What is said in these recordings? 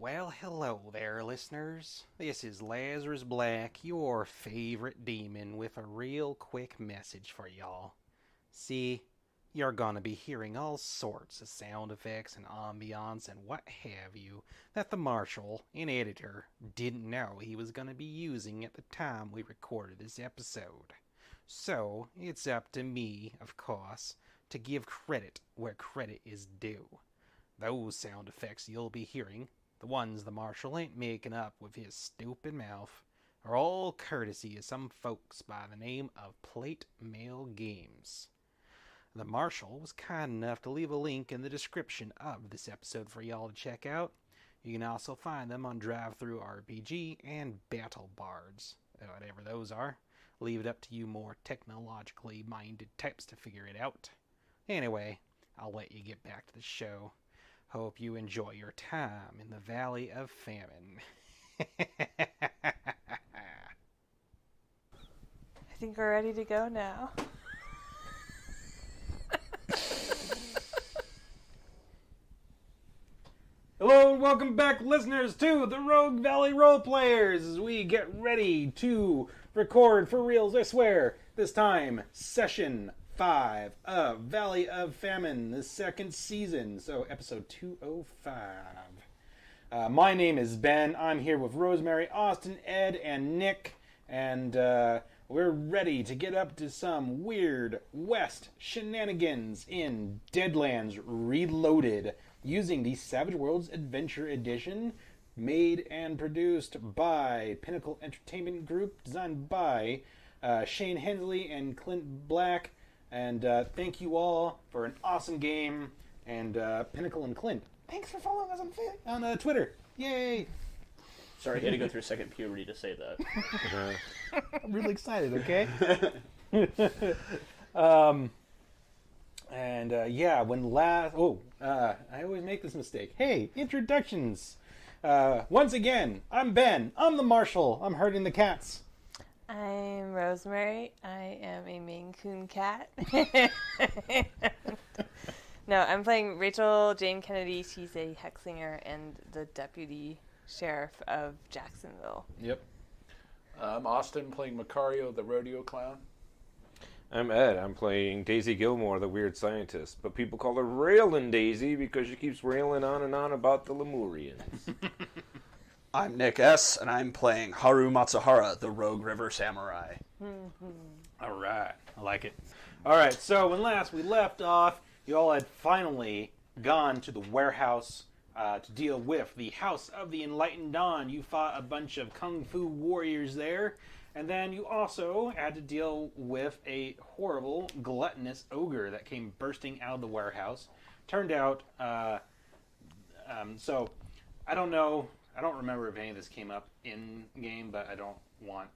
Well, hello there, listeners. This is Lazarus Black, your favorite demon, with a real quick message for y'all. See, you're gonna be hearing all sorts of sound effects and ambiance and what have you that the marshal and editor didn't know he was gonna be using at the time we recorded this episode. So, it's up to me, of course, to give credit where credit is due. Those sound effects you'll be hearing, the ones the marshal ain't making up with his stupid mouth, are all courtesy of some folks by the name of Plate Mail Games. The marshal was kind enough to leave a link in the description of this episode for y'all to check out. You can also find them on DriveThruRPG and Battle Bards, whatever those are. Leave it up to you more technologically minded types to figure it out. Anyway, I'll let you get back to the show. Hope you enjoy your time in the Valley of Famine. I think we're ready to go now. Hello and welcome back, listeners, to the Rogue Valley Roleplayers as we get ready to record for reals, I swear. This time, session 5 of Valley of Famine, the second season, so episode 205. My name is Ben. I'm here with Rosemary, Austin, Ed, and Nick, and we're ready to get up to some weird West shenanigans in Deadlands Reloaded, using the Savage Worlds Adventure Edition, made and produced by Pinnacle Entertainment Group, designed by Shane Hensley and Clint Black. And thank you all for an awesome game. And Pinnacle and Clint, thanks for following us on Twitter. Yay! Sorry, I had to go through second puberty to say that. I'm really excited, okay? When last... I always make this mistake. Hey, introductions. Once again, I'm Ben. I'm the marshal. I'm herding the cats. I'm Rosemary. I am a Maine Coon cat. No, I'm playing Rachel Jane Kennedy. She's a Hexinger and the deputy sheriff of Jacksonville. Yep. I'm Austin, playing Macario, the rodeo clown. I'm Ed. I'm playing Daisy Gilmore, the weird scientist. But people call her Railin' Daisy because she keeps railing on and on about the Lemurians. I'm Nick S., and I'm playing Haru Matsuhara, the rogue river samurai. All right. I like it. All right. So when last we left off, you all had finally gone to the warehouse to deal with the House of the Enlightened Dawn. You fought a bunch of kung fu warriors there. And then you also had to deal with a horrible, gluttonous ogre that came bursting out of the warehouse. Turned out, so I don't know, I don't remember if any of this came up in game, but I don't want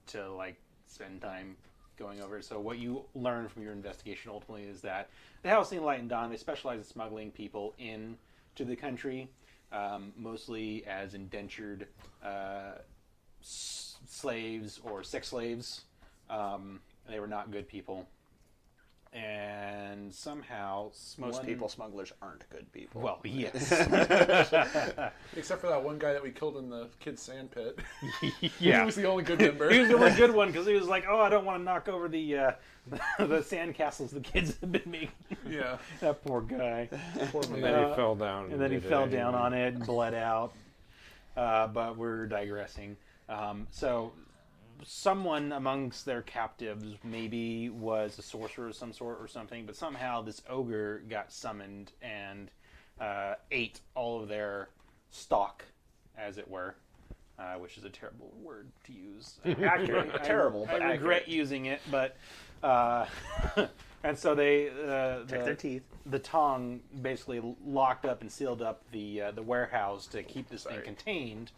to spend time going over it. So what you learn from your investigation ultimately is that the House of the Enlightened Dawn, they specialize in smuggling people into the country, mostly as indentured slaves or sex slaves. They were not good people. And somehow... Most people smugglers aren't good people. Well, yes. Except for that one guy that we killed in the kids' sand pit. Yeah. He was the only good member. He was the only good one because he was like, I don't want to knock over the sand castles the kids have been making. Yeah. That poor guy. And then he fell down. And then he fell down on it and bled out. But we're digressing. So someone amongst their captives maybe was a sorcerer of some sort or something, but somehow this ogre got summoned and ate all of their stock, as it were, which is a terrible word to use. Accurate. Terrible, I but regret accurate. using it, but... and so they... Check their teeth. The Tong basically locked up and sealed up the warehouse to keep this thing contained.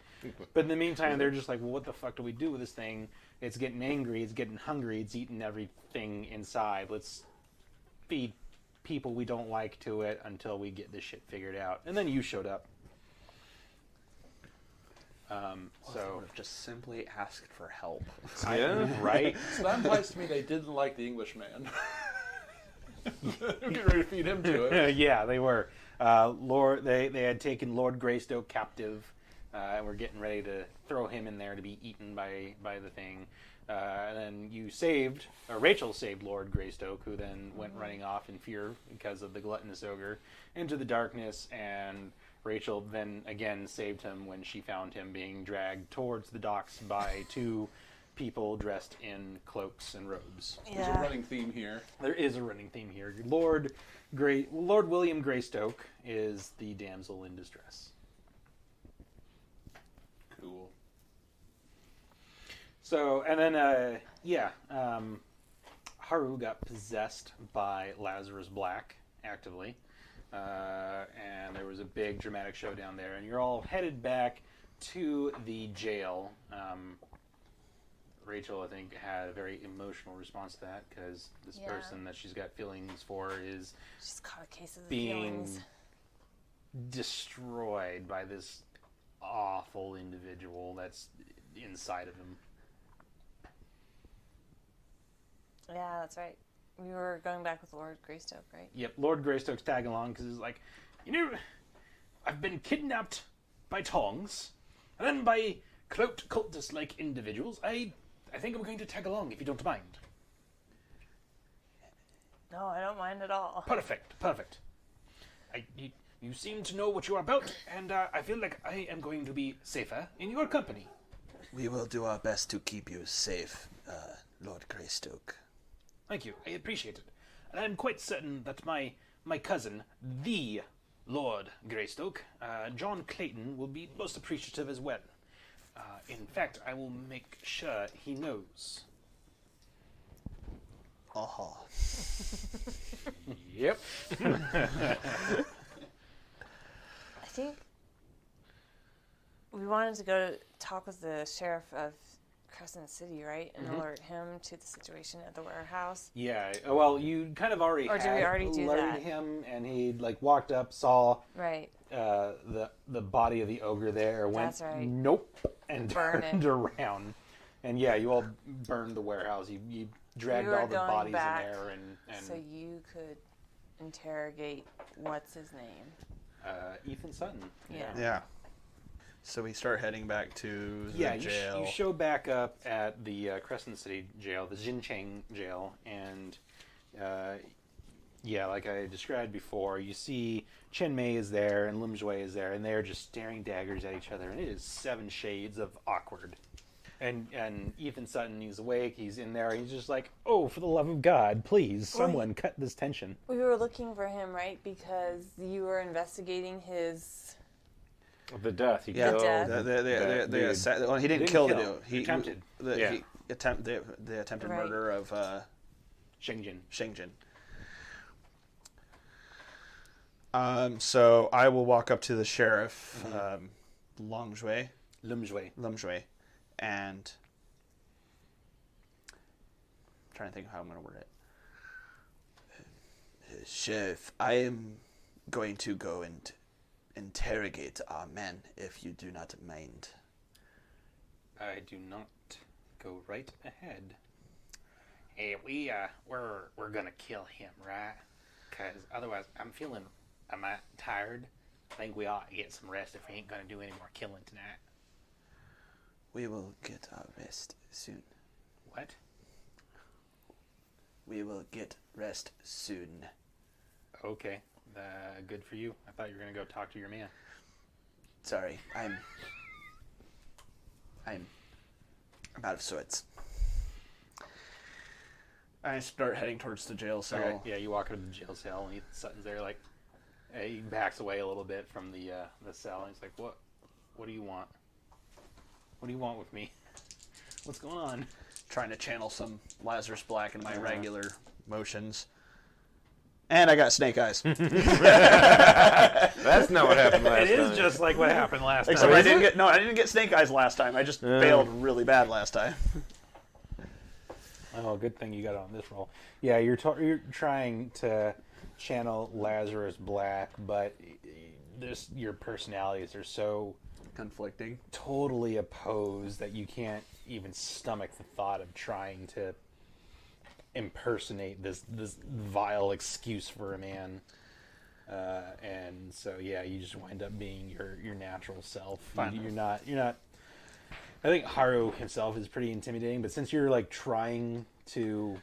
But in the meantime, they're just like, well, what the fuck do we do with this thing? It's getting angry, it's getting hungry, it's eating everything inside. Let's feed people we don't like to it until we get this shit figured out. And then you showed up. I would have just simply asked for help. Yeah. Right? So that implies to me they didn't like the Englishman. Get ready to feed him to it. Yeah, they were. They had taken Lord Greystoke captive, and were getting ready to throw him in there to be eaten by the thing. And then Rachel saved Lord Greystoke, who then went running off in fear because of the gluttonous ogre into the darkness, and Rachel then again saved him when she found him being dragged towards the docks by two people dressed in cloaks and robes. There's a running theme here. There is a running theme here. Lord William Greystoke is the damsel in distress. Cool. So, and then, Haru got possessed by Lazarus Black actively. And there was a big dramatic showdown there. And you're all headed back to the jail. Rachel, I think, had a very emotional response to that because this person that she's got feelings for is She's caught a case of the being feelings. destroyed by this awful individual that's inside of him. Yeah, that's right. We were going back with Lord Greystoke, right? Yep, Lord Greystoke's tagging along because he's like, I've been kidnapped by tongs, and then by cloaked cultist-like individuals. I think I'm going to tag along if you don't mind. No, I don't mind at all. Perfect. You seem to know what you're about, and I feel like I am going to be safer in your company. We will do our best to keep you safe, Lord Greystoke. Thank you. I appreciate it. And I'm quite certain that my cousin, the Lord Greystoke, John Clayton, will be most appreciative as well. In fact, I will make sure he knows. Uh-huh. Yep. I think we wanted to go to talk with the sheriff of Crescent City, right? And alert him to the situation at the warehouse. Yeah, well, you kind of already Or did we already do alerted that? him, and he walked up, saw Right. the body of the ogre there, went That's right. nope, and Burn it. turned around. And yeah, you all burned the warehouse. You dragged We were all the going bodies back in there, and So you could interrogate what's his name. Ethan Sutton. Yeah. Yeah. So we start heading back to the Yeah, jail. you show back up at the Crescent City jail, the Jincheng jail, and like I described before, you see Chen Mei is there and Lim Jue is there, and they're just staring daggers at each other, and it is 7 shades of awkward. And Ethan Sutton, he's awake, he's in there, he's just like, oh, for the love of God, please, someone cut this tension. We were looking for him, right? Because you were investigating his... The death. He Yeah, killed death. well, he didn't kill the dude. He attempted. The attempted Right. murder of Shengjin. Shengjin. So I will walk up to the sheriff, Lim Jue. Limjue, and I'm trying to think of how I'm going to word it. Sheriff, I am going to go and interrogate our men, if you do not mind. I do not. Go right ahead. Hey, we're gonna kill him, right? Because otherwise, I'm tired. I think we ought to get some rest if we ain't gonna do any more killing tonight. We will get our rest soon. What? We will get rest soon. Okay. Good for you. I thought you were gonna go talk to your man. Sorry, I'm out of sorts. I start heading towards the jail cell. Okay. Yeah, you walk into the jail cell, and Sutton's there. Like, he backs away a little bit from the cell, and he's like, "What? What do you want? What do you want with me? What's going on?" Trying to channel some Lazarus Black in my regular motions. And I got snake eyes. That's not what happened last time. It is just like what happened last Except time. I didn't get snake eyes last time. I just failed really bad last time. Oh, good thing you got on this roll. Yeah, you're trying to channel Lazarus Black, but your personalities are so Conflicting. totally opposed that you can't even stomach the thought of trying to impersonate this vile excuse for a man. And so yeah, you just wind up being your natural self. Fine. You're not. I think Haru himself is pretty intimidating, but since you're like trying to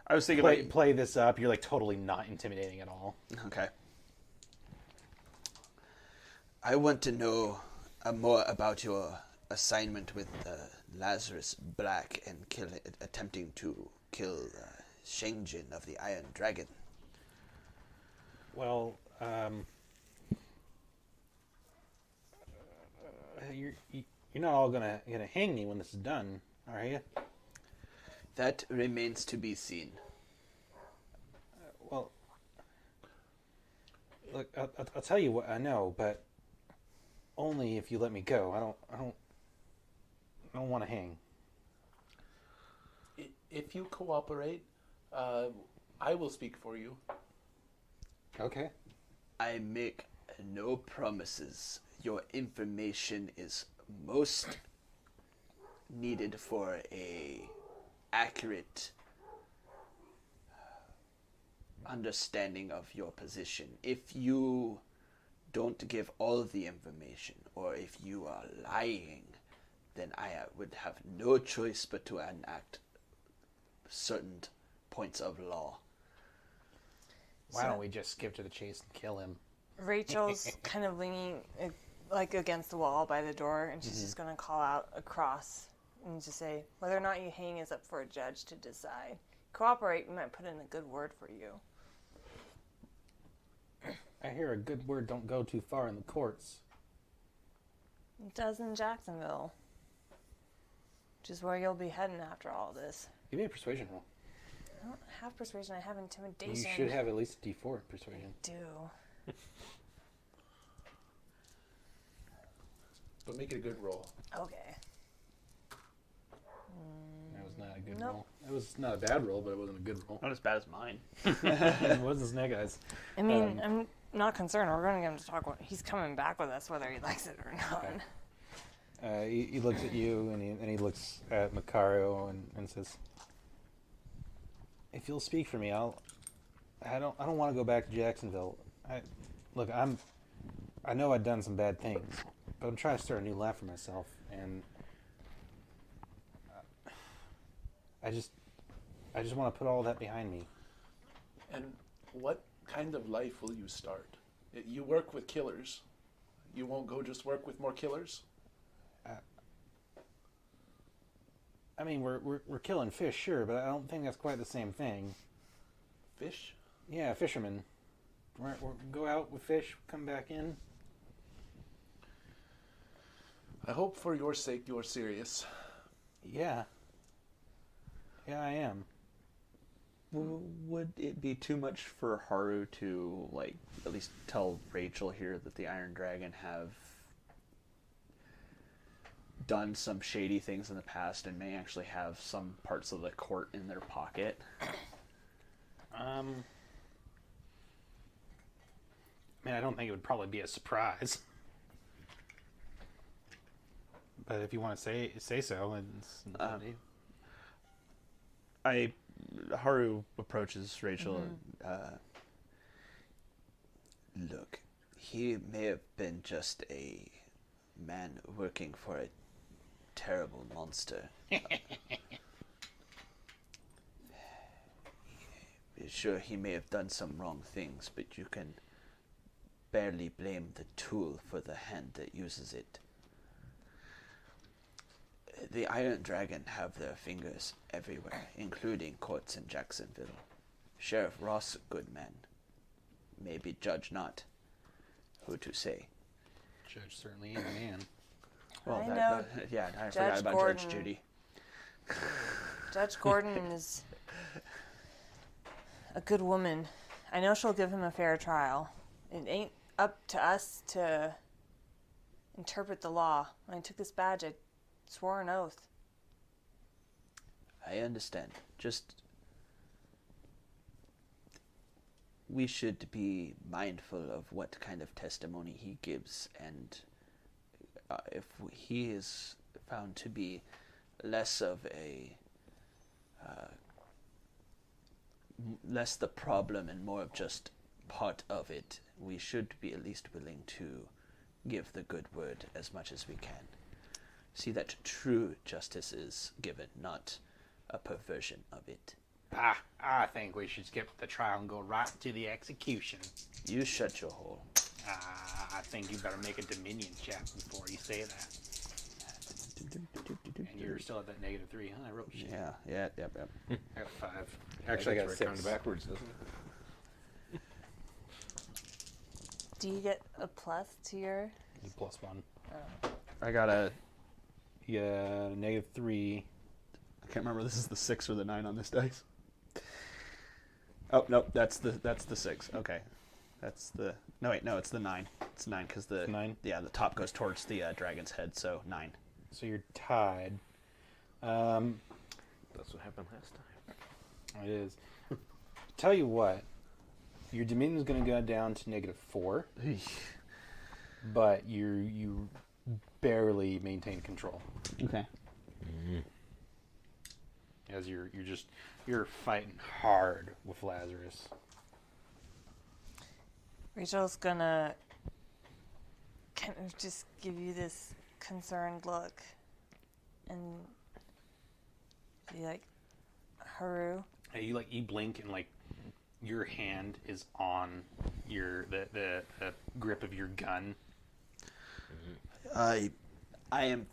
I was thinking play this up, you're like totally not intimidating at all. Okay. I want to know more about your assignment with Lazarus Black and attempting to kill Shengjin of the Iron Dragon. Well, you're not all gonna hang me when this is done, are you? That remains to be seen. Well, look, I'll tell you what I know, but only if you let me go. I don't want to hang. If you cooperate, I will speak for you. Okay. I make no promises. Your information is most needed for a accurate understanding of your position. If you don't give all of the information, or if you are lying, then I would have no choice but to enact certain points of law. Why don't we just skip to the chase and kill him? Rachel's kind of leaning like against the wall by the door, and she's just going to call out across and just say, whether or not you hang is up for a judge to decide. Cooperate, we might put in a good word for you. I hear a good word don't go too far in the courts. It does in Jacksonville, which is where you'll be heading after all this. Give me a persuasion roll. I don't have persuasion, I have intimidation. You should have at least a D4 persuasion. I do. But make it a good roll. Okay. That was not a good Nope. roll. It was not a bad roll, but it wasn't a good roll. Not as bad as mine. It wasn't Snake Eyes. I mean, I'm not concerned. We're going to get him to talk. He's coming back with us, whether he likes it or not. Okay. He looks at you and he looks at Macario and says, "If you'll speak for me, I don't want to go back to Jacksonville. I know I've done some bad things, but I'm trying to start a new life for myself, and I just want to put all that behind me." And what kind of life will you start? You work with killers. You won't go just work with more killers? I mean, we're killing fish, sure, but I don't think that's quite the same thing. Fish? Yeah, fishermen. We're go out with fish, come back in. I hope for your sake you're serious. Yeah. Yeah, I am. Would it be too much for Haru to, like, at least tell Rachel here that the Iron Dragon have done some shady things in the past and may actually have some parts of the court in their pocket? I mean, I don't think it would probably be a surprise. But if you want to say so, Haru approaches Rachel and, look, he may have been just a man working for a terrible monster. Sure, he may have done some wrong things, but you can barely blame the tool for the hand that uses it. The Iron Dragon have their fingers everywhere, including courts in Jacksonville. Sheriff Ross, good man. Maybe judge not. Who to say? Judge certainly is a man. Well, I know yeah, I Judge forgot about Gordon. Judge Judy. Judge Gordon is a good woman. I know she'll give him a fair trial. It ain't up to us to interpret the law. When I took this badge, I swore an oath. I understand. Just we should be mindful of what kind of testimony he gives, and if he is found to be less of a less the problem and more of just part of it, we should be at least willing to give the good word as much as we can. See that true justice is given, not a perversion of it. I think we should skip the trial and go right to the execution. You shut your hole. I think you better make a Dominion check before you say that. And you're still at that -3, huh? I wrote shit. Yeah, yep. I got 5. Actually, I got that's 6. counted Backwards, doesn't it? Do you get a plus to your? +1. I got a. Yeah, -3. I can't remember. This is the 6 or the 9 on this dice. Oh no, that's the 6. Okay, that's the. No wait, no, it's the 9. It's 9 because the 9? Yeah, the top goes towards the dragon's head, so 9. So you're tied. That's what happened last time. It is. Tell you what, your Dominion's going to go down to -4, but you barely maintain control Okay. as you're fighting hard with Lazarus. Rachel's gonna kind of just give you this concerned look and be like, Haru. Hey, you blink and like your hand is on the grip of your gun. I'm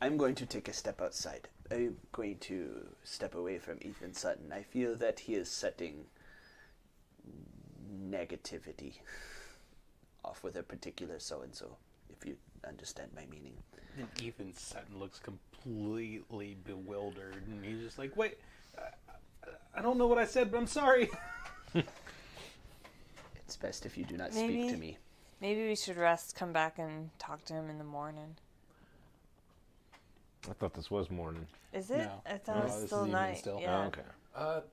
going to take a step outside. I'm going to step away from Ethan Sutton. I feel that he is setting negativity off with a particular so-and-so, if you understand my meaning. And Ethan Sutton looks completely bewildered, and he's just like, wait, I don't know what I said, but I'm sorry. It's best if you do not speak to me. Maybe we should rest, come back and talk to him in the morning. I thought this was morning. Is it? No. I thought No, it this was is still evening night. still. Yeah. Oh, okay.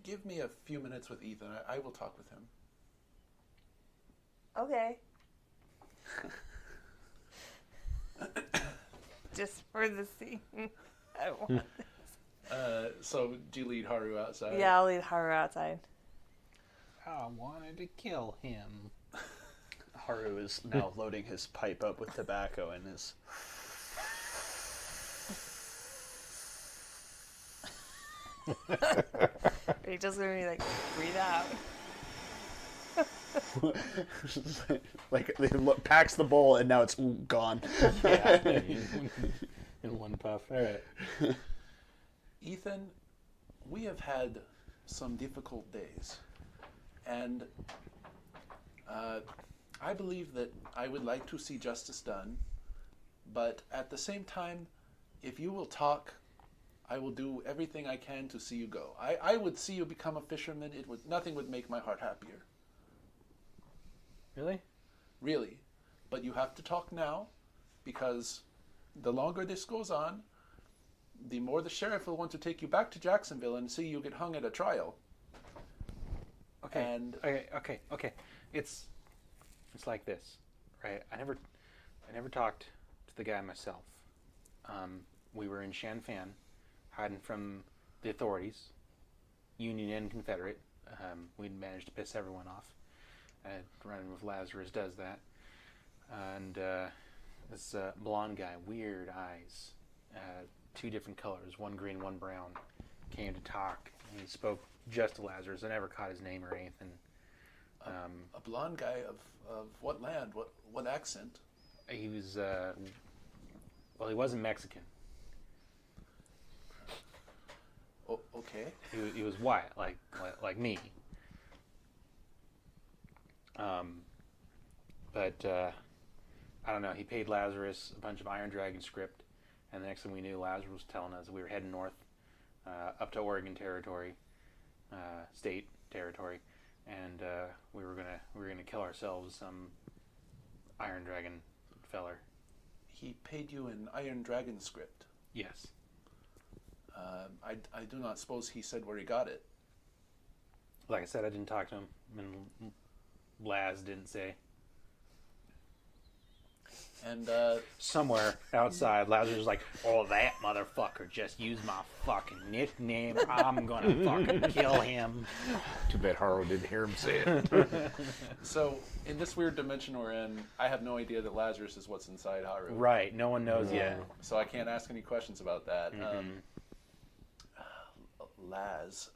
Give me a few minutes with Ethan. I will talk with him. Okay. Just for the scene. I want So do you lead Haru outside? Yeah, I'll lead Haru outside. I wanted to kill him. Haru is now loading his pipe up with tobacco and is. Rachel's gonna be like, breathe out. like packs the bowl and now it's gone. Yeah. In one puff. All right. Ethan, we have had some difficult days, and I believe that I would like to see justice done, but at the same time, if you will talk, I will do everything I can to see you go. I would see you become a fisherman. Nothing would make my heart happier. Really? Really. But you have to talk now, because the longer this goes on, the more the sheriff will want to take you back to Jacksonville and see you get hung at a trial. Okay. And Okay. It's like this, right? I never talked to the guy myself. We were in Shanfan, hiding from the authorities, Union and Confederate. We'd managed to piss everyone off. Running with Lazarus does that. And this blonde guy, weird eyes, 2 different colors, one green, one brown, came to talk. He spoke just to Lazarus. I never caught his name or anything. a blonde guy of what land? What accent? He was, he wasn't Mexican. Oh, okay. He was white, like me. But I don't know. He paid Lazarus a bunch of Iron Dragon script, and the next thing we knew, Lazarus was telling us we were heading north, up to Oregon territory, state territory, and we were gonna kill ourselves some Iron Dragon feller. He paid you an Iron Dragon script. Yes. I do not suppose he said where he got it. Like I said, I didn't talk to him, and Laz didn't say. And Somewhere outside, Lazarus is like, "Oh, that motherfucker just used my fucking nickname. I'm gonna fucking kill him." Too bad Haro didn't hear him say it. so, in this weird dimension we're in, I have no idea that Lazarus is what's inside Haru. Right, no one knows yet. So I can't ask any questions about that. Laz.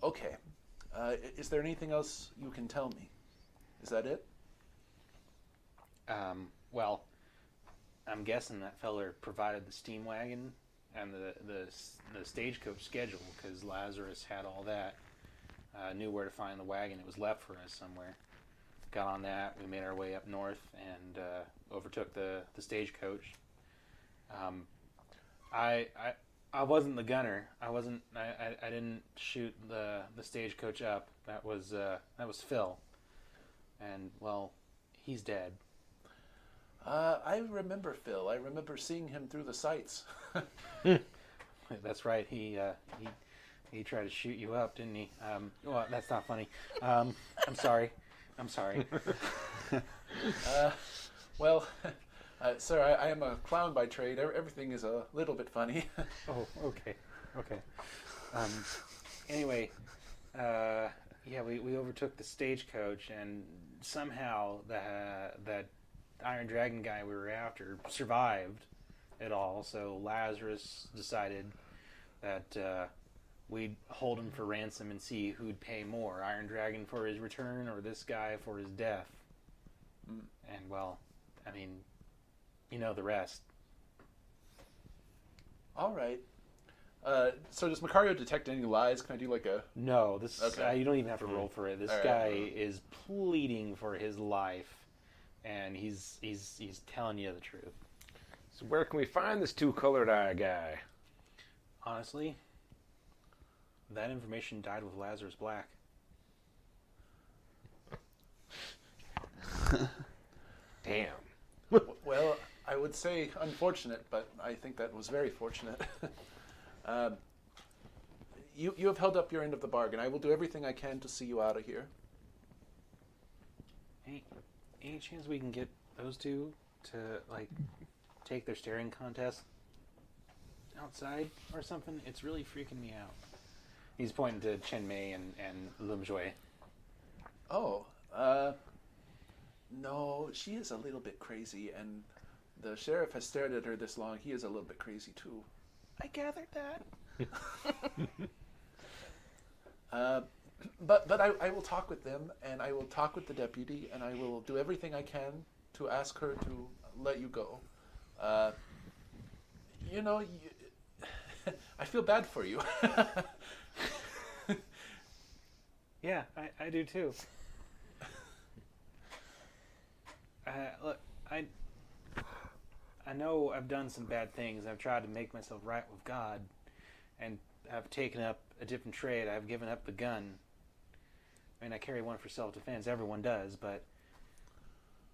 Okay. Is there anything else you can tell me? Is that it? Well, I'm guessing that feller provided the steam wagon and the stagecoach schedule because Lazarus had all that. Knew where to find the wagon. It was left for us somewhere. Got on that. We made our way up north and overtook the stagecoach. I wasn't the gunner. I didn't shoot the stagecoach up. That was Phil. And well, he's dead. I remember Phil. I remember seeing him through the sights. That's right. He tried to shoot you up, didn't he? Well, that's not funny. I'm sorry. Well, sir, I am a clown by trade. Everything is a little bit funny. Oh, okay. Anyway, yeah, we overtook the stagecoach, and somehow that Iron Dragon guy we were after survived it all. So Lazarus decided that we'd hold him for ransom and see who'd pay more, Iron Dragon for his return or this guy for his death. And well, I mean, you know the rest. All right. So does Macario detect any lies? Can I do like a... No, this Okay. you don't even have to roll for it. This All right. guy is pleading for his life, and he's telling you the truth. So where can we find this two-colored eye guy? Honestly, that information died with Lazarus Black. Damn. Well, I would say unfortunate, but I think that was very fortunate. You have held up your end of the bargain. I will do everything I can to see you out of here. Any chance we can get those two to like take their staring contest outside or something? It's really freaking me out. He's pointing to Chen Mei and Lim Jue. Oh, no, she is a little bit crazy, and the sheriff has stared at her this long. He is a little bit crazy too. I gathered that. But I will talk with them, and I will talk with the deputy, and I will do everything I can to ask her to let you go. I feel bad for you. Yeah, I do too. Look, I know I've done some bad things. I've tried to make myself right with God, and I've taken up a different trade. I've given up the gun. I mean, I carry one for self-defense. Everyone does, but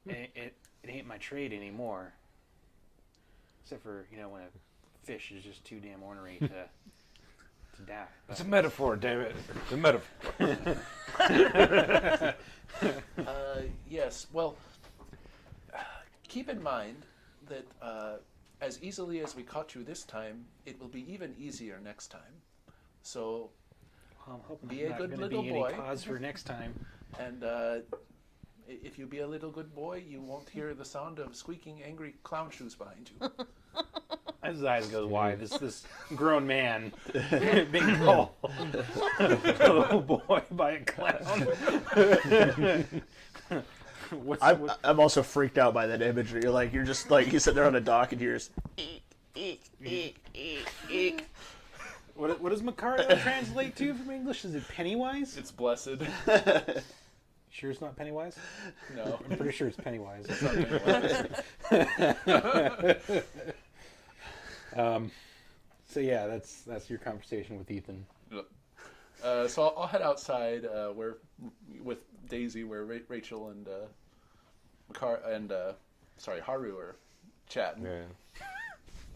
it ain't my trade anymore. Except for, when a fish is just too damn ornery to die. It's a metaphor, damn it. It's a metaphor. Yes, well, keep in mind that as easily as we caught you this time, it will be even easier next time. So Well, I'm hoping be there's a not good going to little be boy. any cause for next time. And if you be a little good boy, you won't hear the sound of squeaking angry clown shoes behind you. As his eyes goes wide, this grown man being called a little boy by a clown. I'm also freaked out by that imagery. You're just like you sit there on a dock and you're just What does Macario translate to from English? Is it Pennywise? It's blessed. Sure it's not Pennywise? No. I'm pretty sure it's Pennywise. It's not Pennywise. So yeah, that's your conversation with Ethan. So I'll head outside where with Daisy, where Rachel and Haru are chatting. Yeah.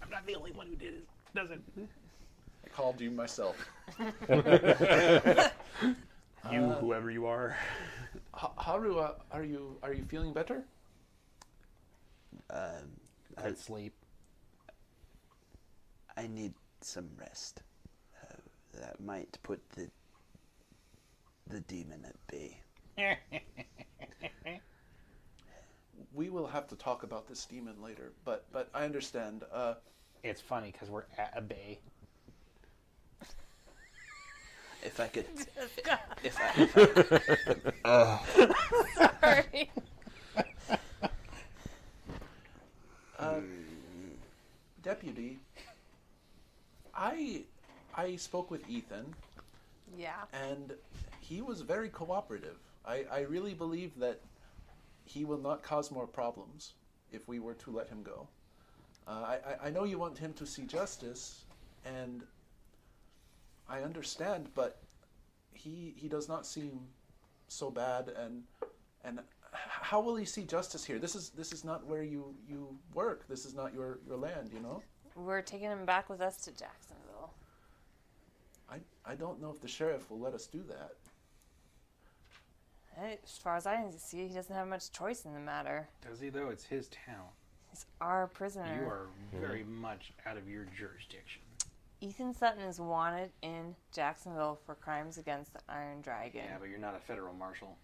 I'm not the only one who did it, does it? I called you myself. you, whoever you are. Haru, are you feeling better? Good sleep. I need some rest. That might put the demon at bay. We will have to talk about this demon later, but I understand. It's funny because we're at a bay. If I could, Sorry. Deputy, I spoke with Ethan, Yeah. and he was very cooperative. I really believe that he will not cause more problems if we were to let him go. I know you want him to see justice, and I understand, but he does not seem so bad, and how will he see justice here? This is not where you work. This is not your land, you know? We're taking him back with us to Jacksonville. I don't know if the sheriff will let us do that. Hey, as far as I can see, he doesn't have much choice in the matter. Does he, though? It's his town. He's our prisoner. You are very much out of your jurisdiction. Ethan Sutton is wanted in Jacksonville for crimes against the Iron Dragon. Yeah, but you're not a federal marshal.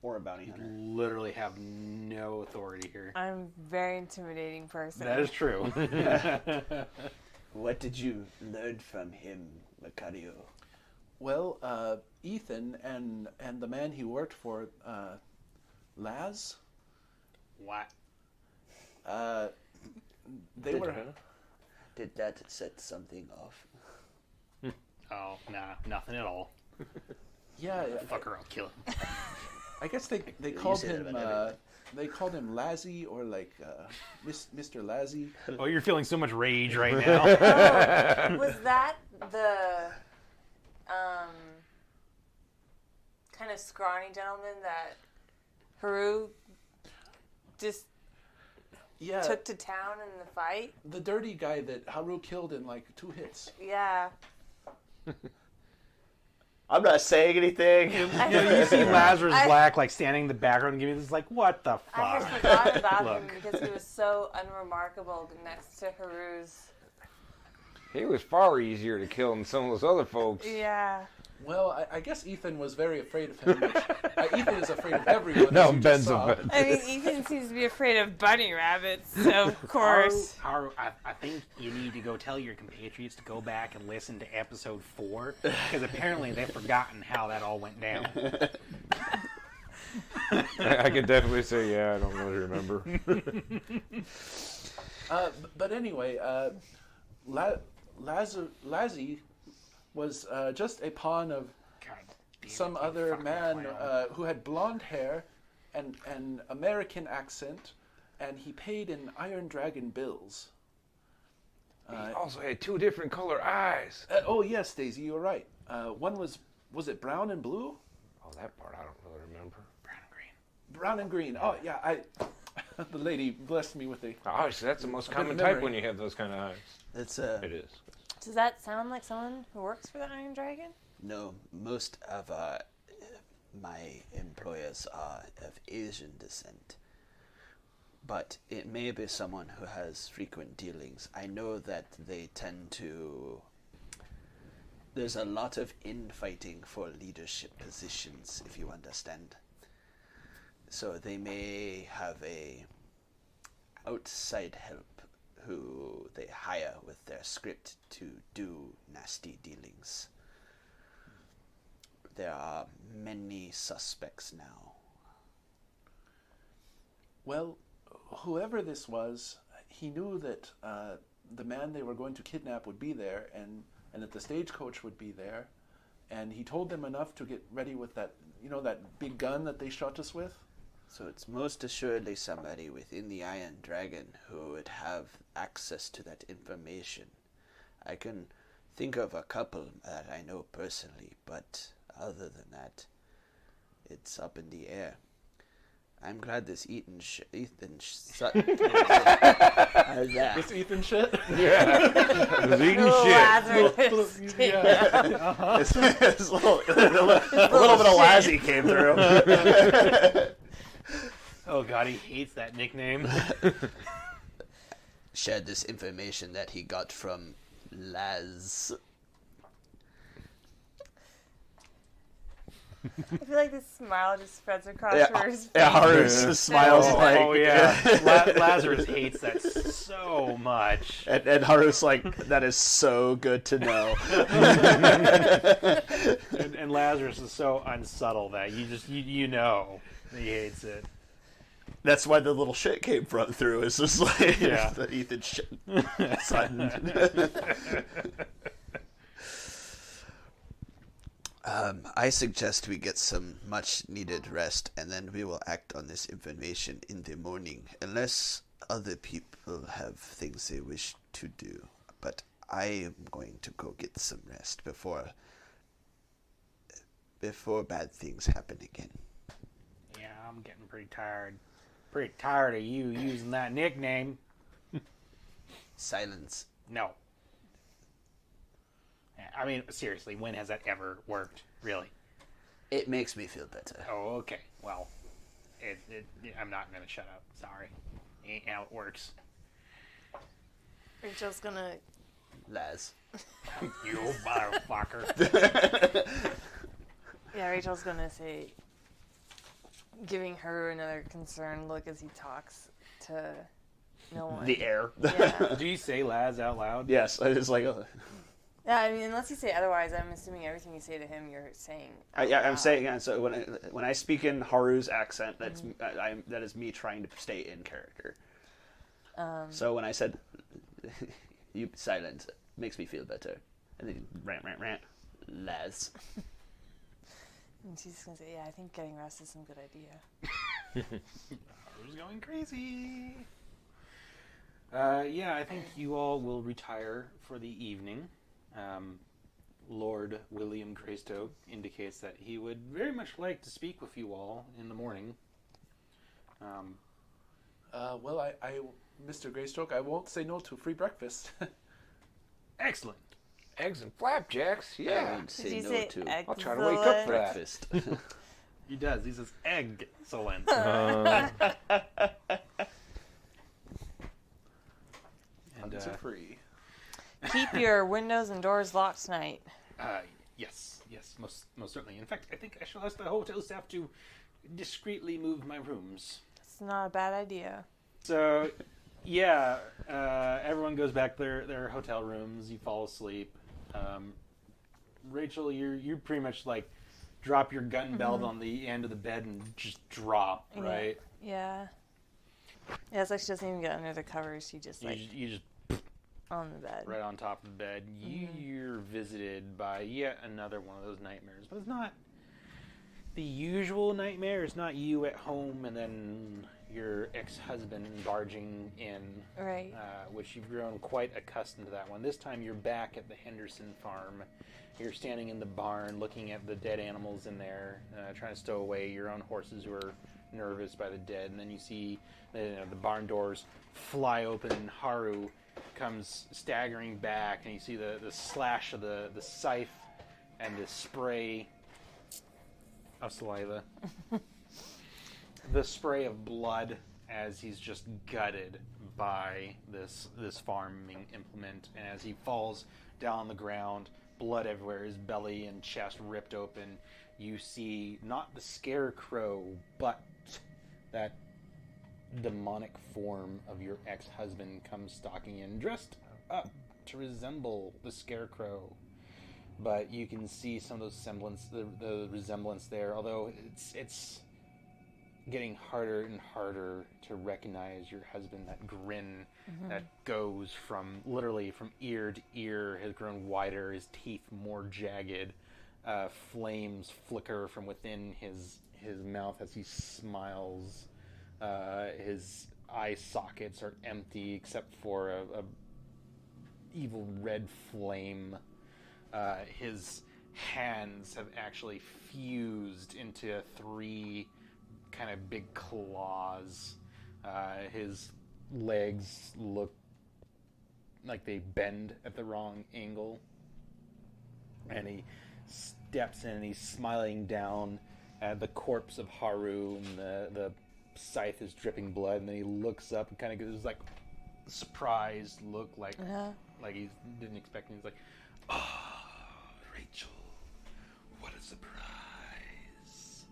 Or a bounty You hunter. literally have no authority here. I'm a very intimidating person. That is true. what did you learn from him, Macario? Well, Ethan and the man he worked for, Laz, What? they were. Did that set something off? Oh, nah, nothing at all. Yeah, Fucker, I'll kill him. I guess they You called say that him about everything. they called him Lazzy or like Mr. Lazzy. Oh, you're feeling so much rage right now. Was that the kind of scrawny gentleman that Haru just Yeah, took to town in the fight? the dirty guy that Haru killed in like 2 hits. Yeah. I'm not saying anything. You see Lazarus Black like standing in the background and giving this like, what the I fuck? had forgotten about him Look. because he was so unremarkable next to Haru's. He was far easier to kill than some of those other folks. Yeah. Well, I guess Ethan was very afraid of him. Which, Ethan is afraid of everyone. No, as you just Ben's saw. a bit. I mean, Ethan seems to be afraid of bunny rabbits, so of course. Haru, I think you need to go tell your compatriots to go back and listen to episode 4, because apparently they've forgotten how that all went down. I can definitely say, yeah, I don't really remember. But anyway, Lazzy was just a pawn of God damn some it, you other fucking man clown. who had blonde hair and an American accent, and he paid in Iron Dragon bills. He also had 2 different color eyes. Oh yes, Daisy, you're right. One was it brown and blue? Oh, that part I don't really remember. Brown and green. Brown and green. Oh yeah, the lady blessed me with a. Obviously, that's the most good common memory. type when you have those kind of eyes. It's It is. Does that sound like someone who works for the Iron Dragon? No, most of my employers are of Asian descent. But it may be someone who has frequent dealings. I know that they tend to... There's a lot of infighting for leadership positions, if you understand. So they may have a outside help who they hire with their script to do nasty dealings. There are many suspects now. Well, whoever this was, he knew that the man they were going to kidnap would be there, and that the stagecoach would be there, and he told them enough to get ready with that, that big gun that they shot us with. So it's most assuredly somebody within the Iron Dragon who would have access to that information. I can think of a couple that I know personally, but other than that, it's up in the air. I'm glad this Ethan Sutton. This Ethan shit? Was eating Little shit. Lazarus. Yeah. It's a little bit of Lassie came through. Oh god, he hates that nickname. Shared this information that he got from Laz. I feel like this smile just spreads across Haru's face. Yeah, Haru smiles like... Oh yeah, Lazarus hates that so much. And Haru's like, that is so good to know. And Lazarus is so unsubtle that you know that he hates it. That's why the little shit came through. It's just like the Ethan shit. I suggest we get some much needed rest, and then we will act on this information in the morning, unless other people have things they wish to do. But I am going to go get some rest before bad things happen again. Yeah, I'm getting pretty tired. Pretty tired of you using that nickname. Silence. No. I mean, seriously, when has that ever worked? Really? It makes me feel better. Oh, okay. Well, I'm not going to shut up. Sorry. Ain't how it works. Rachel's gonna... Laz. You motherfucker. Yeah, Rachel's gonna say... Giving her another concerned look as he talks to no one. The air. Yeah. Do you say Laz out loud? Yes, it's like... Yeah, I mean, unless you say otherwise, I'm assuming everything you say to him, you're saying. I'm saying, so when I speak in Haru's accent, that is me trying to stay in character. So when I said, you silence, it makes me feel better. And then rant, Laz. And she's just gonna say, yeah, I think getting rest is some good idea. Haru's going crazy. Yeah, I think you all will retire for the evening. Lord William Greystoke indicates that he would very much like to speak with you all in the morning. Well, Mr. Greystoke, I won't say no to free breakfast. Excellent. Eggs and flapjacks, I yeah. won't Did say you no say to I'll try to wake up for that. breakfast. He does. He says excellent. Buttons are free. Keep your windows and doors locked tonight. Yes, most certainly. In fact, I think I shall ask the hotel staff to discreetly move my rooms. It's not a bad idea. So, yeah, everyone goes back to their hotel rooms. You fall asleep. Rachel, you pretty much like drop your gun belt on the end of the bed and just drop, right? Yeah. Yeah, it's like she doesn't even get under the covers. She just like You just on the bed. right on top of the bed. You're visited by yet another one of those nightmares, but it's not the usual nightmare. It's not you at home and then your ex-husband barging in, Right. which you've grown quite accustomed to that one. This time you're back at the Henderson farm. You're standing in the barn looking at the dead animals in there, trying to stow away your own horses who are nervous by the dead. And then you see the barn doors fly open and Haru comes staggering back, and you see the slash of the scythe and the spray of saliva. The spray of blood as he's just gutted by this farming implement, and as he falls down on the ground, blood everywhere, his belly and chest ripped open, you see not the scarecrow, but that demonic form of your ex-husband comes stalking in, dressed up to resemble the scarecrow. But you can see some of those the resemblance there, although it's getting harder and harder to recognize your husband. That grin that goes from ear to ear has grown wider, his teeth more jagged. Flames flicker from within his mouth as he smiles. His eye sockets are empty except for a evil red flame. His hands have actually fused into 3 kind of big claws. His legs look like they bend at the wrong angle. And he steps in and he's smiling down at the corpse of Haru and the scythe is dripping blood, and then he looks up and kind of gives like surprised look, like he didn't expect it. He's like, Rachel, what a surprise.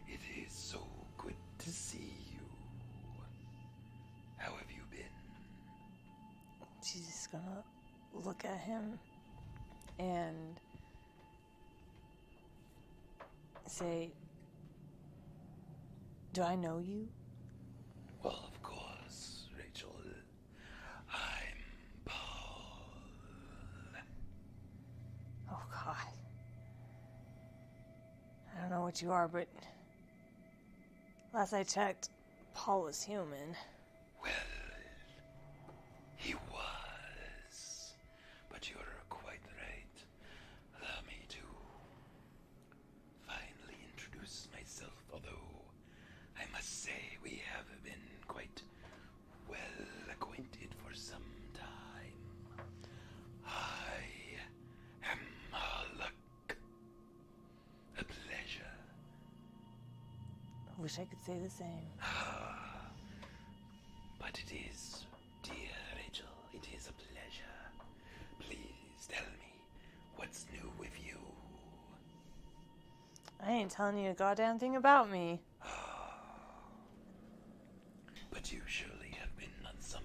It is so good to see you. How have you been? She's just gonna look at him and say, do I know you? Well, of course, Rachel. I'm Paul. Oh, God. I don't know what you are, but last I checked, Paul was human. Well, he was. But you're quite right. Allow me to finally introduce myself, although I must say we have been quite well acquainted for some time. I am Harlock. A pleasure. I wish I could say the same. But it is, dear Rachel, it is a pleasure. Please tell me what's new with you. I ain't telling you a goddamn thing about me. But you surely have been on some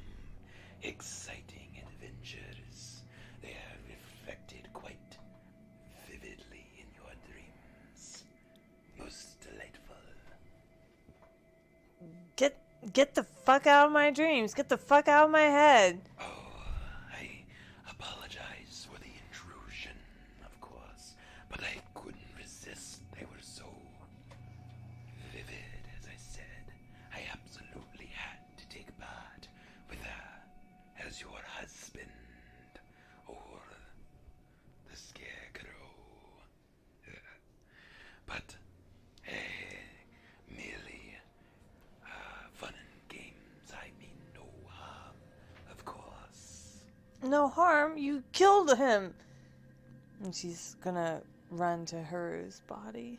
exciting adventures. They have reflected quite vividly in your dreams. Most delightful. Get the fuck out of my dreams. Get the fuck out of my head. Oh, I apologize for the intrusion, of course, but I couldn't resist. They were so vivid, as I said. I absolutely had to take part with her as your husband, or the scarecrow. But merely fun and games. I mean no harm, of course. No harm. You killed him. And she's gonna run to Haru's body.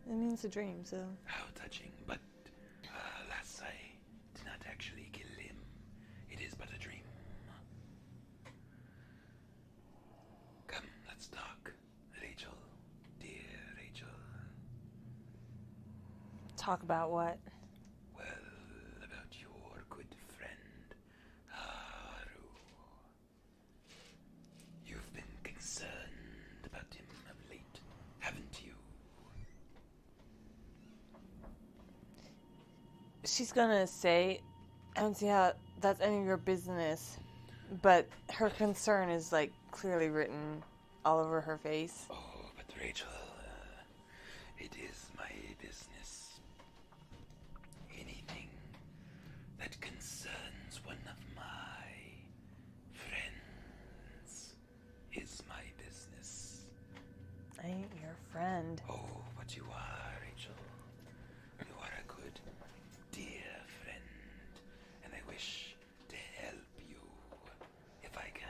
It means a dream, so. How touching, but alas, I did not actually kill him. It is but a dream. Come, let's talk, Rachel, dear Rachel. Talk about what? Well, about your good friend, Haru. You've been concerned about him of late, haven't you? She's gonna say, I don't see how that's any of your business. But her concern is, like, clearly written all over her face. Oh, but Rachel, it is my business. Anything that concerns one of my friends is my business. I ain't your friend. Oh, but you are, Rachel. You are a good, dear friend, and I wish to help you if I can.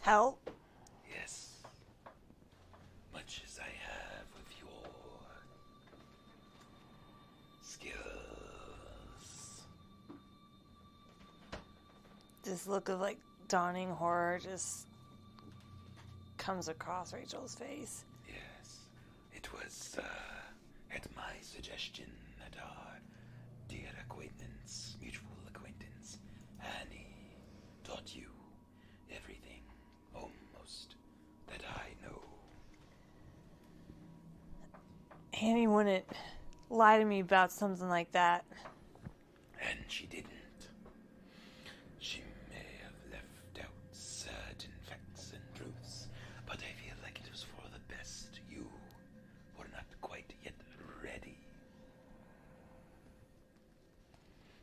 Help? Yes, much as I have of your skills. This look of, like, dawning horror just comes across Rachel's face. Yes, it was at my suggestion that our dear acquaintance, mutual acquaintance, Annie, taught you everything, almost, that I know. Annie wouldn't lie to me about something like that. And she didn't. She may have left out certain facts and truths, but I feel like it was for the best. You were not quite yet ready.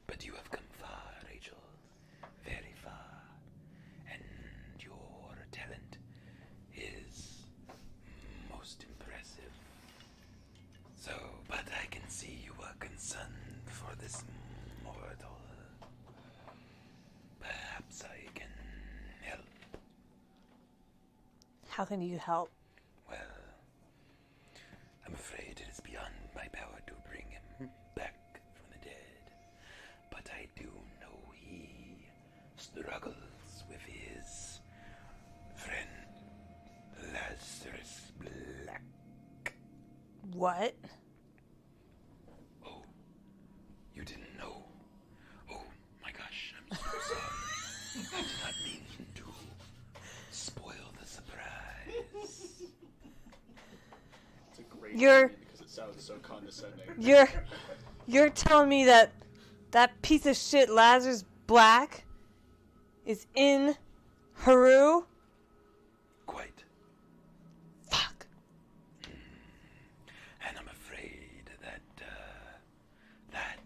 But you have come far, Rachel. Very far. And your talent is most impressive. So, but I can see you are concerned for this mortal. Perhaps I can help. How can you help? Well, I'm afraid it is beyond my power to bring him back struggles with his friend Lazarus Black. What? Oh, you didn't know? Oh my gosh, I'm so sorry. I did not mean to spoil the surprise. It's a great You're- scene because it sounds so condescending. You're telling me that piece of shit Lazarus Black is in Haru? Quite. Fuck. And I'm afraid that, that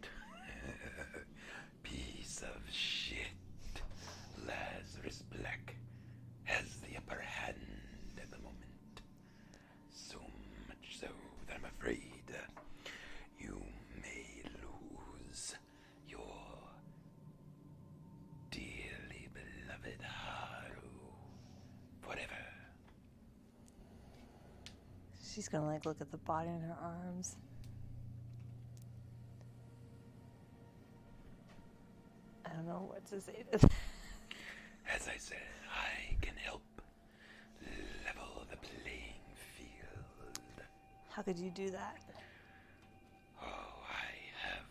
piece of shit, Lazarus Black, has the upper hand at the moment. So much so that I'm afraid you may lose your dearly beloved Haru forever. She's gonna like look at the body in her arms. I don't know what to say to that. As I said, I can help level the playing field. How could you do that? Oh, I have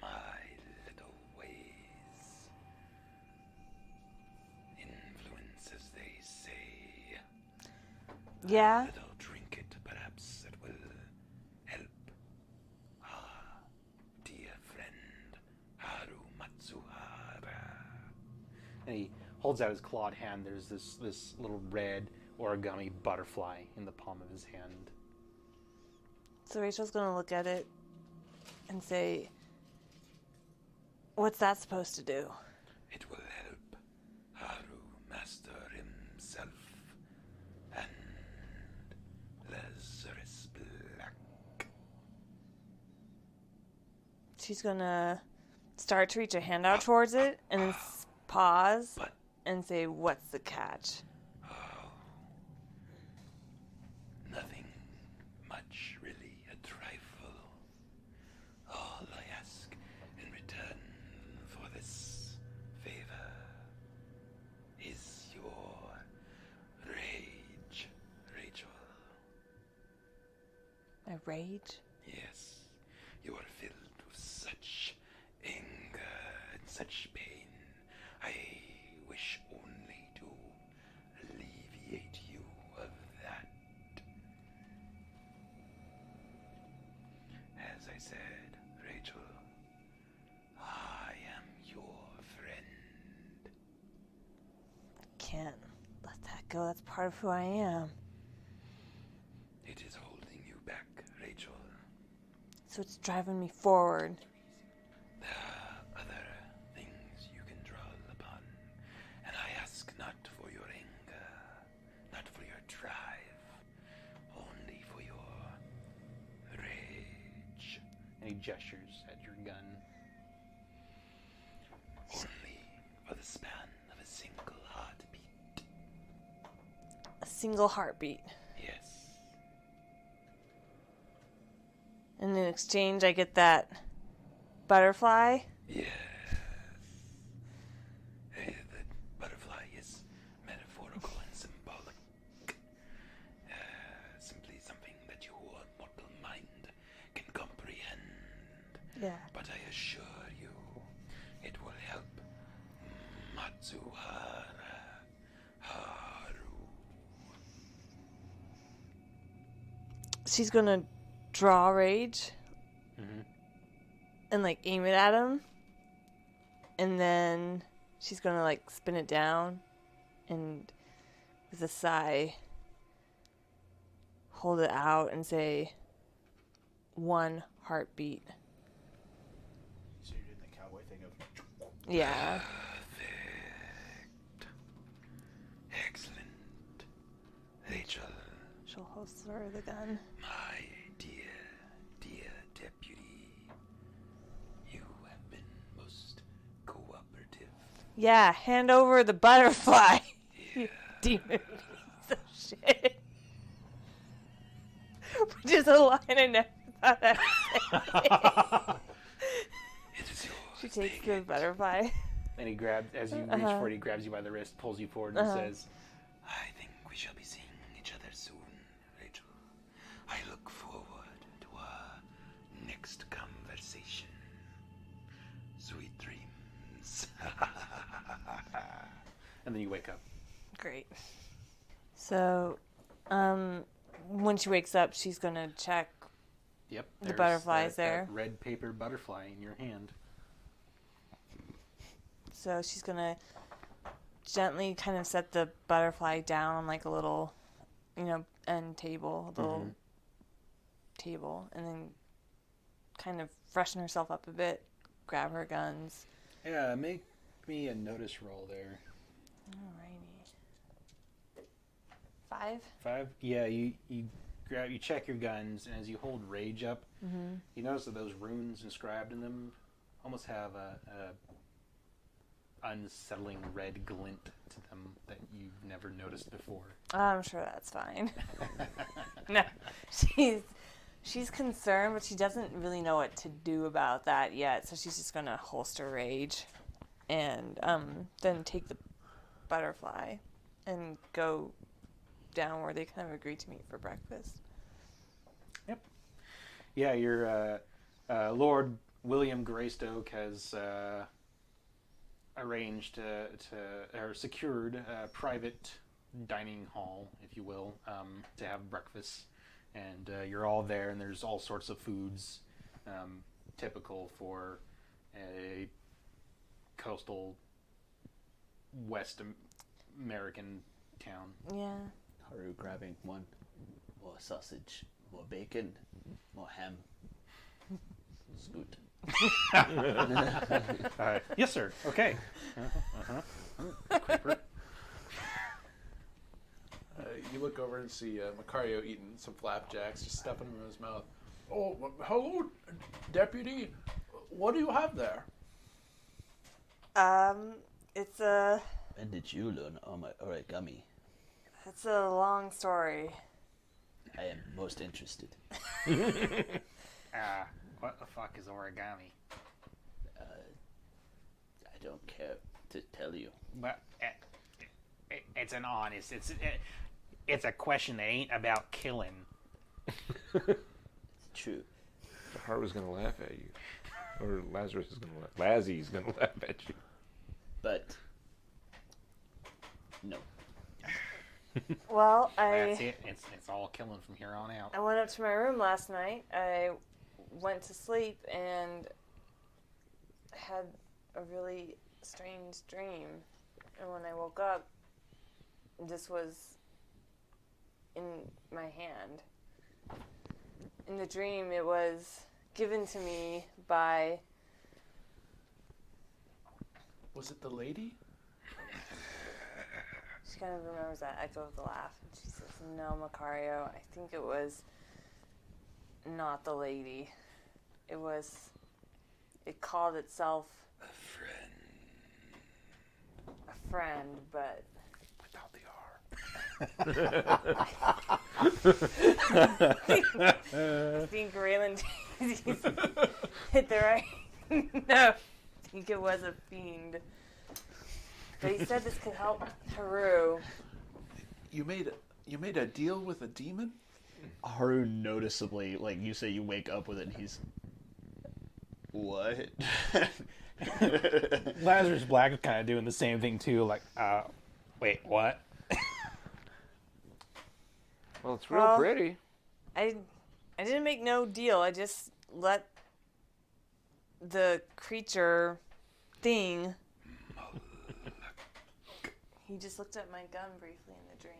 my little ways. Influence, as they say. Yeah? A little trinket, perhaps, that will help our dear friend Haru Matsuhara. And he holds out his clawed hand. There's this little red origami butterfly in the palm of his hand. So Rachel's gonna look at it and say, what's that supposed to do? It will help Haru master himself and Lazarus Black. She's gonna start to reach a hand out towards it and then pause But and say, what's the catch? nothing much, really. A trifle. All I ask in return for this favor is your rage, Rachel. My rage? Yes, you are filled with such anger and such pain. I wish only to alleviate you of that. As I said, Rachel, I am your friend. Can't let that go. That's part of who I am. It is holding you back, Rachel. So it's driving me forward. There are other things you can draw upon, and I ask not for your anger, not for your drive, only for your rage, And he gestures at your gun. only for the span of a single heartbeat. A single heartbeat. Yes, And in exchange, I get that butterfly. yes. The butterfly is metaphorical and symbolic. Simply something that your mortal mind can comprehend. Yeah. But I assure you, it will help Matsuhara Haru. She's gonna draw rage and like aim it at him. And then she's gonna like spin it down and with a sigh hold it out and say, one heartbeat. So you're doing the cowboy thing of. Yeah. Perfect. Excellent. Rachel, She'll holster the gun. my dear, dear deputy, you have been most cooperative. Yeah, hand over the butterfly. You demon piece of shit. Which is a line I never thought I'd say. It is yours. She takes take the it. butterfly. And he grabs, as you reach for it, he grabs you by the wrist, pulls you forward, and says, I think we shall be seeing each other soon, Rachel. I look forward to our next conversation. Sweet dreams. and then you wake up. Great. So, when she wakes up, she's gonna check. Yep. The butterfly's that there. red paper butterfly in your hand. So she's gonna gently kind of set the butterfly down on like a little, end table, a little table, and then kind of freshen herself up a bit, grab her guns. Yeah, make me a notice roll there. Alrighty. 5? 5? Yeah, you check your guns, and as you hold rage up, you notice that those runes inscribed in them almost have a unsettling red glint to them that you've never noticed before. I'm sure that's fine. No, she's concerned, but she doesn't really know what to do about that yet. So she's just gonna holster rage, and then take the butterfly and go down where they kind of agreed to meet for breakfast. Yep. Yeah, your Lord William Greystoke has arranged or secured a private dining hall, if you will, to have breakfast. And you're all there, and there's all sorts of foods typical for a coastal West American town. Yeah. Haru grabbing one. More sausage, more bacon, more ham. Scoot. Yes, sir. Okay. Creeper. You look over and see Macario eating some flapjacks, just stuffing them in his mouth. Oh, hello, deputy. What do you have there? It's a When did you learn origami? long story. I am most interested. What the fuck is origami? I don't care to tell you. But it's an honest. It's a question that ain't about killing. It's true. Haru's gonna laugh at you, or Lazarus is gonna laugh. Lazzy's gonna laugh at you. But no. Well, That's it. It's all killing from here on out. I went up to my room last night. I went to sleep and had a really strange dream. And when I woke up, this was in my hand. In the dream, it was given to me by... Was it the lady? She kind of remembers that echo of the laugh. And she says, no, Macario, I think it was not the lady. It called itself a friend, but Without the R. I think Raylan hit the right. No, I think it was a fiend. But he said this could help Haru. You made a deal with a demon? Haru noticeably, like you say, you wake up with it, and he's what? Lazarus Black is kind of doing the same thing too. Like, wait, what? Well, it's real Well, pretty. I didn't make no deal. I just let the creature thing. He just looked at my gun briefly in the dream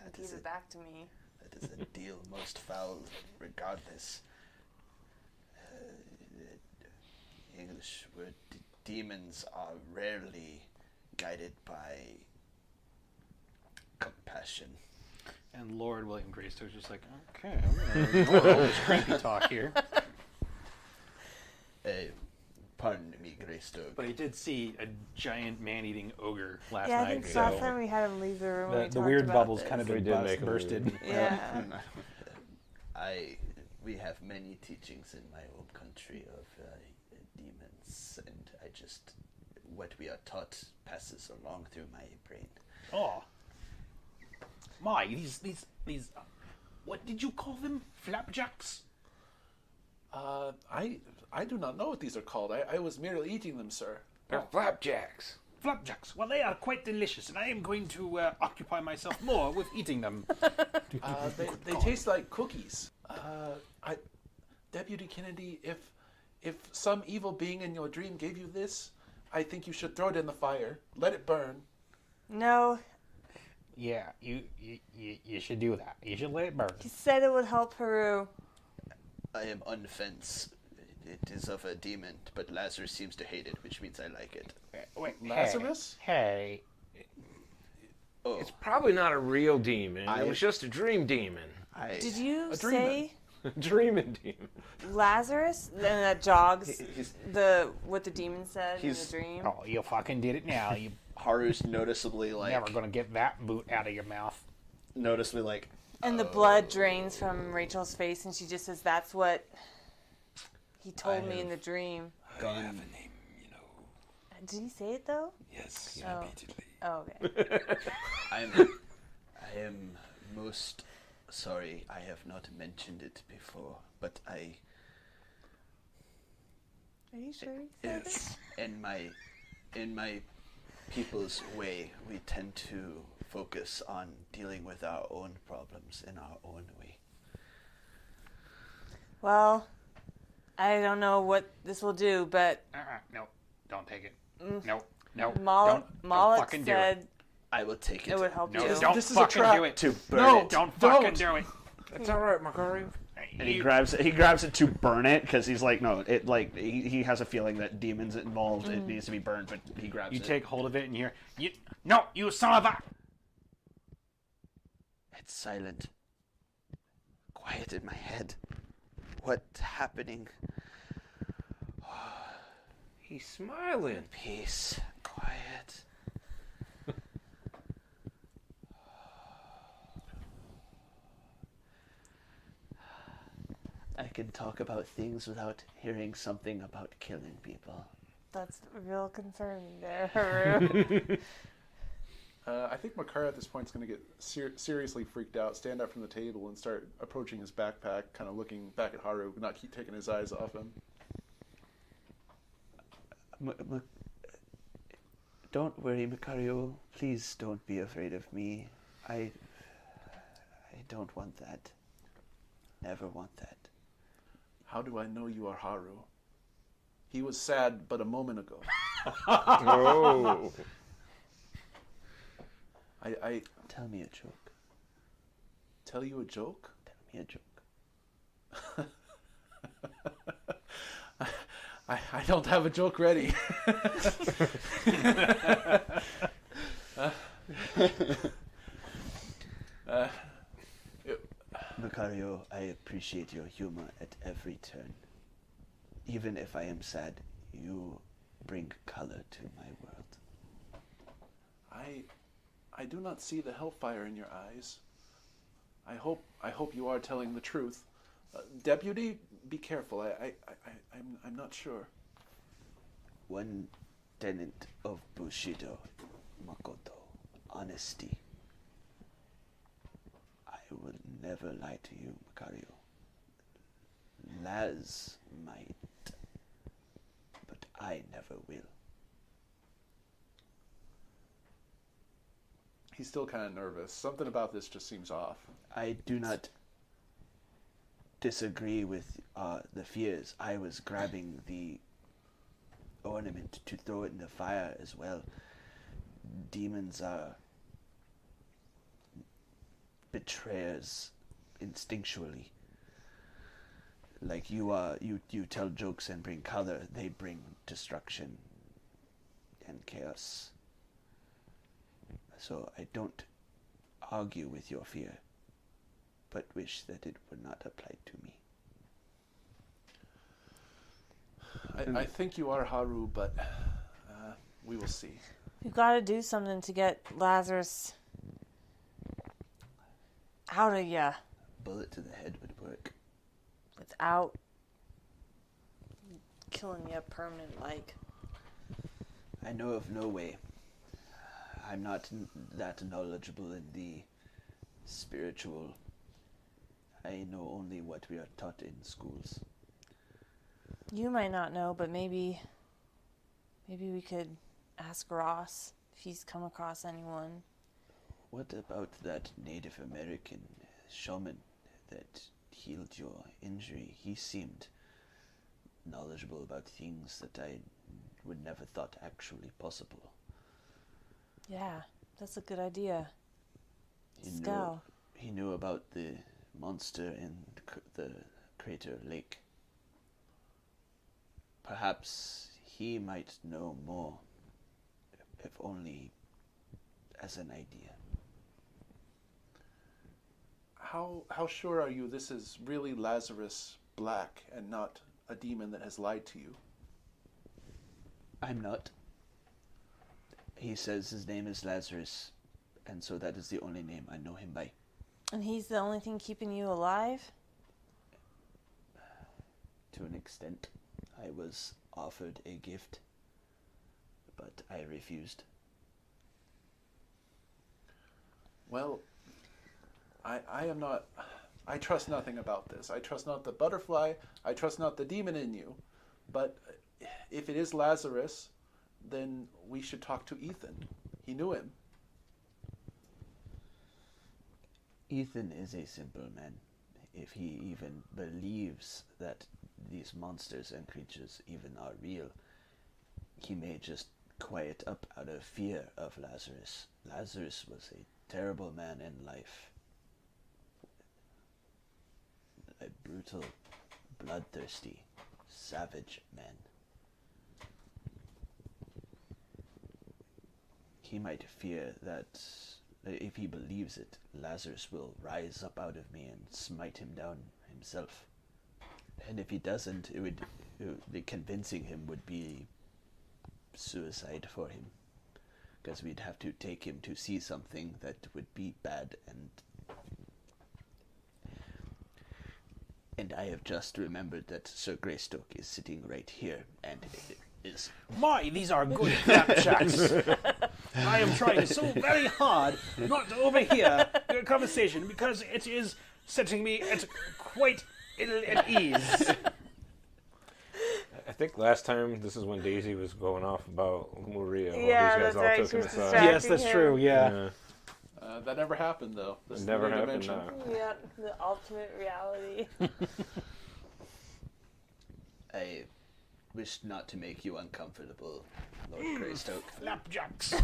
and gave it back to me. That is a deal most foul, regardless. English word demons are rarely guided by compassion. And Lord William Greystoke's just like, okay, I'm gonna ignore all this cranky talk here. Pardon me, Greystoke. But he did see a giant man-eating ogre last Yeah, I night. think so last time we had him leave the room. when we the talked weird about bubbles this. kind of We been did make him bursted. leave. Yeah. We have many teachings in my home country of demons, and I just what we are taught passes along through my brain. Oh. My, these, what did you call them? Flapjacks? I do not know what these are called. I was merely eating them, sir. They're flapjacks. Flapjacks. Well, they are quite delicious, and I am going to occupy myself more with eating them. They taste like cookies. Deputy Kennedy, if some evil being in your dream gave you this, I think you should throw it in the fire. Let it burn. No, Yeah, you should do that. You should let it burn. he said it would help Haru. I am on the fence. It is of a demon, but Lazarus seems to hate it, which means I like it. Wait, Lazarus? Hey. Oh, It's probably not a real demon. It was just a dream demon. Did you A say Dreaming demon. Lazarus? Then that jogs what the demon said in the dream. Oh, you fucking did it now. You Haru's noticeably like never gonna get that boot out of your mouth. noticeably like And the blood drains from Rachel's face, and she just says, "That's what he told me in the dream." I have a name, you know. Did he say it though? Yes, Oh. repeatedly. Oh, okay. I am most sorry. I have not mentioned it before, but Are you sure he said Yes. in my people's way, we tend to focus on dealing with our own problems in our own way. Well, I don't know what this will do, but No, don't take it. No, Moloch don't fucking do it. said I will take it. it would help No, you. don't This is a fucking trap. do it. to burn No. it. Don't fucking Don't. do it. That's all right, Macario. And he grabs it to burn it because he's like, no, it like he has a feeling that demons involved. It needs to be burned, but he grabs You it. take hold of it and no, you son of a... It's silent. Quiet in my head. What's happening? He's smiling. Peace. Quiet. I can talk about things without hearing something about killing people. That's a real concern there, Haru. I think Makara at this point is going to get seriously freaked out, stand up from the table, and start approaching his backpack, kind of looking back at Haru, not keep taking his eyes off him. Don't worry, Macario. Please don't be afraid of me. I don't want that. Never want that. How do I know you are Haru? He was sad but a moment ago. Oh. I Tell me a joke. tell you a joke? Tell me a joke. I don't have a joke ready. Macario, I appreciate your humor at every turn. Even if I am sad, you bring color to my world. I do not see the hellfire in your eyes. I hope you are telling the truth. Deputy, be careful. I'm not sure. One tenet of Bushido, Makoto, honesty. I will never lie to you, Macario. Laz might, but I never will. He's still kind of nervous. Something about this just seems off. I do not disagree with the fears. I was grabbing the ornament to throw it in the fire as well. Demons are betrayers instinctually. Like you tell jokes and bring color, they bring destruction and chaos. So I don't argue with your fear, but wish that it would not apply to me. I think you are Haru, but we will see. We've got to do something to get Lazarus out of ya Bullet to the head would work. without killing you permanent like. I know of no way. I'm not that knowledgeable in the spiritual. I know only what we are taught in schools. You might not know, but maybe we could ask Ross if he's come across anyone. What about that Native American shaman that healed your injury? He seemed knowledgeable about things that I would never thought actually possible. Yeah, that's a good idea. He Scow. He knew about the monster in the crater lake. Perhaps he might know more, if only as an idea. How sure are you this is really Lazarus Black and not a demon that has lied to you? I'm not. He says his name is Lazarus, and so that is the only name I know him by. And he's the only thing keeping you alive? To an extent, I was offered a gift, but I refused. Well, I am not... I trust nothing about this. I trust not the butterfly. I trust not the demon in you. But if it is Lazarus, then we should talk to Ethan. He knew him. Ethan is a simple man. If he even believes that these monsters and creatures even are real, he may just quiet up out of fear of Lazarus. Lazarus was a terrible man in life. A brutal, bloodthirsty, savage man. He might fear that if he believes it, Lazarus will rise up out of me and smite him down himself. And if he doesn't, the convincing him would be suicide for him. Because we'd have to take him to see something that would be bad, and I have just remembered that Sir Greystoke is sitting right here, and it is... My, these are good flapjacks. I am trying so very hard not to overhear your conversation because it is setting me at quite ill at ease. I think last time, this is when Daisy was going off about Maria. Yeah, these guys that's all right, took she him was aside. distracted. Yes, that's true. Yeah. Yeah. That never happened, though. This It is never the happened. dimension. No. Yeah, the ultimate reality. I wish not to make you uncomfortable, Lord Greystoke. Flapjacks.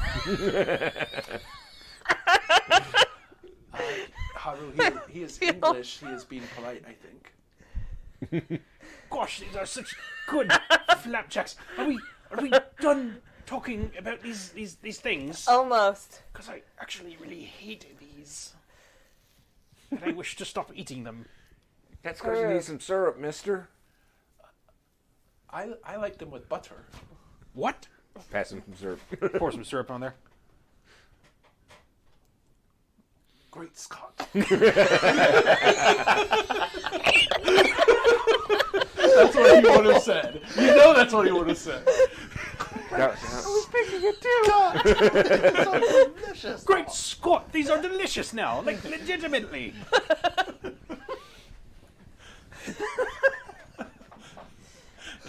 Haru, he is English. He is being polite, I think. Gosh, these are such good flapjacks. Are we done talking about these things? Almost. Because I actually really hate these. And I wish to stop eating them. That's because you need some syrup, mister. I like them with butter. What? Pass him some syrup. Pour some syrup on there. Great Scott. That's what he would have said. You know that's what he would have said. Thinking it too. Delicious. Great Scott, these are delicious now. Like, legitimately.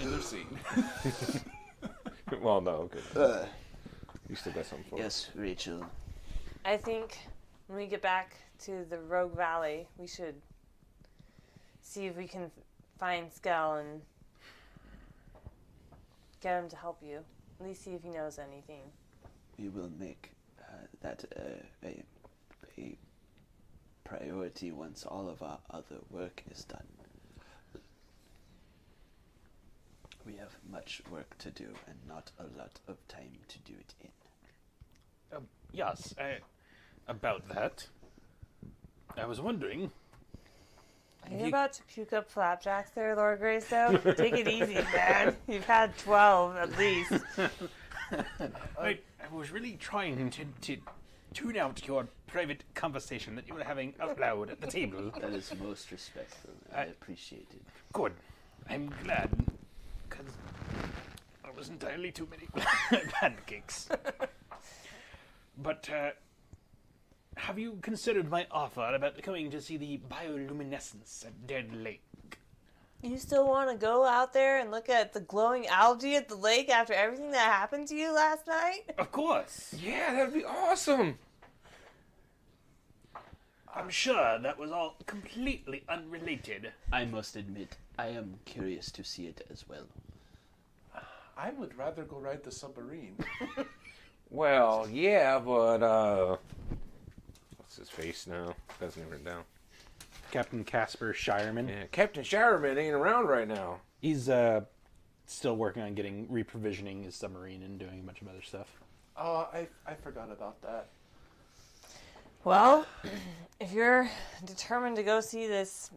End of scene. Well, no, good. You still got something for Yes, Rachel. I think when we get back to the Rogue Valley, we should see if we can find Skell and get him to help you. At least see if he knows anything. We will make that a priority once all of our other work is done. We have much work to do and not a lot of time to do it in. Yes, about that. I was wondering. Are you about to puke up flapjacks there, Lord Greystoke? Take it easy, man. You've had 12 at least. I was really trying to tune out your private conversation that you were having out loud at the table. That is most respectful. I appreciate it. Good. I'm glad. Because That was entirely too many pancakes. But, have you considered my offer about coming to see the bioluminescence at Dead Lake? You still want to go out there and look at the glowing algae at the lake after everything that happened to you last night? Of course. Yeah, that'd be awesome. I'm sure that was all completely unrelated. I must admit, I am curious to see it as well. I would rather go ride the submarine. Well, yeah, but, what's his face now? Hasn't even written down. Captain Casper Shireman. Yeah, Captain Shireman ain't around right now. He's still working on getting reprovisioning his submarine and doing a bunch of other stuff. Oh, I forgot about that. Well, if you're determined to go see this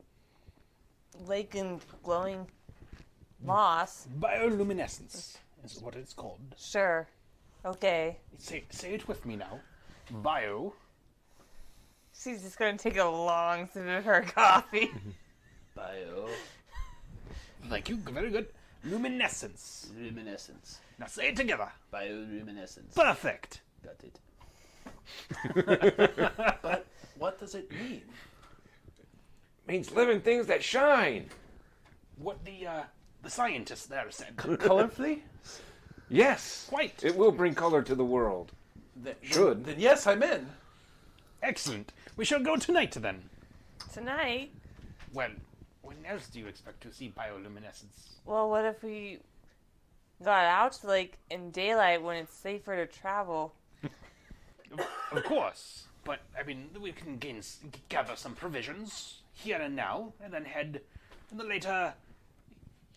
lake and glowing moss, Bioluminescence is what it's called. sure. Okay. Say it with me now. Bio. She's just going to take a long sip of her coffee. Bio. Thank you. Very good. Luminescence. Luminescence. Now say it together. Bioluminescence. Perfect. Got it. But what does it mean? Means living things that shine. What the scientist there said. Colorfully? Yes. Quite. It will bring color to the world. Should. Then yes, I'm in. Excellent. We shall go tonight then. Tonight? Well, when else do you expect to see bioluminescence? Well, what if we got out like in daylight when it's safer to travel? Of course. But, I mean, we can gather some provisions here and now, and then head in the later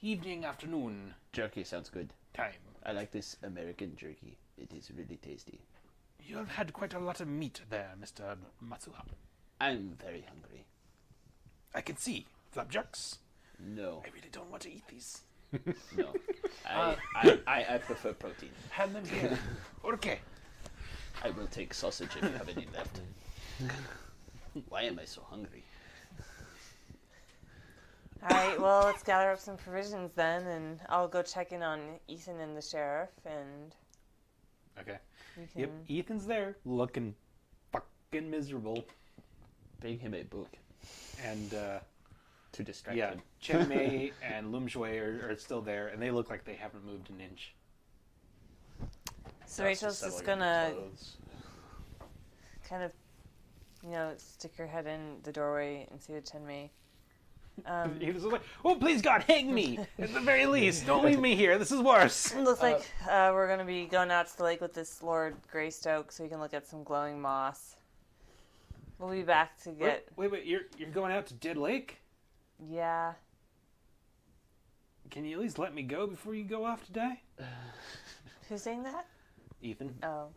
evening, afternoon Jerky sounds good. time. I like this American jerky. It is really tasty. You've had quite a lot of meat there, Mr. Matsuha. I'm very hungry. I can see. Flapjacks? No, I really don't want to eat these. no. I prefer protein. Hand them here. Okay. I will take sausage if you have any left. Why am I so hungry? All right, well, let's gather up some provisions then, and I'll go check in on Ethan and the sheriff, and Okay. we can... Yep, Ethan's there, looking fucking miserable. Bring him a book And, to distract yeah, him. Chen Mei and Lum Shui are still there, and they look like they haven't moved an inch. So Rachel's just gonna kind of, stick her head in the doorway and see the Chenmei. He was like, "Oh, please God, hang me at the very least! Don't leave me here. This is worse." It looks like we're gonna be going out to the lake with this Lord Greystoke, so you can look at some glowing moss. We'll be back to get. Wait! You're going out to Dead Lake? Yeah. Can you at least let me go before you go off to die? Who's saying that? Ethan. Oh.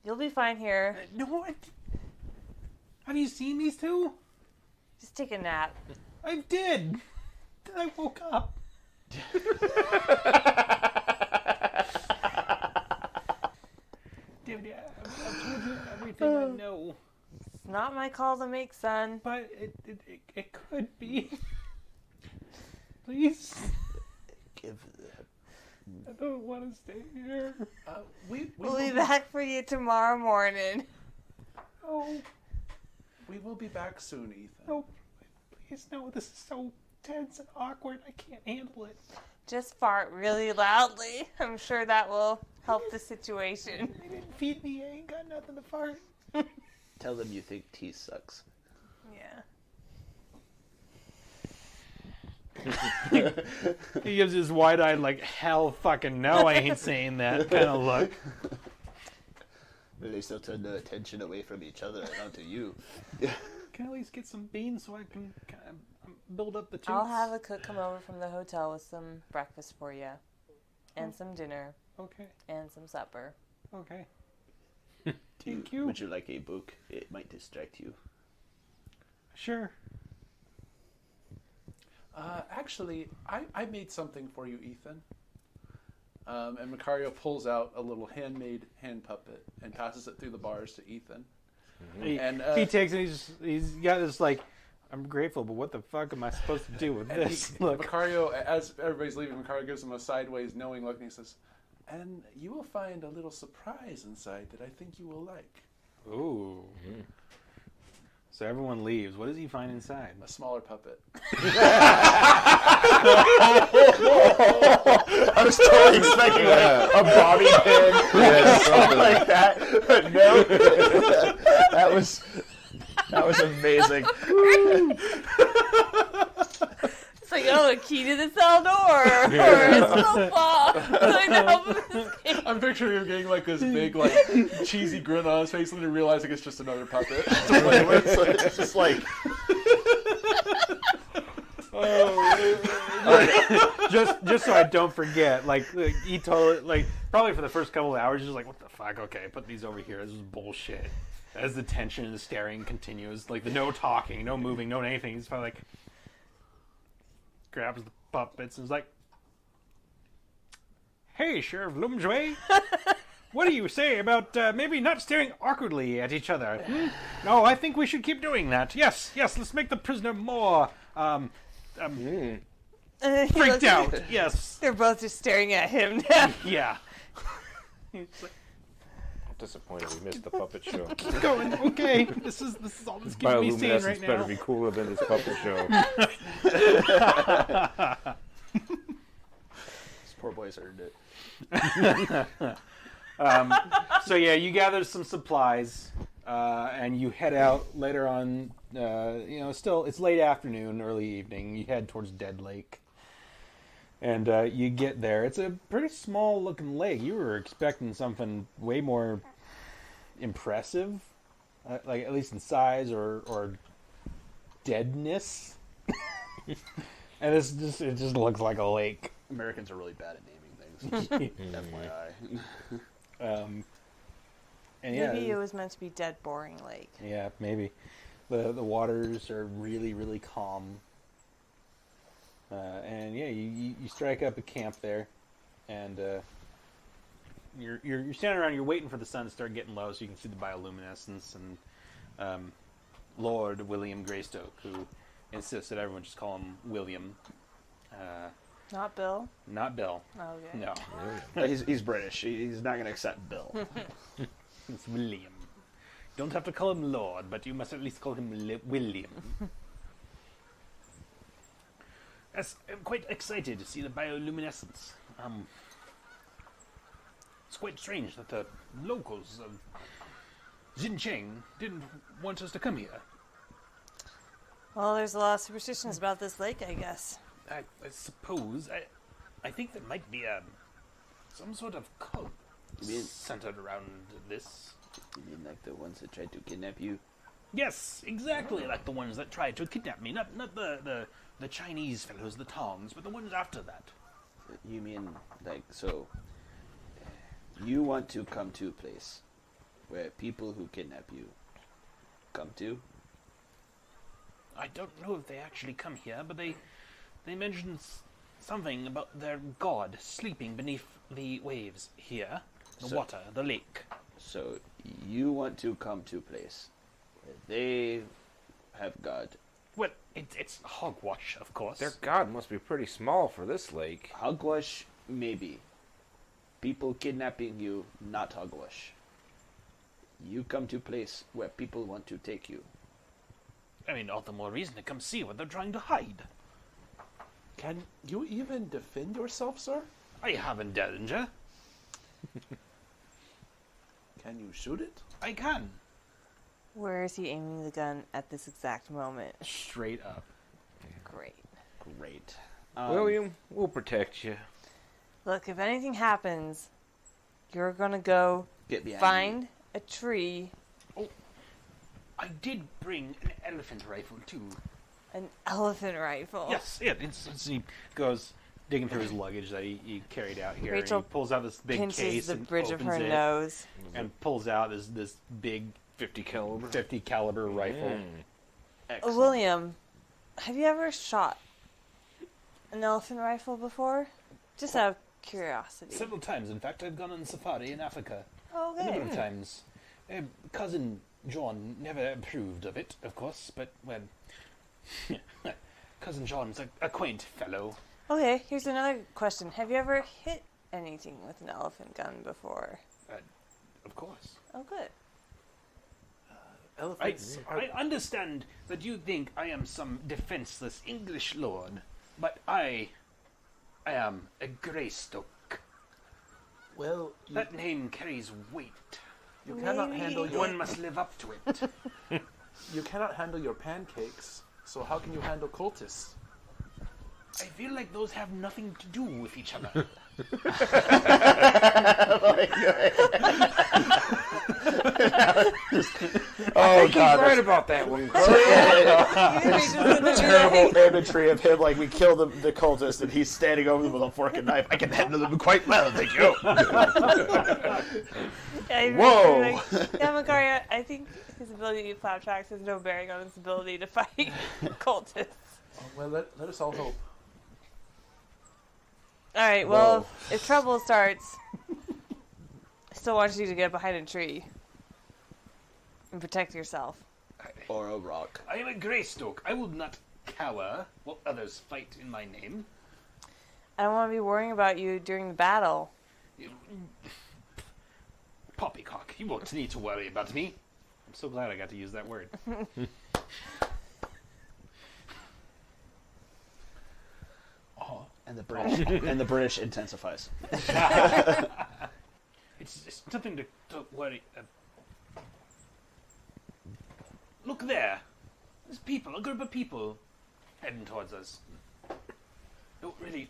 You'll be fine here. No, have you seen these two? Just take a nap. I did. Then I woke up. Dude, I've told you everything I know, It's not my call to make, son. but it could be. Please, Give I don't want to stay here. We We'll will be back for you tomorrow morning. Oh, We will be back soon, Ethan. no, please, no. This is so tense and awkward. I can't handle it. Just fart really loudly. I'm sure that will help the situation. They didn't feed me. I ain't got nothing to fart. Tell them you think tea sucks. Yeah. He gives his wide-eyed, like, hell fucking no, I ain't saying that kind of look. Really still turn the attention away from each other and onto you. Can I at least get some beans so I can kind of build up the toots? I'll have a cook come over from the hotel with some breakfast for you. And some dinner. Okay, And some supper. okay. Thank you. Would you like a book? It might distract you. Sure. Actually, I made something for you, Ethan. And Macario pulls out a little handmade hand puppet and passes it through the bars to Ethan. He, And he takes it. He's got this like I'm grateful, but what the fuck am I supposed to do with this? Look. Macario, as everybody's leaving, Macario gives him a sideways, knowing look, and he says, "And you will find a little surprise inside that I think you will like. Ooh. So everyone leaves. What does he find inside? A smaller puppet." I was totally expecting like a bobby pin or something like that, but no. That was amazing. It's like, a key to the cell door, or a sofa. Like, to help him escape. I'm picturing him getting like this big, like cheesy grin on his face, and then realizing it's just another puppet to play with. So it's just like, just so I don't forget, like he totally, like, probably for the first couple of hours, just like, what the fuck? Okay, put these over here. This is bullshit. As the tension and the staring continues, like the no talking, no moving, no anything, he's probably like grabs the puppets and is like, "Hey, Sheriff Lumsway, what do you say about maybe not staring awkwardly at each other? No, I think we should keep doing that. Yes, let's make the prisoner more freaked out. Yes, They're both just staring at him now. yeah." He's like, Disappointed we missed the puppet show. "Keep going. Okay, this is all this gives me scene Bioluminescence right now." better be cooler than this puppet show. These poor boys earned it. So yeah, you gather some supplies, and you head out later on. Still it's late afternoon, early evening. You head towards Dead Lake, and you get there. It's a pretty small looking lake. You were expecting something way more impressive, like at least in size or deadness. And it just looks like a lake. Americans are really bad at naming things. FYI. And yeah, Maybe it was meant to be Dead Boring Lake. yeah, maybe the waters are really, really calm. And yeah, you strike up a camp there, and you're standing around. You're waiting for the sun to start getting low, so you can see the bioluminescence. And Lord William Greystoke, who insists that everyone just call him William, Not Bill? not Bill. Okay. No, He's British. He's not going to accept Bill. it's William. Don't have to call him Lord, but you must at least call him William. Yes, I'm quite excited to see the bioluminescence. It's quite strange that the locals of Xinjiang didn't want us to come here. Well, there's a lot of superstitions about this lake, I guess. I suppose. I think there might be some sort of cult centered around this. You mean like the ones that tried to kidnap you? Yes, exactly like the ones that tried to kidnap me. Not the Chinese fellows, the Tongs, but the ones after that. You mean like, so you want to come to a place where people who kidnap you come to? I don't know if they actually come here, but they mentioned something about their god sleeping beneath the waves here, the water, the lake. So you want to come to a place where they have God. Well, it's hogwash, of course. Their god must be pretty small for this lake. Hogwash, maybe. People kidnapping you, not hogwash. You come to a place where people want to take you. I mean, all the more reason to come see what they're trying to hide. can you even defend yourself, sir? I haven't danger. Can you shoot it? I can. Where is he aiming the gun at this exact moment? Straight up. Great. Great. William, we'll protect you. Look, if anything happens, you're gonna go Get behind find a tree. I did bring an elephant rifle, too. An elephant rifle. Yes, it's he goes digging through his luggage that he carried out here. Rachel and he pulls out this big pinches case the and bridge of opens her it nose. and pulls out this big 50 caliber. 50 caliber rifle. Excellent. William, have you ever shot an elephant rifle before? Just out of curiosity. Several times, in fact, I've gone on safari in Africa. A Okay. number of times. Cousin John never approved of it, of course, but, well, Cousin John's a quaint fellow. Okay, here's another question. Have you ever hit anything with an elephant gun before? Of course. Oh, good. Elephants I understand that you think I am some defenseless English lord, but I am a Greystoke. well, That name carries weight. you cannot handle your One must live up to it. you cannot handle your pancakes. So how can you handle cultists? I feel like those have nothing to do with each other. Oh He's god, right about that one. terrible imagery of him like we kill the cultist and he's standing over them with a fork and knife. I can handle them quite well, thank you. Whoa. Yeah, Makaria, I think his ability to plow tracks has no bearing on his ability to fight cultists. Oh, well, let us all hope. Alright, well, if trouble starts, I still want you to get behind a tree and protect yourself. Or a rock. I am a Greystoke. I will not cower while others fight in my name. I don't want to be worrying about you during the battle. Poppycock, you won't need to worry about me. I'm so glad I got to use that word. And the British intensifies. It's nothing to worry. Look there. There's people, a group of people heading towards us. Don't really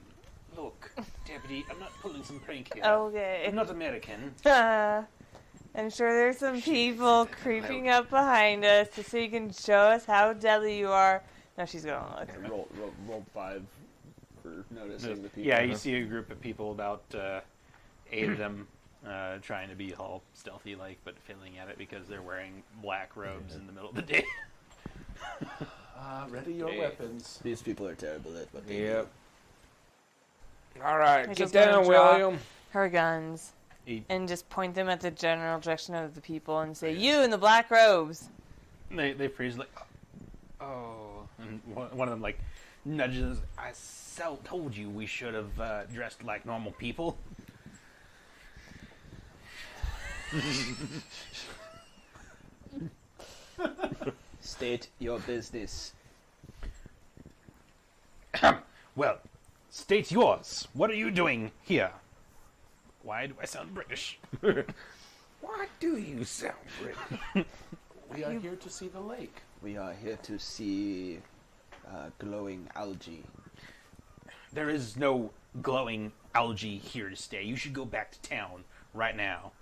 look, Deputy. I'm not pulling some prank here. Okay. I'm not American. I'm sure there's some people creeping up behind us just so you can show us how deadly you are. No, she's going to look. Roll 5 for noticing the people. Yeah, you see a group of people, about 8 of them, trying to be all stealthy-like, but failing at it because they're wearing black robes in the middle of the day. Ready your weapons. These people are terrible at what they Yep. All right, Rachel's get down, gonna draw William. her guns He- and just point them at the general direction of the people and say, "You in the black robes." They freeze like, oh, and one of them like nudges. I told you we should have dressed like normal people. State your business. Well, state yours. What are you doing here? Why do I sound British? Why do you sound British? We are here to see the lake. We are here to see glowing algae. There is no glowing algae here to stay. You should go back to town right now.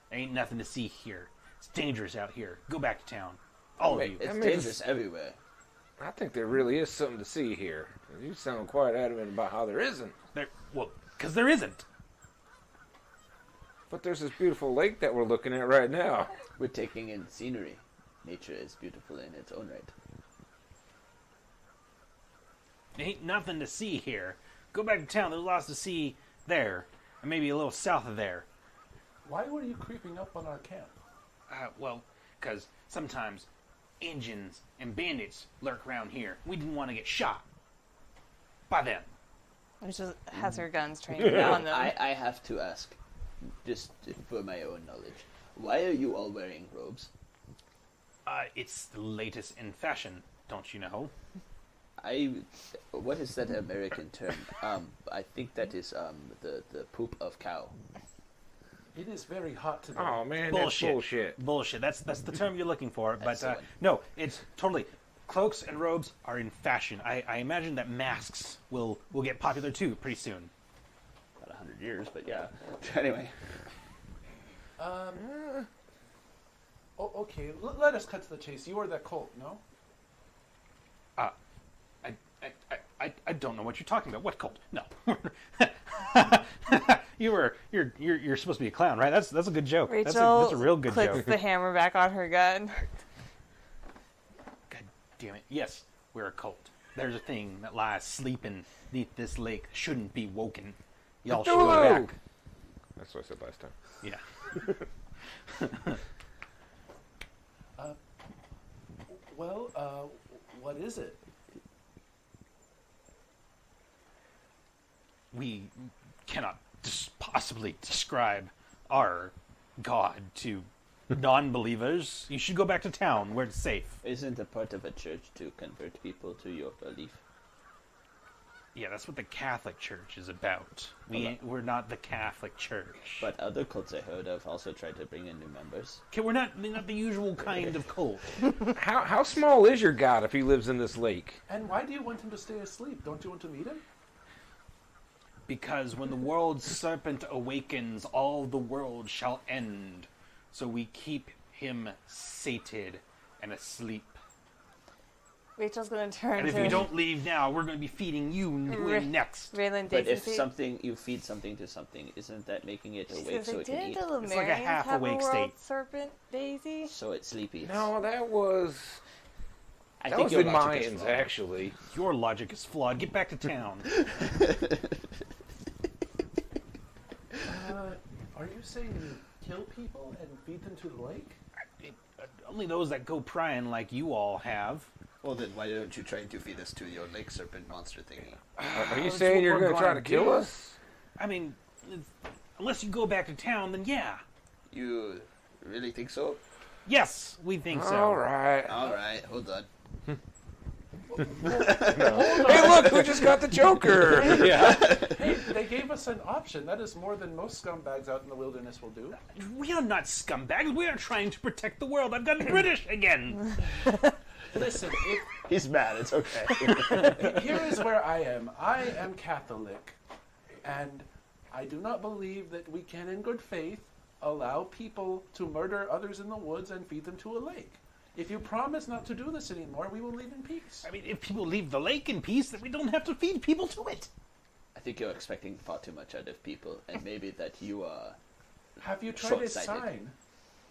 There ain't nothing to see here. It's dangerous out here. Go back to town. All of you. It's mean, dangerous everywhere. I think there really is something to see here. You sound quite adamant about how there isn't. Well, because there isn't. But there's this beautiful lake that we're looking at right now. We're taking in scenery. Nature is beautiful in its own right. There ain't nothing to see here. Go back to town. There's lots to see there. And maybe a little south of there. Why were you creeping up on our camp? Well, because sometimes Injuns and bandits lurk around here. We didn't want to get shot by them. She just has her guns trained on them. I have to ask, just for my own knowledge, why are you all wearing robes? It's the latest in fashion, don't you know? What is that American term? I think that is the poop of cow. It is very hot today. Oh man, Bullshit. that's bullshit. Bullshit. That's the term you're looking for. That's the But one. no, it's totally. Cloaks and robes are in fashion. I imagine that masks will get popular too pretty soon. About 100 years, but yeah. Anyway. Okay, let us cut to the chase. You are that cult, no? I don't know what you're talking about. What cult? No. You're supposed to be a clown, right? That's a good joke. Rachel That's a real good clicks joke. the hammer back on her gun. God damn it. Yes, we're a cult. There's a thing that lies sleeping beneath this lake. Shouldn't be woken. Y'all should go back. That's what I said last time. Yeah. Well, what is it? we cannot possibly describe our God to non-believers. You should go back to town where it's safe. Isn't a part of a church to convert people to your belief? Yeah, that's what the Catholic Church is about. We're not the Catholic Church. But other cults I heard of also tried to bring in new members. Okay, we're not the usual kind of cult. How small is your god if he lives in this lake? And why do you want him to stay asleep? Don't you want to meet him? Because when the world's serpent awakens, all the world shall end. So we keep him sated and asleep. Rachel's gonna turn And if to you don't leave now, we're going to be feeding you next. Raylan But Daisy. if you feed something to something, isn't that making it awake so it can didn't eat? the Lemurians It's like a half have awake a world state. serpent, Daisy? So it's sleepy. No, that was I that think was your in logic is Mayans flawed. actually. Your logic is flawed. Get back to town. Are you saying you kill people and feed them to the lake? Only those that go prying like you all have. Well, then why don't you try to feed us to your lake serpent monster thingy? Are you That's saying what you're we're going to try to gonna kill do. us? I mean, unless you go back to town, then yeah. You really think so? Yes, we think so. All right. All right, hold on. Hey, look, who just got the Joker? Yeah. Hey, they gave us an option. That is more than most scumbags out in the wilderness will do. We are not scumbags. We are trying to protect the world. I've gotten British again. Listen, He's mad. It's okay. here is where I am. I am Catholic, and I do not believe that we can, in good faith, allow people to murder others in the woods and feed them to a lake. If you promise not to do this anymore, we will leave in peace. I mean, if people leave the lake in peace, then we don't have to feed people to it. I think you're expecting far too much out of people, and maybe that you are. Have you tried a Short-sighted. sign?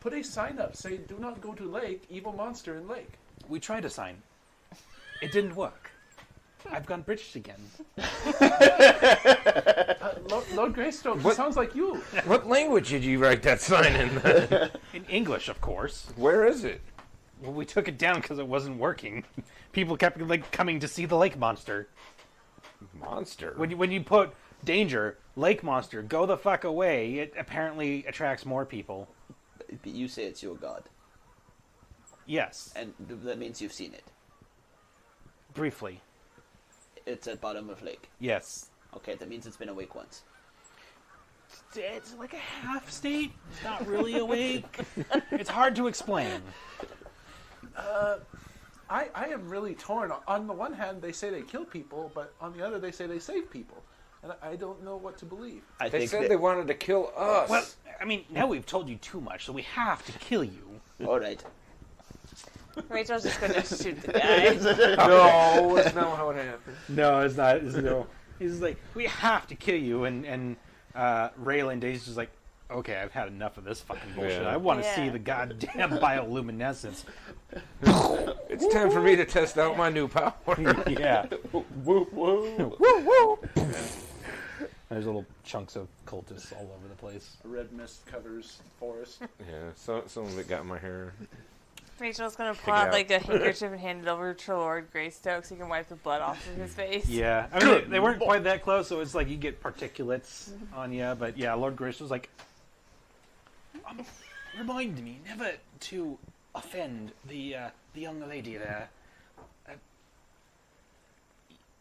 Put a sign up, say, do not go to lake, evil monster in lake. We tried a sign. It didn't work. I've gone British again. Lord Greystoke, he sounds like you. What language did you write that sign in? In English, of course. Where is it? Well, we took it down because it wasn't working. People kept coming to see the lake monster. Monster. When you put danger, lake monster, go the fuck away, it apparently attracts more people. But you say it's your god, Yes, and that means you've seen it. briefly. It's at bottom of lake. Yes. Okay, that means it's been awake once. It's like a half state. It's not really awake. It's hard to explain. I am really torn. On the one hand, they say they kill people, but on the other, they say they save people. And I don't know what to believe. I They think said that, they wanted to kill us. Well, I mean, now we've told you too much, so we have to kill you. all right. Rachel's just gonna shoot the guy. no, that's not how it happened. No, it's not. No. He's like, we have to kill you, and Raylan Daisy's just like, okay, I've had enough of this fucking bullshit. Yeah. I want to Yeah. see the goddamn bioluminescence. It's time for me to test out my new power. Yeah. Woo woo. There's little chunks of cultists all over the place. A red mist covers the forest. Yeah, some of it got in my hair. Rachel's gonna Pick pull it out out. like a handkerchief and hand it over to Lord Greystoke so he can wipe the blood off of his face. Yeah. I mean, they weren't quite that close, so it's like you get particulates on you. But yeah, Lord Grace was like, remind me never to offend the young lady there.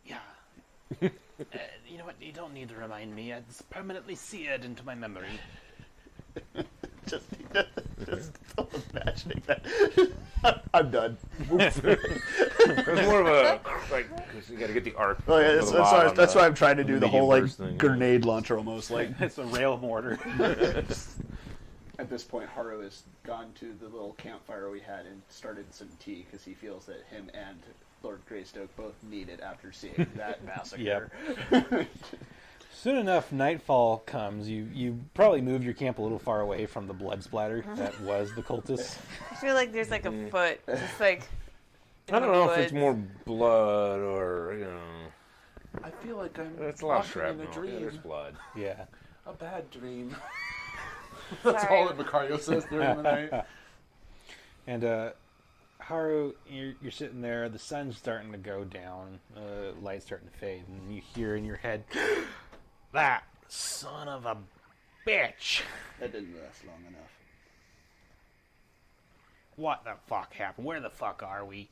Yeah. You know what? You don't need to remind me. It's permanently seared into my memory. just imagining that. I'm done. It was more of a like, 'cause you got to get the arc. Oh yeah, with a lot on that's the- why I'm trying to do the whole like Medium-verse thing. grenade launcher almost like. It's a rail mortar. At this point, Haru has gone to the little campfire we had and started some tea because he feels that him and Lord Greystoke both need it after seeing that massacre. Soon enough, nightfall comes. You probably moved your camp a little far away from the blood splatter that was the cultists. I feel like there's like a foot, just like. in I don't the know if woods. it's more blood or I feel like I'm it's a lot of walking in shrapnel. a Yeah, dream. there's blood. Yeah. A bad dream. That's Sorry. all that Macario says during the night. And Haru, you're sitting there. The sun's starting to go down. Light's starting to fade, and you hear in your head, That son of a bitch. That didn't last long enough. What the fuck happened? Where the fuck are we?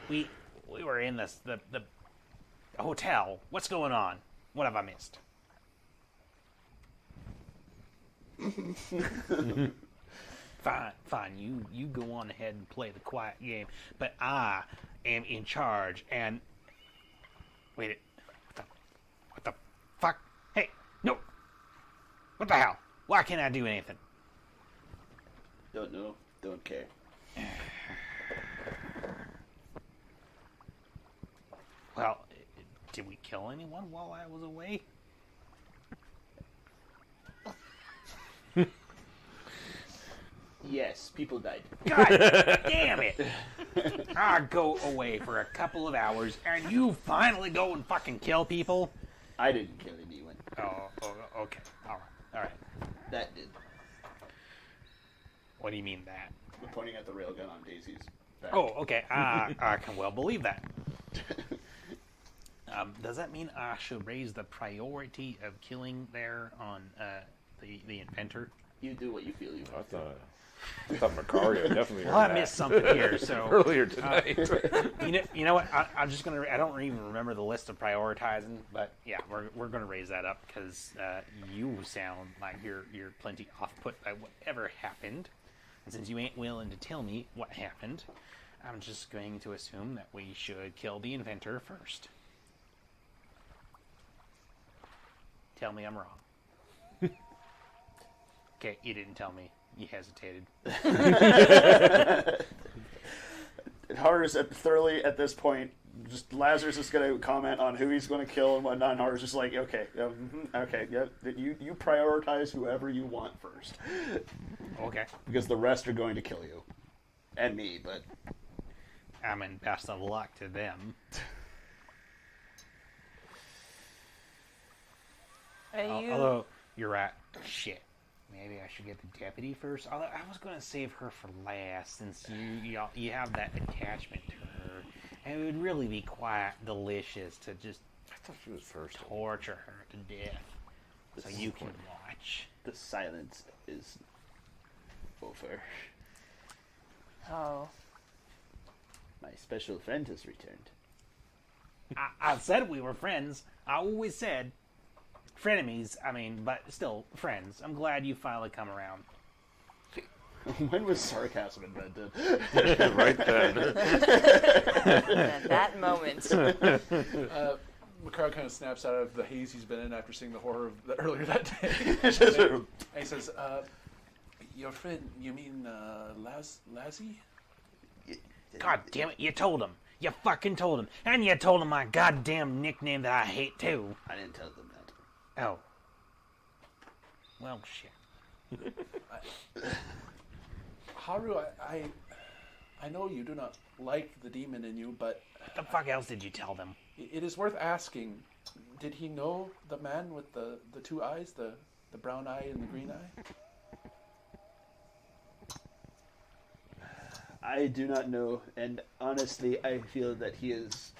We were in the hotel. What's going on? What have I missed? Fine. You go on ahead and play the quiet game, but I am in charge. And wait, what the fuck? Hey, no! What the hell? Why can't I do anything? Don't know. Don't care. Well, did we kill anyone while I was away? Yes, people died. God damn it! I go away for a couple of hours, and you finally go and fucking kill people? I didn't kill anyone. Oh, okay. All right. That did. What do you mean that? I'm pointing at the railgun on Daisy's back. Oh, okay. I can well believe that. Does that mean I should raise the priority of killing there on the inventor? You do what you feel you I want to. thought Macario definitely. Well, I missed something here, so earlier tonight. you know what? I'm just gonna. I don't even remember the list of prioritizing, but yeah, we're gonna raise that up because you sound like you're plenty off put by whatever happened, and since you ain't willing to tell me what happened, I'm just going to assume that we should kill the inventor first. Tell me I'm wrong. Okay, you didn't tell me. You hesitated. Haru's thoroughly at this point. Just Lazarus is going to comment on who he's going to kill and whatnot. And Haru's just like, okay, okay, yeah, you prioritize whoever you want first, Okay. because the rest are going to kill you, and me. But I mean, best of luck to them. Although, you're right. Shit. Maybe I should get the deputy first. Although I was going to save her for last, since you have that attachment to her. And it would really be quite delicious to just I thought she was first. torture her to death. So you can watch. the silence is over. Oh. My special friend has returned. I said we were friends. I always said frenemies. I mean, but still friends. I'm glad you finally come around. When was sarcasm invented? Right then. At that moment. Makar kind of snaps out of the haze he's been in after seeing the horror of earlier that day. And he says, your friend, you mean Lazzy? God damn it, you told him. You fucking told him. And you told him my goddamn nickname that I hate too. I didn't tell them that. Oh. Well, shit. Haru, I know you do not like the demon in you, but What the fuck else did you tell them? it is worth asking. Did he know the man with the two eyes, the brown eye and the green eye? I do not know, and honestly, I feel that he is...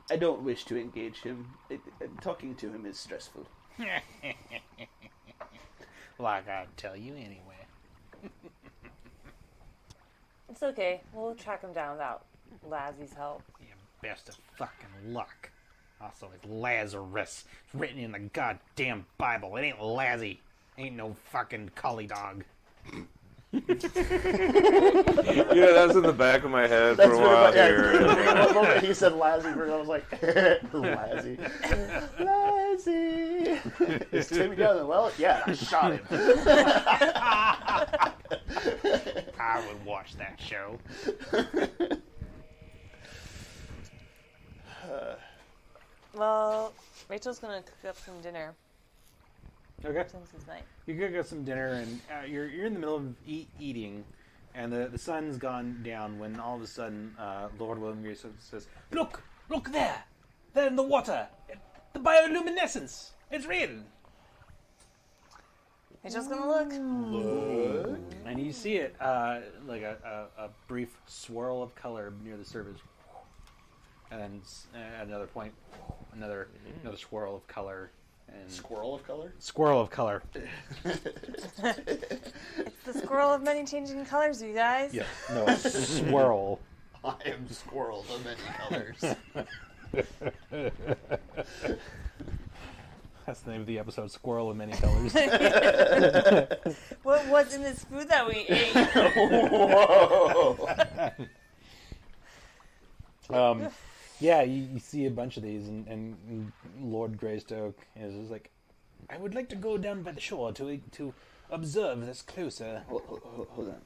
I don't wish to engage him. Talking to him is stressful. Like I'd tell you anyway. It's okay. We'll track him down without Lazzy's help. Yeah, best of fucking luck. Also, it's Lazarus. It's written in the goddamn Bible. It ain't Lazzy. Ain't no fucking collie dog. Yeah, that's in the back of my head for a while here. One moment he said Lazzy, I was like, Lazzy. Lazzy. Is Timmy down? Well, yeah, I shot him. I would watch that show. Well, Rachel's gonna cook up some dinner Okay. since it's night. You go get some dinner, and you're in the middle of eating, and the sun's gone down when all of a sudden Lord William says, Look there! There in the water! The bioluminescence! It's real! Rachel's gonna look. And you see it, like a brief swirl of color near the surface. And then at another point, another swirl of color. And Squirrel of color? Squirrel of color. It's the squirrel of many changing colors, you guys. Yeah. No, swirl. I am squirrel of many colors. That's the name of the episode, Squirrel of Many Colors. What was in this food that we ate? Whoa! Yeah, you see a bunch of these, and Lord Greystoke is just like, I would like to go down by the shore to observe this closer. Hold on.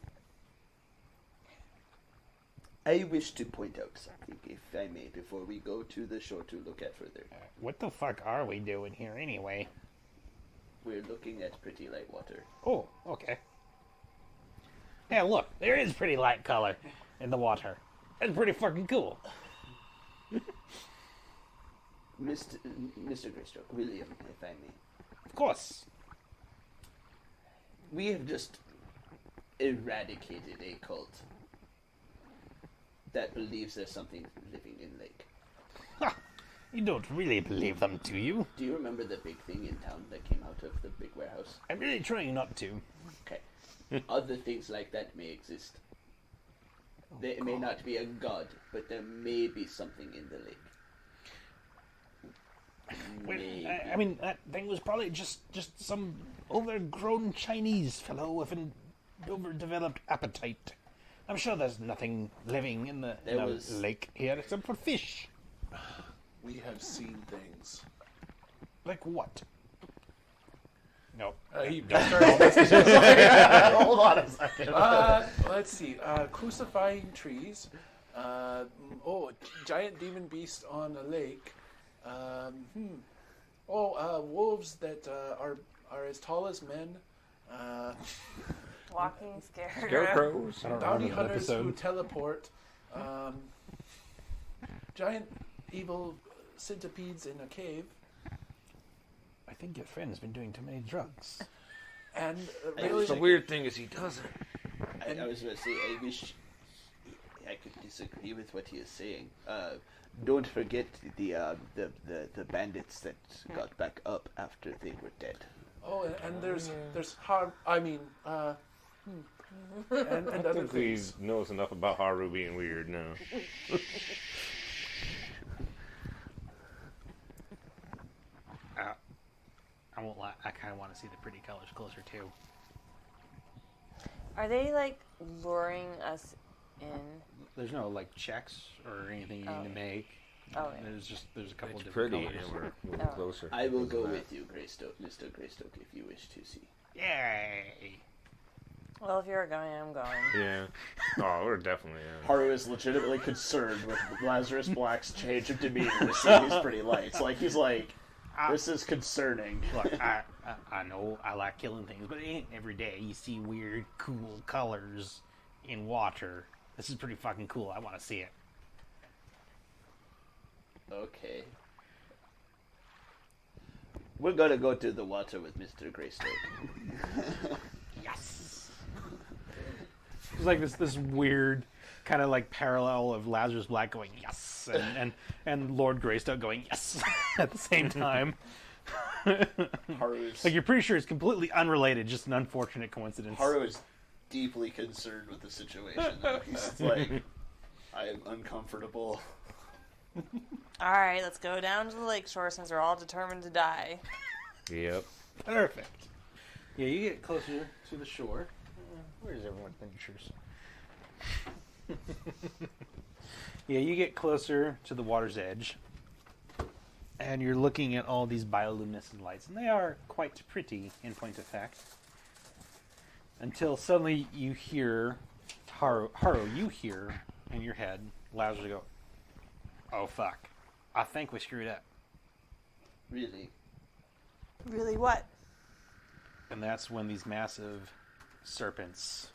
I wish to point out something, if I may, before we go to the shore to look at further. What the fuck are we doing here anyway? We're looking at pretty light water. Oh, okay. Yeah, look, there is pretty light color in the water. That's pretty fucking cool. Mr. Greystoke, William, if I may. Of course. We have just eradicated a cult that believes there's something living in lake. Ha! You don't really believe them, do you? Do you remember the big thing in town that came out of the big warehouse? I'm really trying not to. Okay. Other things like that may exist. There may not be a god, but there may be something in the lake. Well, Maybe. I mean, that thing was probably just some overgrown Chinese fellow with an overdeveloped appetite. I'm sure there's nothing living in the lake here except for fish. We have seen things. Like what? No. Hold on a second. Let's see. Crucifying trees. Giant demon beast on a lake. Wolves that are as tall as men. Walking scarecrow. Scarecrows. I don't Bounty remember that hunters episode. who teleport. Giant evil centipedes in a cave. I think your friend's been doing too many drugs. And The weird thing is he doesn't. I was going to say, I wish I could disagree with what he is saying. Don't forget the bandits that got back up after they were dead. Oh, and there's hard. I mean, and I other think he things. knows enough about Haru being weird now. I won't lie, I kind of want to see the pretty colors closer too. Are they like luring us in? There's no like checks or anything you need to make. Oh, yeah. There's a couple It's of different pretty, colors. and we're moving Oh. closer. I will go Isn't with you, Mr. Greystoke, if you wish to see. Yay! Well, if you're going, I'm going. that? Yeah. Oh, we're definitely. Haru is legitimately concerned with Lazarus Black's change of demeanor to see these pretty lights. Like, he's like, this is concerning. Look, I know I like killing things, but it ain't every day you see weird, cool colors in water. This is pretty fucking cool. I want to see it. Okay. We're gonna go to the water with Mr. Greystoke. Yes. It's like this weird kind of like parallel of Lazarus Black going yes and Lord Greystoke going yes at the same time. Haru's Like you're pretty sure it's completely unrelated, just an unfortunate coincidence. Haru is deeply concerned with the situation. Though. He's like, I am uncomfortable. All right, let's go down to the lakeshore since we're all determined to die. Yep. Perfect. Yeah, you get closer to the shore. Where's everyone's miniatures? Yeah, you get closer to the water's edge, and you're looking at all these bioluminescent lights, and they are quite pretty, in point of fact. Until suddenly you hear Haru, you hear in your head Lazarus go, "Oh fuck! I think we screwed up." Really? Really, what? And that's when these massive serpents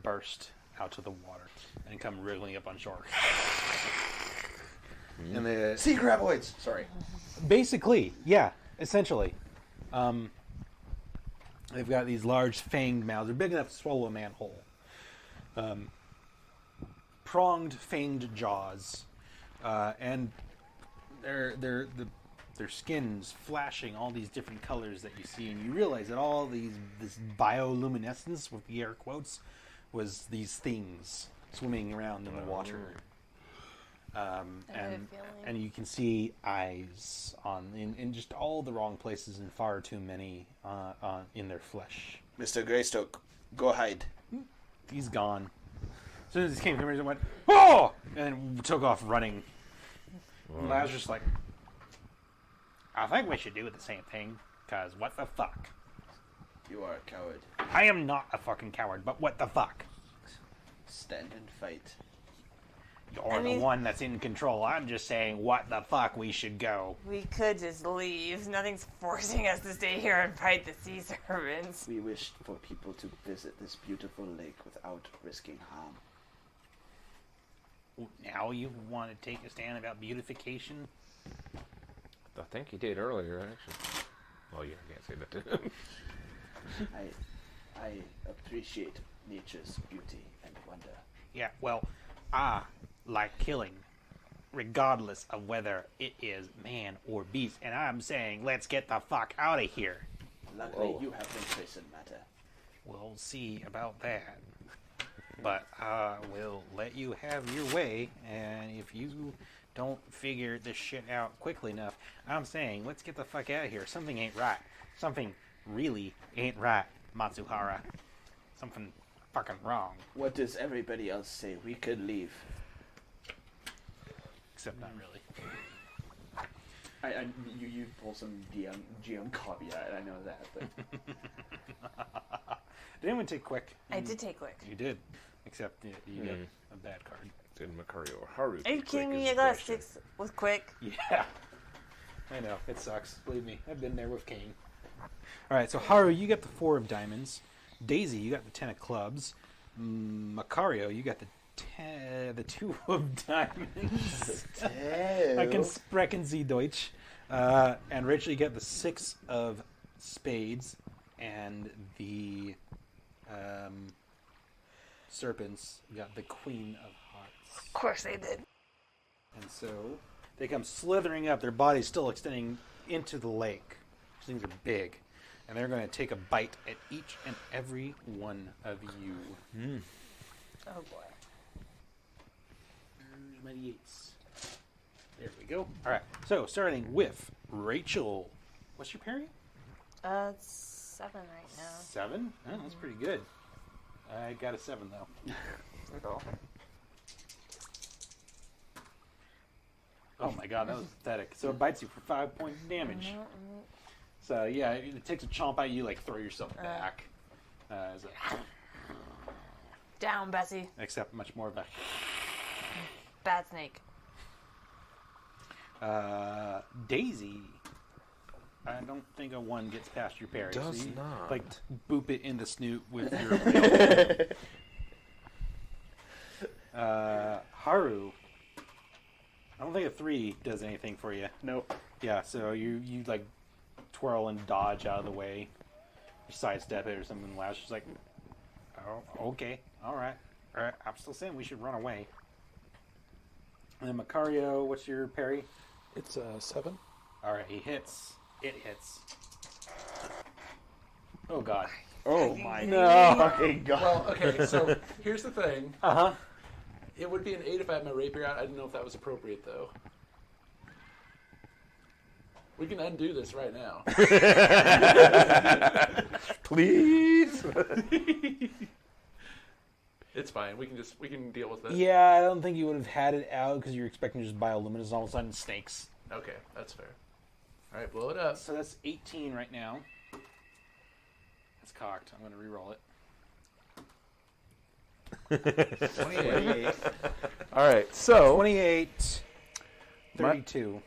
burst out of the water and come wriggling up on shore. And they Sea graboids! Sorry. basically, yeah, essentially, they've got these large fanged mouths. They're big enough to swallow a manhole. Pronged, fanged jaws, and their skin's flashing all these different colors that you see, and you realize that all this bioluminescence with the air quotes was these things swimming around in the water. And you can see eyes in just all the wrong places and far too many in their flesh. Mr. Greystoke, go hide. He's gone. As soon as he came here, he went, "Oh!" and then took off running. And I was just like, I think we should do the same thing, because what the fuck? You are a coward. I am not a fucking coward, but what the fuck? Stand and fight. You're the one that's in control. I'm just saying, what the fuck, we should go. We could just leave. Nothing's forcing us to stay here and fight the sea serpents. We wished for people to visit this beautiful lake without risking harm. Now you want to take a stand about beautification? I think he did earlier, actually. Well, yeah, I can't say that to him. I appreciate nature's beauty and wonder. Yeah, well, I like killing, regardless of whether it is man or beast. And I'm saying, let's get the fuck out of here. Luckily, you have no choice in matter. We'll see about that. But I will let you have your way, and if you don't figure this shit out quickly enough, I'm saying, let's get the fuck out of here. Something ain't right. Something really ain't right, Matsuhara. Something fucking wrong. What does everybody else say? We could leave. Except not really. You pull some GM caveat, I know that, but Did anyone take quick? I did take quick. You did. Except you got a bad card. Did Macario or Haru? Are you kidding me? I got a 6 with quick. Yeah. I know. It sucks. Believe me. I've been there with Kane. Alright, so Haru, you got the 4 of diamonds. Daisy, you got the 10 of clubs. Macario, you got the 2 of diamonds. I can sprechen Sie Deutsch. And Rachel, you got the 6 of spades. And the serpents got the Queen of Hearts. Of course they did. And so they come slithering up, their bodies still extending into the lake. These things are big. And they're going to take a bite at each and every one of you. Oh boy. My d8s. There we go. All right. So starting with Rachel. What's your parry? It's 7 right now. 7? Oh, that's pretty good. I got a 7 though. Oh my god, that was pathetic. So it bites you for 5 points of damage. So yeah, it takes a chomp at you, like throw yourself back. Down, Bessie. Except much more of a Bad snake. Daisy. I don't think a 1 gets past your parry. Does so you, not. like boop it in the snoot with your wheel. Haru. I don't think a 3 does anything for you. nope. Yeah, so you like twirl and dodge out of the way. You sidestep it or something. Lash is like, oh, okay, all right. I'm still saying we should run away. And then Macario, what's your parry? It's 7. All right, he hits. It hits. Oh god. Oh my No. God. Well, okay, so here's the thing. Uh huh. It would be an 8 if I had my rapier out. I didn't know if that was appropriate, though. We can undo this right now. Please. It's fine. We can deal with it. Yeah, I don't think you would have had it out because you're expecting just bioluminescence all of a sudden snakes. Okay, that's fair. All right, blow it up. So that's 18 right now. It's cocked. I'm going to re-roll it. 28. All right, so 28, 32.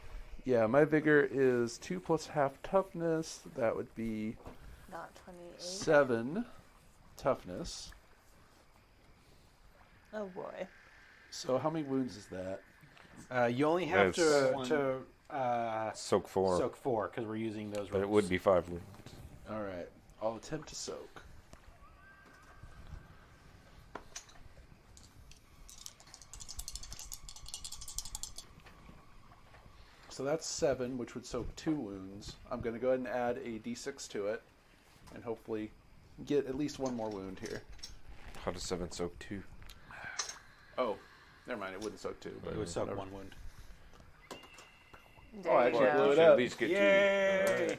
yeah, my vigor is 2 plus half toughness. That would be Not 28. 7 toughness. Oh boy. So how many wounds is that? You only have That's- to Soak 4. soak 4 because we're using those But it ropes. would be 5 wounds. All right, I'll attempt to soak. So that's 7, which would soak 2 wounds. I'm going to go ahead and add a d6 to it, and hopefully get at least 1 more wound here. How does 7 soak 2? Oh, never mind. It wouldn't soak 2. But It would soak whatever. 1 wound. There Oh, I you actually blew go. it Should up. at least get 2. Yay!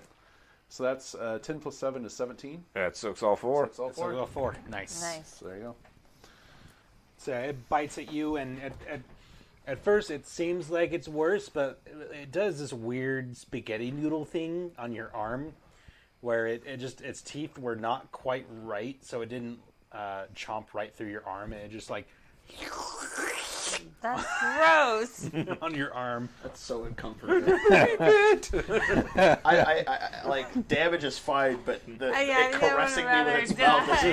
So that's 10 plus 7 is 17. That soaks all 4. That's all So 4. go 4. Nice. Nice. So there you go. So it bites at you, and at first it seems like it's worse, but it does this weird spaghetti noodle thing on your arm, where it just its teeth were not quite right, so it didn't chomp right through your arm, and it just like That's gross. on your arm. That's so uncomfortable. I like damage is fine, but I it would caressing me with its rather mouth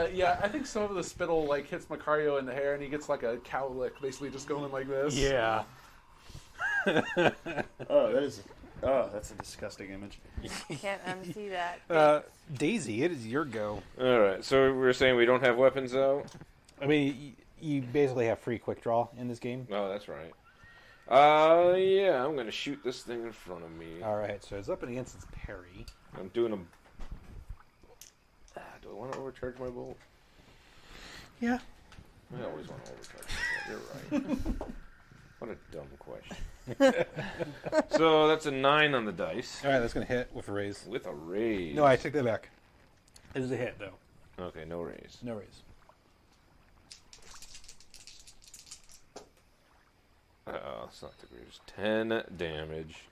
is Yeah, I think some of the spittle like hits Macario in the hair, and he gets like a cow lick, basically just going like this. Yeah. that's a disgusting image. Can't unsee that. Daisy, it is your go. Alright, so we were saying we don't have weapons, though? I mean, you basically have free quick draw in this game. Oh, that's right. Yeah, I'm going to shoot this thing in front of me. All right, so it's up against its parry. I'm doing a... do I want to overcharge my bolt? Yeah. I always want to overcharge my bolt. You're right. What a dumb question. So that's a 9 on the dice. All right, that's going to hit with a raise. With a raise. No, I take that back. It is a hit, though. Okay, no raise. No raise. It's not the greatest. 10 damage.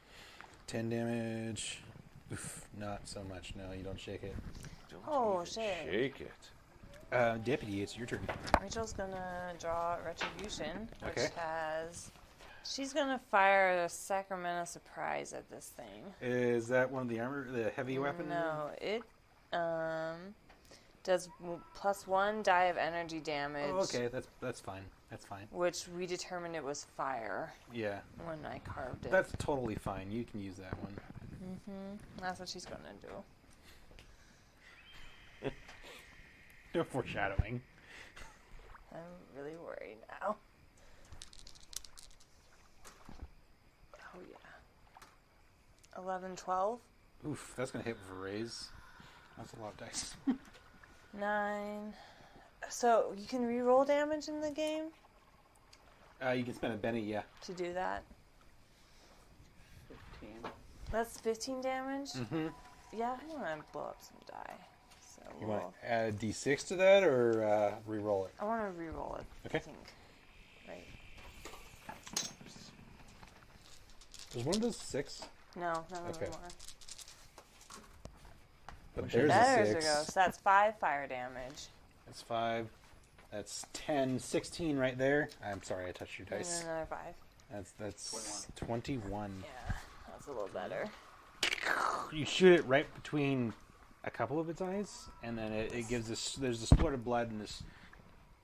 10 damage. Oof, not so much. No, you don't shake it. Don't Oh, even shit. shake it. Deputy, it's your turn. Rachel's gonna draw Retribution, which Okay. has. She's gonna fire a Sacramento Surprise at this thing. Is that one of the armor, the heavy weapon? No, it does +1 die of energy damage. Oh, okay, that's fine. That's fine. Which we determined it was fire Yeah, when I carved it. that's totally fine. You can use that one. That's what she's gonna do. No foreshadowing. I'm really worried now. Oh yeah. 11, 12, Oof, that's gonna hit with a raise. That's a lot of dice. 9. So you can re-roll damage in the game You can spend a Benny, yeah. to do that. 15. That's 15 damage. Mm-hmm. Yeah, I want to blow up some die. So You want to add a d6 to that or re-roll it? I want to re-roll it. Okay. I think. Right. Was one of those 6? No, none of Okay. them are. But there's a There's 6. a go. So that's 5 fire damage. That's 5. That's 10, 16 right there. I'm sorry, I touched your And dice. then another 5. That's 21. Yeah, that's a little better. You shoot it right between a couple of its eyes, and then it gives this. There's a splurt of blood and this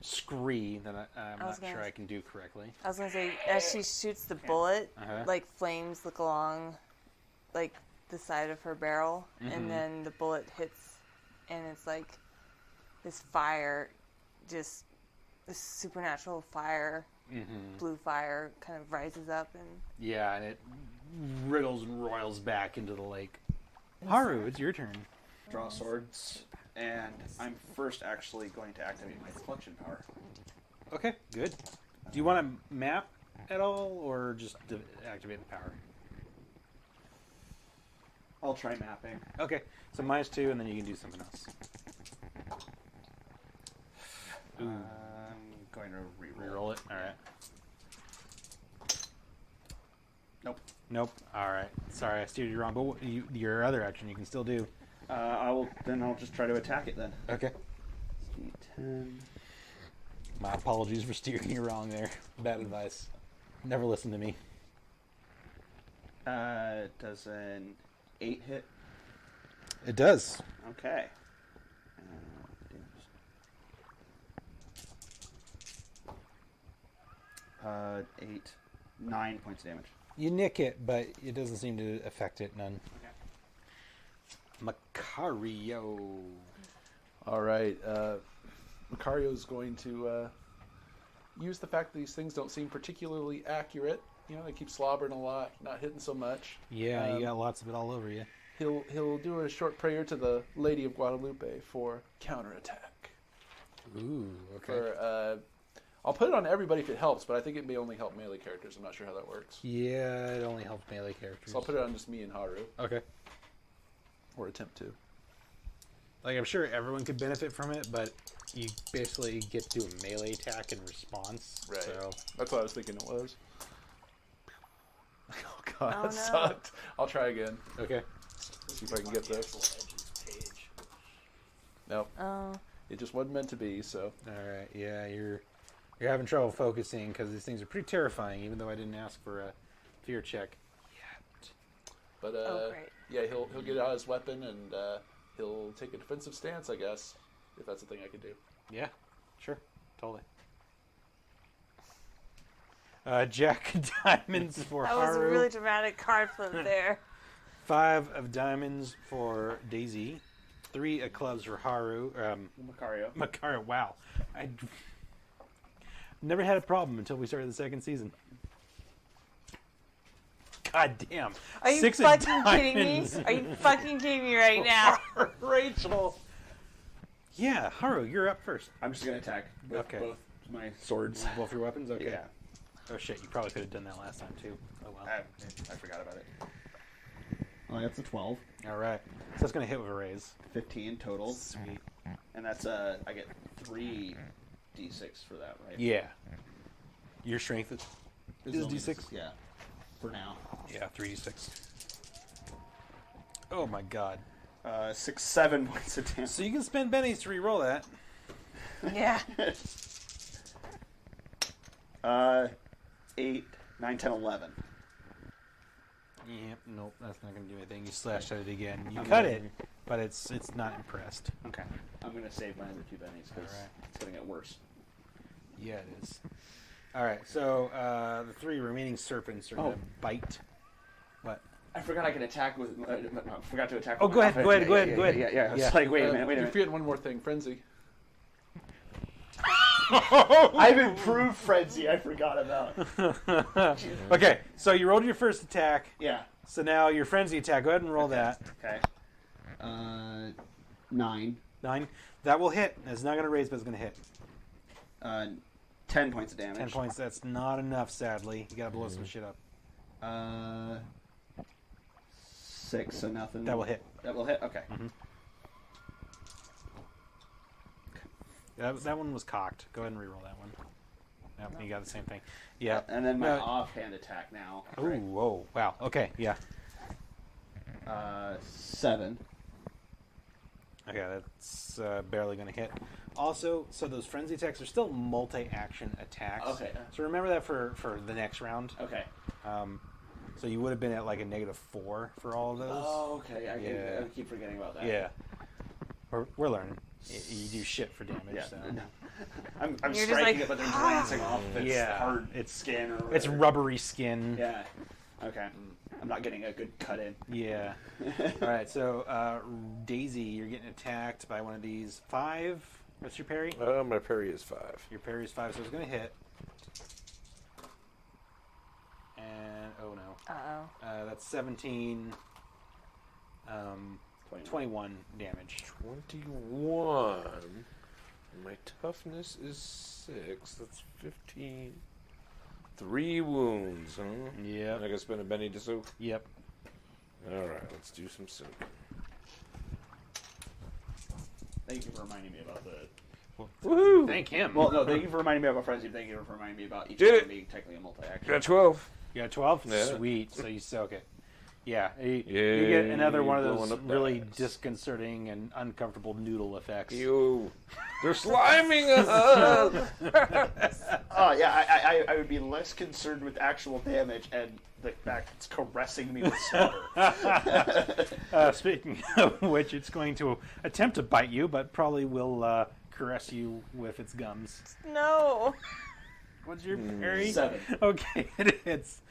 scree that I'm was not sure gonna- I can do correctly. I was gonna say, as she shoots the bullet, Uh-huh. like flames look along, like the side of her barrel, and then the bullet hits, and it's like this fire, just this supernatural fire, blue fire, kind of rises up and. Yeah, and it riddles and roils back into the lake. Haru, it's your turn. Draw swords, and I'm first actually going to activate my deflection power. Okay, good. Do you want to map at all, or just activate the power? I'll try mapping. Okay, so -2, and then you can do something else. Ooh. I'm going to reroll. Reroll it. All right. Nope. Nope. All right. Sorry, I steered you wrong. But your other action you can still do. I'll just try to attack it then. Okay. D10. My apologies for steering you wrong there. Bad advice. Never listen to me. Does an 8 hit? It does. Okay. 8, 9 points of damage. You nick it, but it doesn't seem to affect it none. Macario. All right. Macario's going to use the fact that these things don't seem particularly accurate. They keep slobbering a lot, not hitting so much. Yeah, you got lots of it all over you. He'll do a short prayer to the Lady of Guadalupe for counterattack. Ooh, okay. I'll put it on everybody if it helps, but I think it may only help melee characters. I'm not sure how that works. Yeah, it only helps melee characters. So I'll put it on just me and Haru. Okay. Or attempt to. Like, I'm sure everyone could benefit from it, but you basically get to do a melee attack in response. Right. So, That's what I was thinking it was. Oh god, Oh, that no. sucked. I'll try again. okay. See if I can get this. Nope. Oh. It just wasn't meant to be, so. All right. Yeah, you're having trouble focusing because these things are pretty terrifying, even though I didn't ask for a fear check yet. But Oh, great. yeah, he'll get out his weapon and he'll take a defensive stance, I guess, if that's a thing I could do. Yeah, sure. Totally. Jack of diamonds for That was a Haru. really dramatic card flip there. 5 of diamonds for Daisy. 3 of clubs for Haru. Macario. Macario, wow. I never had a problem until we started the second season. God damn. Are you 6 of fucking kidding me? diamonds. Are you fucking kidding me right now? Rachel. Yeah, Haru, you're up first. I'm just gonna attack with Okay. both my swords. Both your weapons? Okay. Yeah. Oh shit, you probably could have done that last time too. Oh well. I forgot about it. Oh, that's a 12. Alright. So that's gonna hit with a raise. 15 total, Sweet. and that's I get 3 d6 for that, right? Yeah. Your strength is only D6? Yeah. For now. Yeah, 3d6. Oh my god. 6, 7 points of damage. So you can spend bennies to re-roll that. Yeah. 8, 9, 10, 11. Yep, nope, that's not gonna do anything. You slashed at it again. You I'm cut gonna- it, but it's not impressed. Okay. I'm gonna save my other 2 bennies because Alright. it's gonna get worse. Yeah, it is. Alright, so the 3 remaining serpents are gonna bite. What? I forgot I can attack with. Forgot to attack. Oh, with go my ahead, offense. go ahead. Yeah. I was Yeah. like, wait a minute. You forget one more thing, Frenzy. I've improved Frenzy. I forgot about. Okay, so you rolled your first attack. Yeah. So now your frenzy attack. Go ahead and roll that. Okay. 9. 9. That will hit. It's not going to raise, but it's going to hit. 10 points of damage. 10 points. That's not enough, sadly. You got to blow some shit up. 6, so nothing. That will hit. That will hit. Okay. That one was cocked. Go ahead and reroll that one. Yep, you got the same thing. Yeah. And then my No. offhand attack now. Ooh, whoa, wow. Okay, yeah. 7. Okay, that's barely going to hit. Also, so those frenzy attacks are still multi-action attacks. Okay. So remember that for the next round. Okay. So you would have been at like a -4 for all of those. Oh, okay. Yeah. I keep forgetting about that. Yeah. We're learning. You do shit for damage. Yeah. So. I'm You're just striking like, it, but they're glancing off its Yeah. hard It's- skin or whatever. It's rubbery skin. Yeah. Okay. I'm not getting a good cut in. Yeah. All right. So Daisy, you're getting attacked by one of these 5. What's your parry? My parry is 5. Your parry is 5, so it's going to hit. And oh no. Uh-oh. That's 17. 21 damage. 21. My toughness is 6. That's 15. 3 wounds, huh? Yep. I can spend a Benny to soak. Yep. Alright, let's do some soak. Thank you for reminding me about the. Woohoo! Thank him. Well, no, thank you for reminding me about Frenzy. Thank you for reminding me about each Did of it. them being technically a multi-action. Got 12. You got 12? Yeah. Sweet. So you soak it. Yeah. You Yeah, get another one of blowing those up really bags. disconcerting and uncomfortable noodle effects. Ew. They're sliming us! Oh yeah, I would be less concerned with actual damage and the fact it's caressing me with slaughter. Speaking of which, it's going to attempt to bite you, but probably will caress you with its gums. No. What's your parry? 7. Okay, it hits.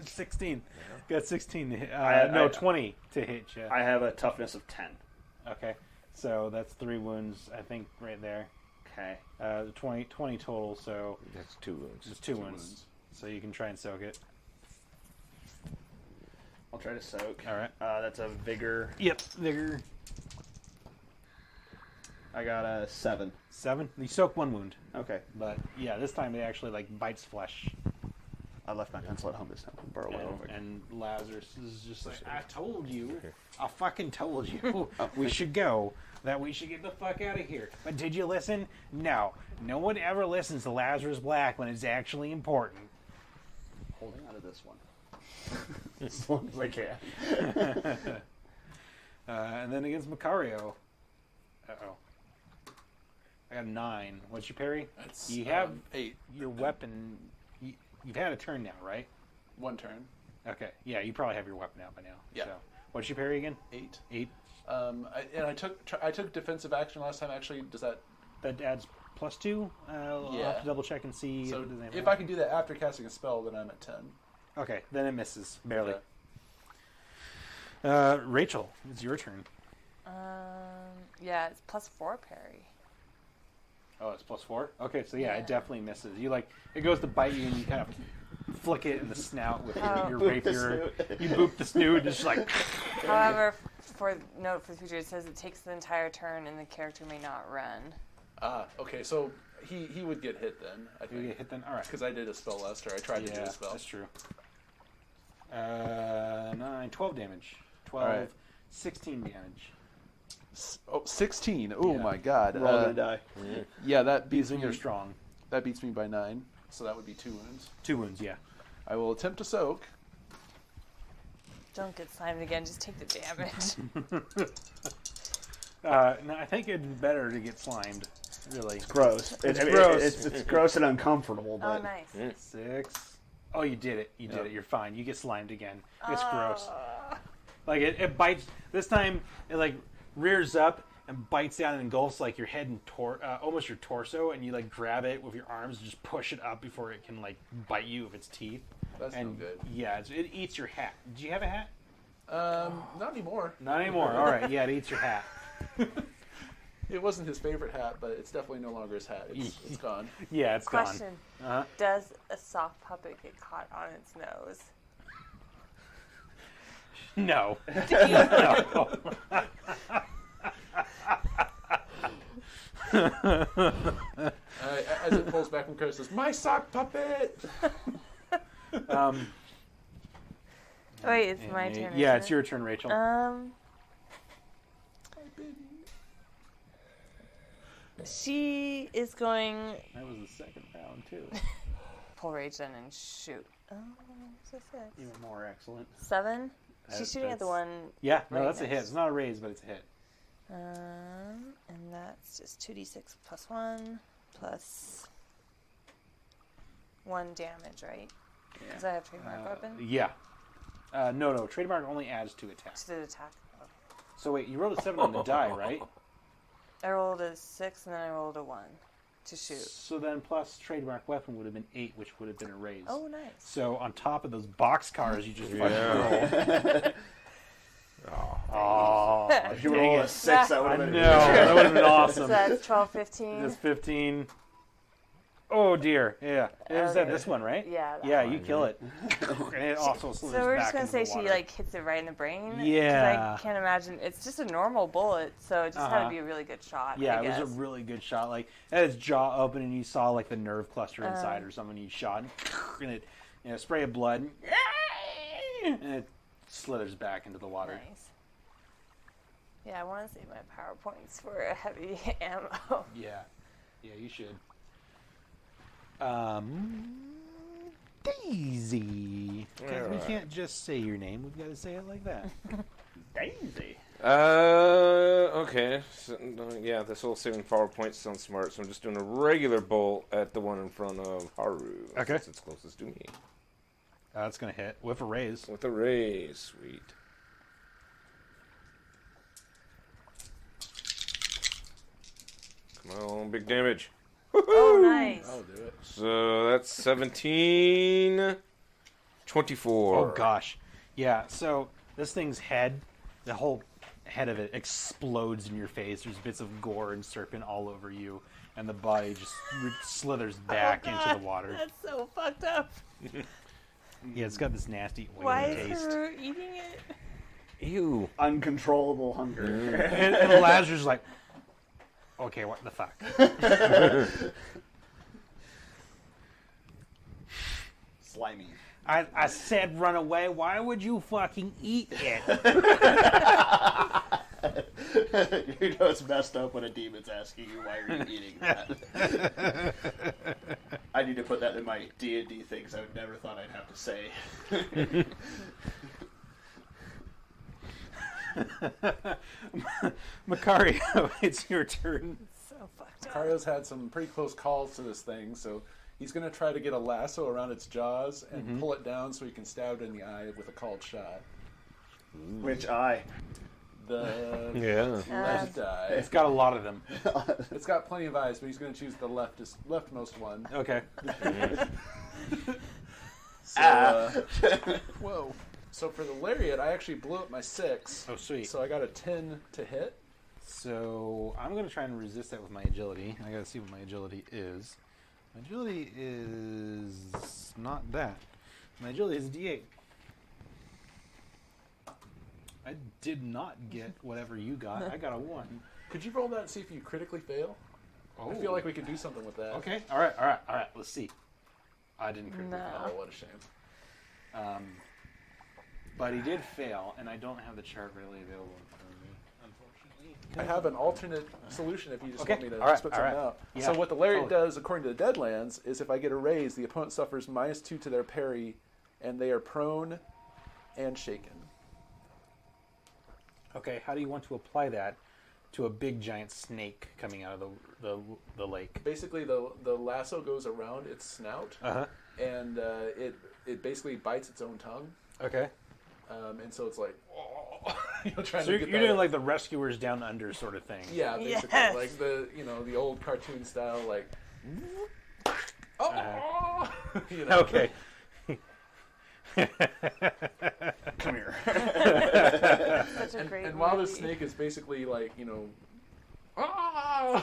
16. Got 16 to hit. I- 20 to hit you. I have a toughness of 10. Okay, so that's 3 wounds, I think, right there. Okay. 20 total, so That's 2 wounds. just two wounds. So you can try and soak it. I'll try to soak. All right. That's a vigor. Yep. Vigor. I got a 7. 7. You soak 1 wound, Okay. but yeah, this time it actually like bites flesh. I left my pencil at home this time. Borrow one real quick. And Lazarus is just like, I told you. I fucking told you. We should go. That we should get the fuck out of here. But did you listen? No. No one ever listens to Lazarus Black when it's actually important. Holding on to this one. As long as I can. And then against Macario. Uh-oh. I got a 9. What's your parry? That's, You have 8. your weapon. You've had a turn now, right? 1 turn. Okay. Yeah, you probably have your weapon out by now. Yeah. So, what's your parry again? 8. 8. I took defensive action last time. Actually, does that? That adds +2. I'll Yeah. have to double check and see. So it doesn't have if that. I can do that after casting a spell, then I'm at 10. Okay, then it misses barely. Okay. Rachel, it's your turn. Yeah, it's +4 parry. Oh, it's +4. Okay, so yeah, it definitely misses. You like it goes to bite you, and you kind of flick it in the snout with your rapier. You boop the snoot, just like. However, for note for the future, it says it takes the entire turn and the character may not run. Okay, so he would get hit then. I You think get hit then. All right. because I did a spell last turn. I tried to do a spell. That's true. 9, 12 damage. 12, All right. 16 damage. 16. Oh Yeah. my god. We're all gonna die. Yeah, that beats These me. are strong. That beats me by 9. So that would be 2 wounds. 2 wounds, yeah. I will attempt to soak. Don't get slimed again, just take the damage. No, I think it'd be better to get slimed. Really. It's gross. It's gross. It's gross and uncomfortable, Oh, but nice. 6. Oh, you did it. You did Yep. it. You're fine. You get slimed again. It's gross. Like it bites. This time it like rears up and bites down and engulfs like your head and almost your torso, and you like grab it with your arms and just push it up before it can like bite you with its teeth. That's and no good. Yeah, it eats your hat. Do you have a hat? Not anymore. Not anymore. All right. Yeah, it eats your hat. It wasn't his favorite hat, but it's definitely no longer his hat. It's gone. Yeah, it's Question. gone. Uh-huh. Does a soft puppet get caught on its nose? No. No. As it pulls back and curses, "My sock puppet!" Wait, it's my turn. Yeah, isn't it's it? your turn, Rachel. She is going That was the second round too. pull rage in and shoot. Oh, it's a 6. even more excellent. 7. She's shooting at the one. Yeah, no, Right that's a hit. next. It's not a raise, but it's a hit. And that's just 2d6 plus 1 plus 1 damage, right? Does that have trademark weapon? Yeah. No. Trademark only adds to attack. To the attack. Okay. So wait, you rolled a 7 on the die, right? I rolled a 6 and then I rolled a 1 to shoot. So then plus trademark weapon would have been 8, which would have been a raise. Oh, nice. So on top of those box cars you just fucking rolled. Oh, If you roll a 6, that would I have know. been That would have been So awesome. that's 12, 15. That's 15. Oh dear. Yeah. Is that Okay. this one, right? Yeah, that Yeah, one. you kill it. And it also slithers So we're back just gonna into say the she water. like hits it right in the brain. 'Cause Yeah. I can't imagine. It's just a normal bullet, so it just had Uh-huh. to be a really good shot. Yeah, I it was guess. a really good shot. Like, it had its jaw open, and you saw like the nerve cluster inside or something. You shot, and it, spray of blood, and it slithers back into the water. Nice. Yeah, I want to save my power points for a heavy ammo. Yeah, you should. Daisy. Because we can't just say your name. We've got to say it like that. Daisy. Okay. So, yeah, this whole saving PowerPoint sounds smart, so I'm just doing a regular bolt at the one in front of Haru. Okay. Since it's closest to me. That's gonna hit with a raise. With a raise. Sweet. Come on, big damage. Oh, nice. I'll do it. So that's 17. 24. Oh gosh, yeah. So this thing's head, the whole head of it explodes in your face. There's bits of gore and serpent all over you, and the body just slithers back Oh, into God, the water. That's so fucked up. Yeah, it's got this nasty Why oily is taste. her eating it? Ew. Uncontrollable hunger. And Lazarus is like, okay, what the fuck? Slimy. I said run away. Why would you fucking eat it? You know it's messed up when a demon's asking you why are you eating that. I need to put that in my D&D things I never thought I'd have to say. Macario, it's your turn. So fucked up. Cario's had some pretty close calls to this thing, so he's going to try to get a lasso around its jaws and pull it down so he can stab it in the eye with a called shot. Which eye? The Yeah. left eye. It's got a lot of them. It's got plenty of eyes, but he's going to choose the leftmost one. Okay. So, whoa. So for the lariat, I actually blew up my 6. Oh, sweet. So I got a 10 to hit. So I'm going to try and resist that with my agility. I got to see what my agility is. My agility is not that. My agility is D8. I did not get whatever you got. I got a 1. Could you roll that and see if you critically fail? I feel like we could do something with that. Okay. All right. Let's see. I didn't critically No. Oh, what a shame. fail. But he did fail, and I don't have the chart readily available for me, unfortunately. I have an alternate solution if you just Okay, want me to all right, spit all something right. out. Yeah, So what the lariat totally. does, according to the Deadlands, is if I get a raise, the opponent suffers -2 to their parry, and they are prone and shaken. Okay, how do you want to apply that to a big giant snake coming out of the lake? Basically, the lasso goes around its snout, Uh-huh. and it basically bites its own tongue, Okay. and so it's like, trying So to you're get that. doing like the Rescuers Down Under sort of thing. Yeah, basically, Yes. like the old cartoon style, like. Okay. Come here. Such a great And while the movie. snake is basically like,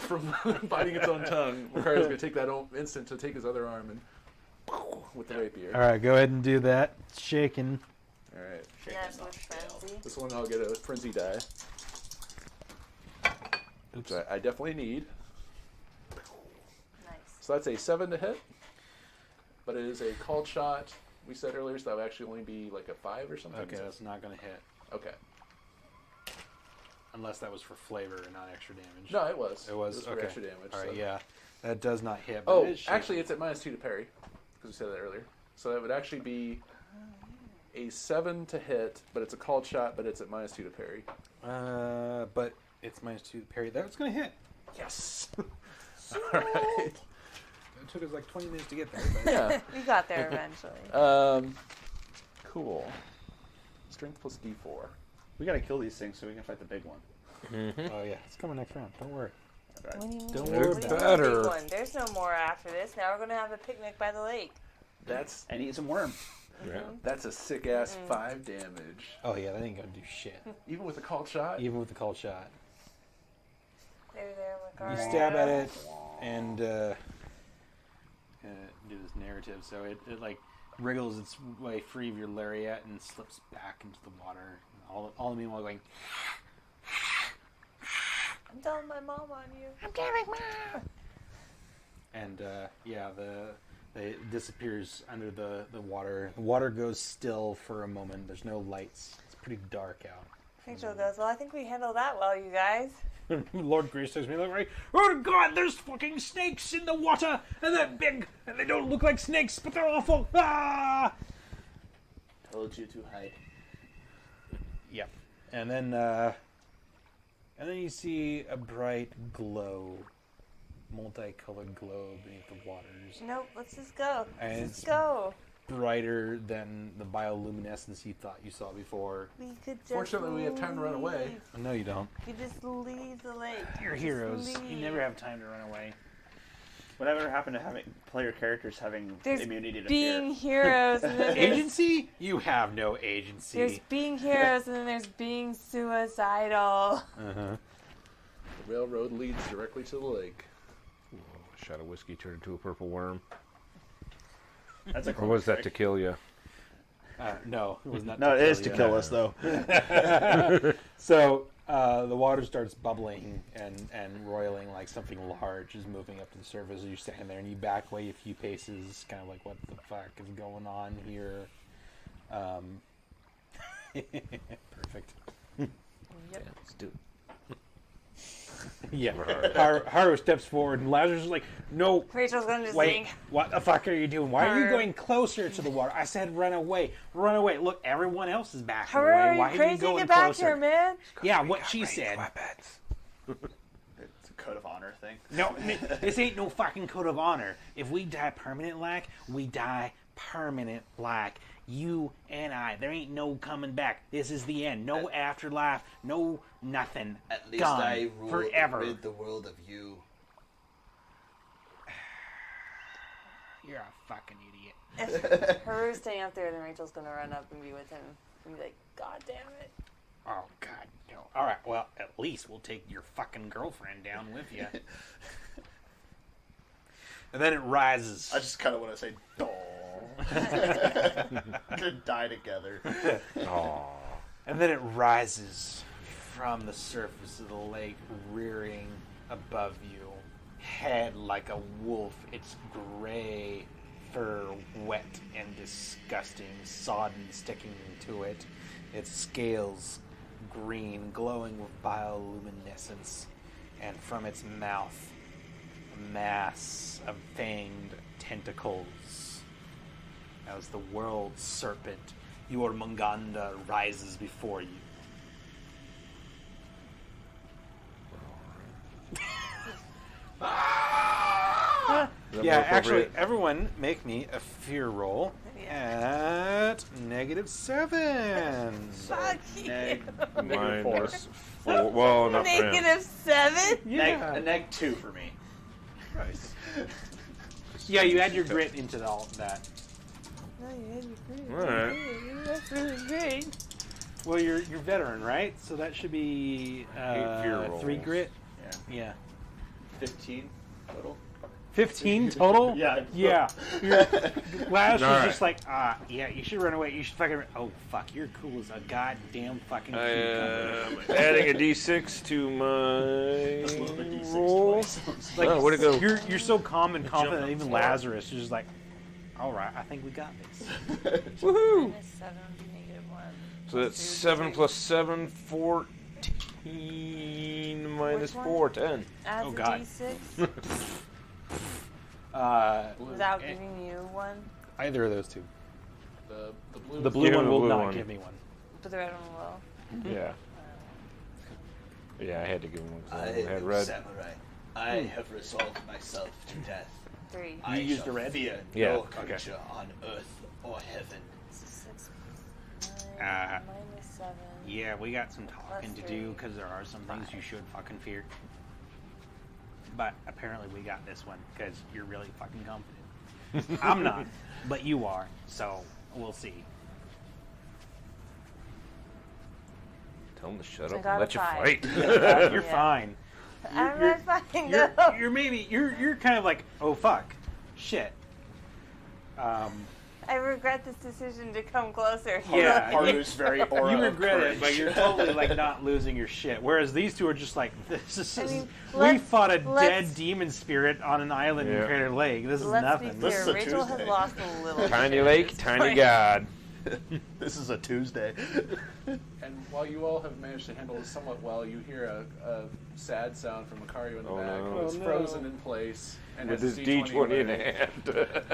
from biting its own tongue, Lucario's going to take that instant to take his other arm and with the rapier. All right, go ahead and do that. It's shaking. All right. Yes, with frenzy. This one I'll get a frenzy die, Oops. which I definitely need. Nice. So that's a 7 to hit, but it is a called shot. We said earlier, so that would actually only be like a 5 or something. Okay, that's not going to hit. Okay. Unless that was for flavor and not extra damage. No, it was. It was for okay. extra damage. All right, so. yeah. That does not hit. But Oh, it is shaking. actually, it's at -2 to parry, because we said that earlier. So that would actually be a 7 to hit, but it's a called shot, but it's at -2 to parry. But it's -2 to parry. That's going to hit. Yes. All right. It took us like 20 minutes to get there. But Yeah. We got there eventually. Cool. Strength plus D4. We gotta kill these things so we can fight the big one. Oh yeah, it's coming next round. Don't worry. What do you mean? Don't What worry do you mean better. big one? There's no more after this. Now we're gonna have a picnic by the lake. That's And eat some worm. a sick ass 5 damage, Oh yeah, that ain't gonna do shit. even with a called shot. Even with the called shot. There, You Lucario. stab at it and do this narrative. So it like wriggles its way free of your lariat and slips back into the water. All the meanwhile going. I'm telling my mom on you. And yeah, it disappears under the water. The water goes still for a moment. There's no lights. It's pretty dark out. Rachel goes, well, I think we handled that well, you guys. Lord Grease takes me like, right? Oh God, there's fucking snakes in the water, and they're big, and they don't look like snakes, but they're awful. Ah! Told you to hide. Yep. And then you see a bright glow, multicolored glow beneath the waters. Nope, let's just go. And Let's it's- go. Brighter than the bioluminescence you thought you saw before. We could just Fortunately, we have time to run away. leave. No, you don't. You just leave the lake. You're Just heroes. You leave. never have time to run away. Whatever happened to having player characters having There's immunity to being fear? heroes, and then there's, Agency? You have no agency. there's being heroes, and then there's being suicidal. Uh-huh. The railroad leads directly to the lake. A shot of whiskey turned into a purple worm. That's a Or was that to kill you? No, it was not. No, to it kill is to you. kill us though. So the water starts bubbling and roiling like something large is moving up to the surface. You're standing there and you back away a few paces, kind of like, what the fuck is going on here? Perfect. Yep. Let's do it. Yeah. Haru steps forward and Lazarus is like, no, Rachel's gonna just wait, think. what the fuck are you doing? Why are you Haru. going closer to the water? I said run away. Run away. Look, everyone else is backing Haru, away. are Why you are you crazy? going Get back closer? here, man. Yeah, what she said. It's a code of honor thing. No, this ain't no fucking code of honor. If we die permanent like, we die permanent like. You and I. There ain't no coming back. This is the end. No afterlife. No nothing. At least Gone. I rule Forever. rid the world of you. You're a fucking idiot. If Haru's staying up there, then Rachel's gonna run up and be with him and be like, God damn it. Oh, God, no. All right, well, at least we'll take your fucking girlfriend down with you. And then it rises. I just kind of want to say, "Dong." To die together. Aww. And then it rises from the surface of the lake, rearing above you, head like a wolf, its gray fur wet and disgusting, sodden sticking to it, its scales green, glowing with bioluminescence, and from its mouth, a mass of fanged tentacles. As the world serpent, your Munganda rises before you. Is that Yeah, more actually, appropriate? everyone make me a fear roll at -7. Fuck you. Minus 4. Well, not for him. -7? Yeah. A neg 2 for me. Nice. Yeah, you add your grit into all that. No, you had your green. Alright. That's really great. Well, you're veteran, right? So that should be fear 3 rolls. grit. Yeah. Yeah. 15 total. 15 total? Yeah. Yeah. Laz was Alright. just like, yeah, you should run away. You should fucking oh, fuck, you're cool as a goddamn fucking I cucumber. am adding a d6 to my Just roll the D6 roll. twice. Like, Oh, where'd it go? You're so calm and confident that Jump even up. Lazarus is just like, all right, I think we got this. Woohoo! -7 would be -1. So that's 7 plus 7, 14 minus Which one? 4, 10. Adds Oh, a God. D6 Uh, without giving you one, either of those two. The blue. The blue Give him one the will blue not one. give me one. but the red one will. Yeah. Yeah, I had to give him one 'cause I I had am red. samurai. I have resolved myself to death. 3. I used shall the red? fear Yeah, no okay. creature on earth or heaven. 6 9 Uh, -7. Yeah, we got some talking to Plus do 3. because there are some things you should fucking fear. But apparently we got this one because you're really fucking confident. I'm not, but you are, so we'll see. Tell him to shut I up got and a let you 5. fight. You're Yeah. fine. I'm you're- not fine You're, though. you're maybe you're kind of like, oh fuck, shit. I regret this decision to come closer. Yeah, Haru's very aura You of regret it, courage. but you're totally like not losing your shit. Whereas these two are just like, this is. I mean, we let's- fought a let's- dead demon spirit on an island in Yeah. Crater Lake. This is Let's nothing. be This clear, is a Rachel Tuesday. has lost a little. Tiny shit at lake, this tiny point. god. This is a Tuesday. And while you all have managed to handle it somewhat well, you hear a sad sound from Macario in the Oh, back. no. Who is Oh, no. frozen in place and With has his D20 D20 in ready. hand.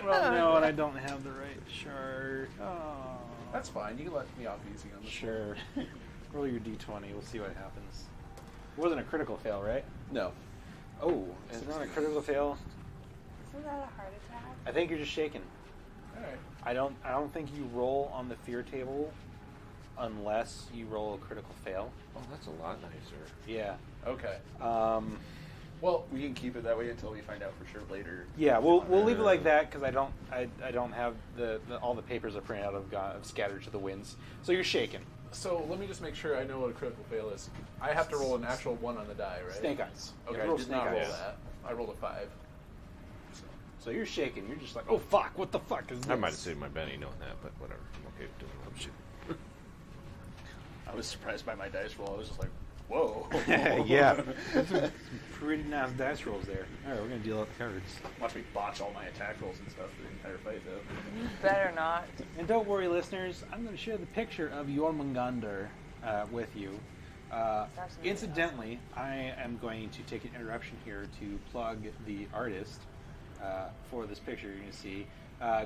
Well, no, and I don't have the right chart. Oh. That's fine. You can let me off easy on this. Sure. Roll your d20. We'll see what happens. It wasn't a critical fail, right? No. Oh, is it not a critical fail? Isn't that a heart attack? I think you're just shaking. All right. I don't think you roll on the fear table unless you roll a critical fail. Oh, that's a lot nicer. Yeah. Okay. Well, we can keep it that way until we find out for sure later. Yeah, we'll leave it like that because I don't have the all the papers I printed out have scattered to the winds. So you're shaking. So let me just make sure I know what a critical fail is. I have to roll an actual 1 on the die, right? Snake eyes. Okay, Yeah, I roll did snake not roll eyes. that. I rolled a 5. So you're shaking. You're just like, oh fuck, what the fuck is this? I might have saved my Benny knowing that, but whatever. I'm okay with doing that shit. I was surprised by my dice roll. I was just like, whoa. Yeah. That's some pretty nice dice rolls there. Alright, we're going to deal out the cards. Watch me botch all my attack rolls and stuff for the entire fight, though. Better not. And don't worry, listeners, I'm going to share the picture of Jormungandr with you. Incidentally, I am going to take an interruption here to plug the artist for this picture you're going to see.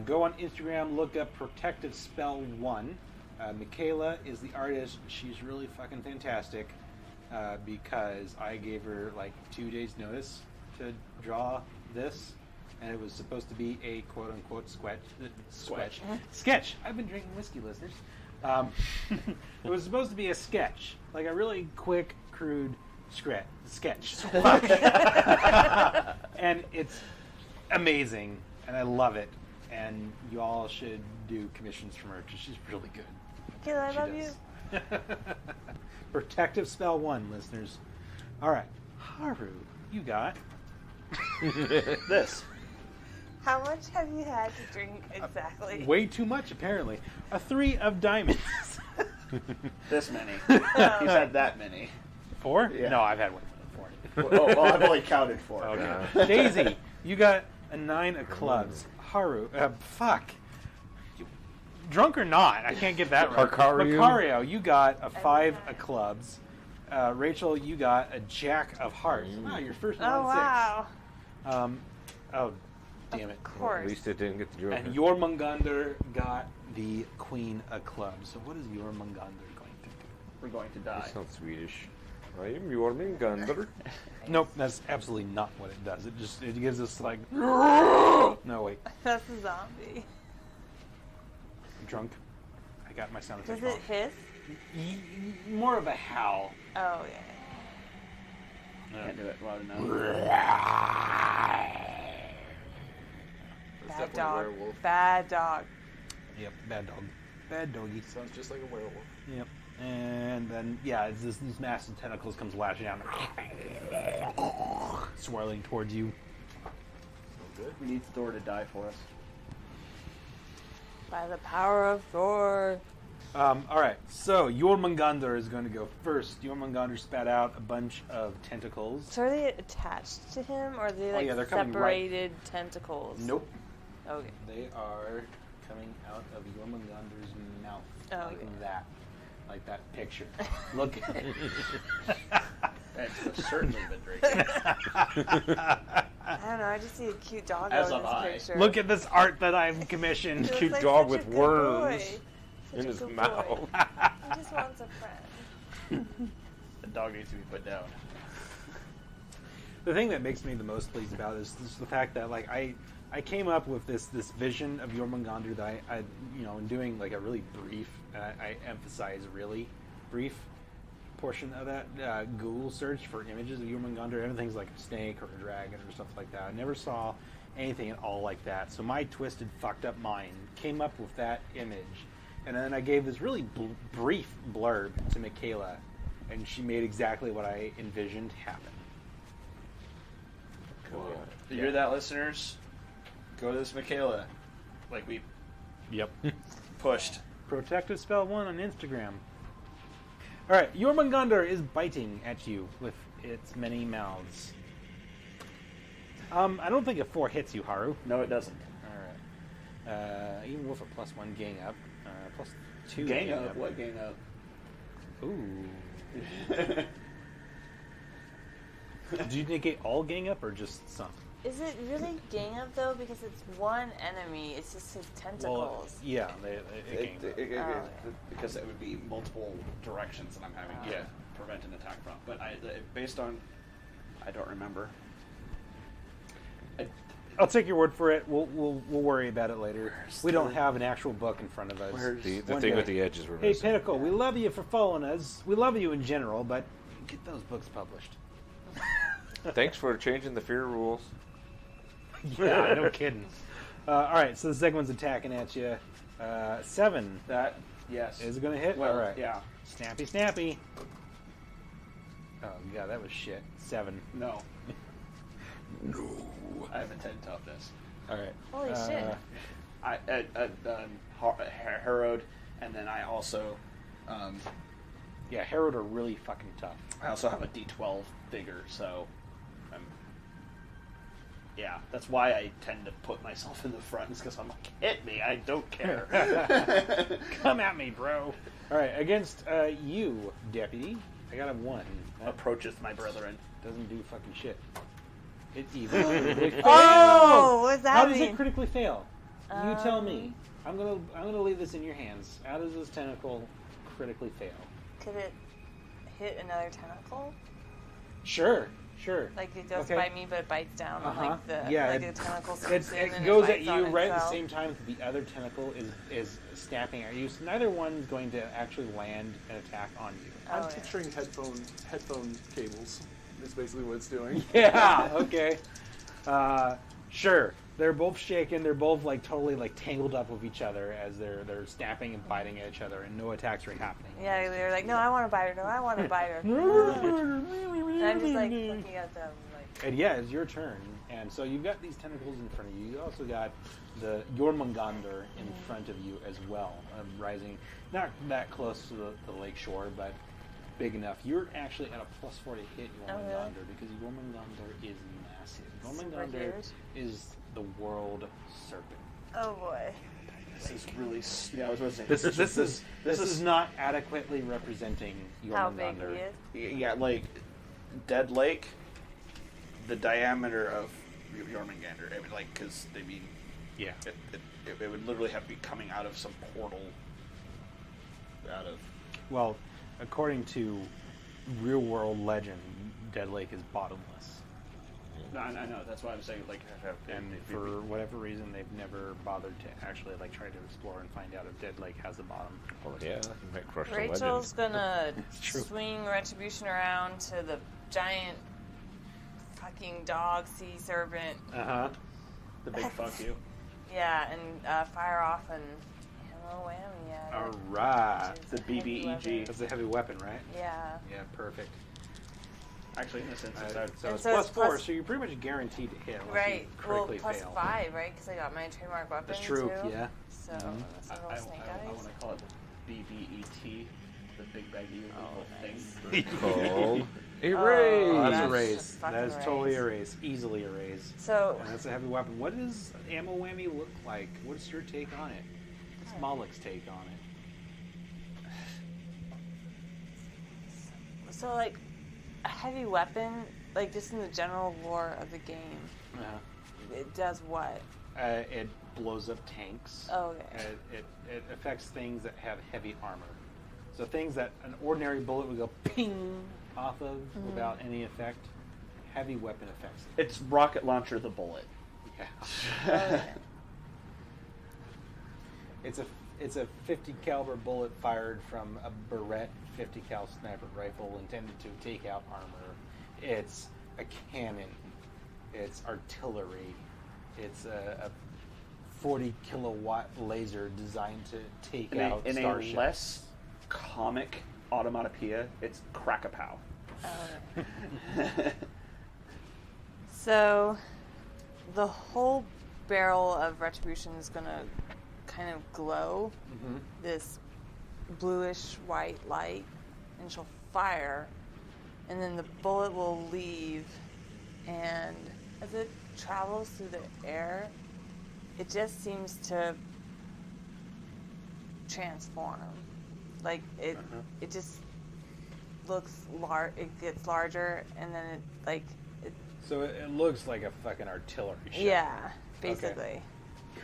Go on Instagram, look up Protective Spell 1. Michaela is the artist. She's really fucking fantastic because I gave her like 2 days notice to draw this, and it was supposed to be a quote-unquote sketch. I've been drinking whiskey, listeners. It was supposed to be a sketch, like a really quick, crude sketch. And it's amazing, and I love it. And you all should do commissions from her because she's really good. Kayla, I She love does. you. Protective Spell 1, listeners. All right, Haru, you got This. How much have you had to drink exactly? way too much, apparently. A 3 of diamonds. This many. He's had that many. 4? Yeah. No, I've had way more than 4. Oh, well, I've only counted 4. Okay. Daisy, you got a 9 of clubs. Haru, fuck. Drunk or not, I can't get that right. Macario, you got a 5 of clubs. Rachel, you got a jack of hearts. Wow, your first one Oh, on 6. wow. Oh, damn it. Of course. At least it didn't get the joke. And Jormungandr got the queen of clubs. So what is Jormungandr going to do? We're going to It die. sounds Swedish. I am Jormungandr. Nope, that's absolutely not what it does. It gives us like no wait. That's a zombie. I'm drunk. I got my sound Does effects it hiss? wrong. More of a howl. Oh, yeah. Can't do it loud enough. It's Bad definitely a dog. werewolf. Bad dog. Yep, bad dog. Bad doggy. Sounds just like a werewolf. Yep. And then it's these massive tentacles comes lashing down, swirling towards you. We need Thor to die for us. By the power of Thor. All right, so Jormungandr is going to go first. Jormungandr spat out a bunch of tentacles. So are they attached to him, or are they like yeah, they're coming right- separated tentacles? Nope. Okay. They are coming out of Jormungandr's mouth. Oh, like okay. that. Like that picture. Look at it. That's certainly been drinking. I don't know. I just see a cute dog As in have this I. picture. Look at this art that I've commissioned. He looks Cute like dog such a with good worms boy. Such in a his good mouth. boy. He just wants a friend. The dog needs to be put down. The thing that makes me the most pleased about is the fact that like I came up with this vision of Jormungandr that I in doing like a really brief, and I emphasize really brief portion of that Google search for images of Jormungandr. Everything's like a snake or a dragon or stuff like that. I never saw anything at all like that. So my twisted, fucked up mind came up with that image, and then I gave this really brief blurb to Michaela, and she made exactly what I envisioned happen. Cool. You hear that, listeners? Go to this Michaela. Like we Yep. pushed. Protective Spell 1 on Instagram. Alright, Jormungandr is biting at you with its many mouths. I don't think a 4 hits you, Haru. No, it doesn't. Alright. Even with a +1 gang up. +2 Gang up? What gang up? Ooh. Did you negate all gang up or just some? Is it really gang up though? Because it's one enemy. It's just his tentacles. Yeah, they gang up. Because it would be multiple directions that I'm having to prevent an attack from. But based on, I don't remember. I'll take your word for it. We'll worry about it later. We don't have an actual book in front of us. The One thing day. with the edges were Hey, missing. Pinnacle, we love you for following us. We love you in general, but get those books published. Thanks for changing the fear rules. Yeah, no kidding. All right, so the second one's attacking at you. 7. That, yes. Is it going to hit? Well, All right. yeah. Snappy, snappy. Oh, yeah, that was shit. 7. No. No. I have a 10 toughness. All right. Holy shit. Harrowed, and then I also, Yeah, Herod are really fucking tough. I also have a D12 vigor, so, yeah, that's why I tend to put myself in the front, is because I'm like, hit me, I don't care. Come at me, bro. All right, against you, deputy. I got a 1. That Approacheth my brethren. doesn't do fucking shit. It even critically fails. Oh, what's that How does mean? it critically fail? You tell me. I'm gonna leave this in your hands. How does this tentacle critically fail? Could it hit another tentacle? Sure. Like it does Okay. bite me, but it bites down on like the tentacle It swoops in and goes it at bites you on right at the itself. same time that the other tentacle is snapping at you. So neither one's going to actually land an attack on you. I'm Oh, yeah. picturing headphone cables. Is basically what it's doing. Yeah. Okay. Sure. They're both shaken. They're both like totally like tangled up with each other as they're snapping and biting at each other, and no attacks are happening. Yeah, they're like, no, I want to bite her. No, I want to bite her. And I'm just like looking at them like. And yeah, it's your turn. And so you've got these tentacles in front of you. You also got the Jormungandr in front of you as well, rising not that close to the lake shore, but big enough. You're actually at a +4 to hit Jormungandr because Jormungandr is massive. Jormungandr huge? is the world serpent. Oh boy. This is really, yeah, I was going to say, This is not adequately representing How big Jormungandr. he is? yeah, like, Dead Lake, the diameter of Jormungandr, I mean, like, because, I mean, Yeah. it would literally have to be coming out of some portal, out of... Well, according to real world legend, Dead Lake is bottomless. No, I know, that's why I'm saying, like... And for whatever reason, they've never bothered to actually like try to explore and find out if Dead Lake has a bottom. Well, yeah, you might crush the Rachel's gonna true. swing Retribution around to the giant fucking dog sea serpent. Uh-huh. The big fuck you. Yeah, and fire off and ammo whammy at it. All right. Which is The a heavy BBEG. weapon. That's a heavy weapon, right? Yeah. Yeah, perfect. Actually, in this instance, So I'd... it's And so plus it's 4, plus- so you're pretty much guaranteed to hit unless Right. you Well, critically plus fail. 5, right? Because I got my trademark weapon That's true, too. yeah. So unless I roll snake I eyes. want to call it the BBET, the big baggy Oh, thing. Called Oh, erase. that's That's a a raise. fucking That is totally a raise. raise. Easily a raise. So And that's a heavy weapon. What does ammo whammy look like? What's your take on it? What's Malek's take on it? So like a heavy weapon, like just in the general lore of the game, it does what? It blows up tanks. Oh, okay. It affects things that have heavy armor. So things that an ordinary bullet would go ping off of without any effect, heavy weapon affects it. It's rocket launcher the bullet. Yeah. Okay. It's a 50 caliber bullet fired from a Barrett 50 cal sniper rifle intended to take out armor. It's a cannon. It's artillery. It's a 40 kilowatt laser designed to take out In a starships. less comic automatopoeia, it's crack-a-pow. So the whole barrel of Retribution is gonna kind of glow this bluish white light, and she'll fire, and then the bullet will leave, and as it travels through the air, it just seems to transform. Like it just looks large. It gets larger, and then it So it looks like a fucking artillery shot. yeah, basically.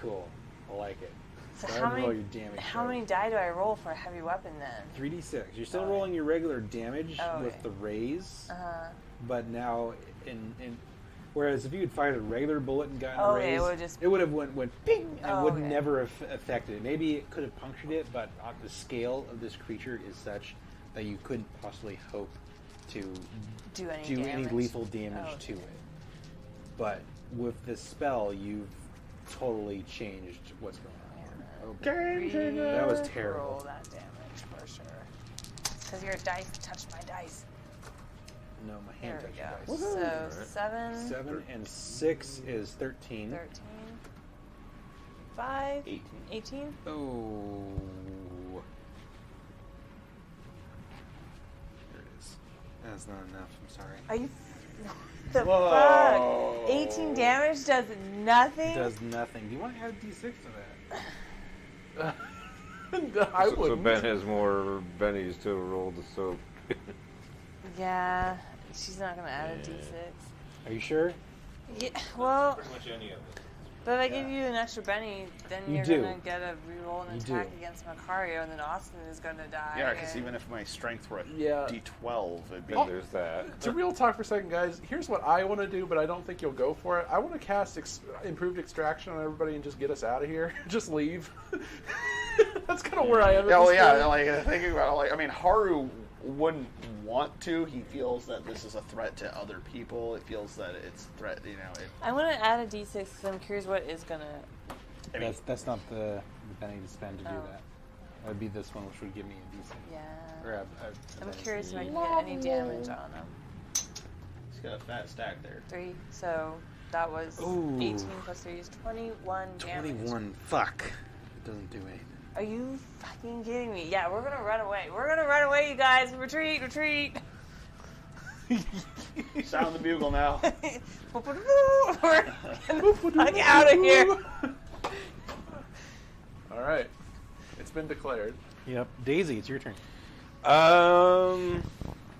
Cool. I like it. So Go how ahead and roll many your damage. how check. many die do I roll for a heavy weapon then? 3d6. You're still Oh. rolling your regular damage Oh, with okay. the raise, Uh-huh. but now in whereas if you had fired a regular bullet and gotten Oh, a okay, raise, it would just- it would have went ping and Oh, would okay. never have affected it. Maybe it could have punctured it, but the scale of this creature is such that you couldn't possibly hope to Do any do any damage? lethal damage Oh, to okay. it. But with this spell, you've totally changed what's going on here. Oh, boy. That was terrible. Roll that damage for sure. Because your dice touched my dice. No, my There hand we touched go. your dice. So 7, 7 and 6 is 13. 13. 5? 18. 18? Oh. There it is. That's not enough. I'm sorry. Are you... the Whoa. fuck? 18 damage does nothing? It does nothing. Do you want to add a d6 to that? I So wouldn't. Ben has more bennies to roll the soap. Yeah, she's not going to add a d6. Are you sure? Yeah, well, Pretty much any of it. but if I give you an extra Benny, then You you're do. going to get a reroll an You attack do. against Macario, and then Austin is going to die. Yeah, because and- even if my strength were a Yeah. D12, it'd be. Then there's that. To real talk for a second, guys, here's what I want to do, but I don't think you'll go for it. I want to cast improved extraction on everybody and just get us out of here. Just leave. That's kind of where I am. at Oh this yeah, point. like thinking about it, like I mean, Haru wouldn't want to. He feels that this is a threat to other people. He feels that it's threat. You know, I want to add a d6 because I'm curious what is going to... I mean, That's not the penny to spend to do Oh. that. That would be this one, which would give me a d6. Yeah. Or a I'm benny. curious if I can get any damage on him. he's got a fat stack there. 3, so that was Ooh. 18 plus 3 is 21 damage. 21. Fuck. It doesn't do anything. Are you fucking kidding me? Yeah, we're gonna run away. We're gonna run away, you guys. Retreat, retreat. Sound the bugle now. We're fuck out of here. All right. It's been declared. Yep. Daisy, it's your turn.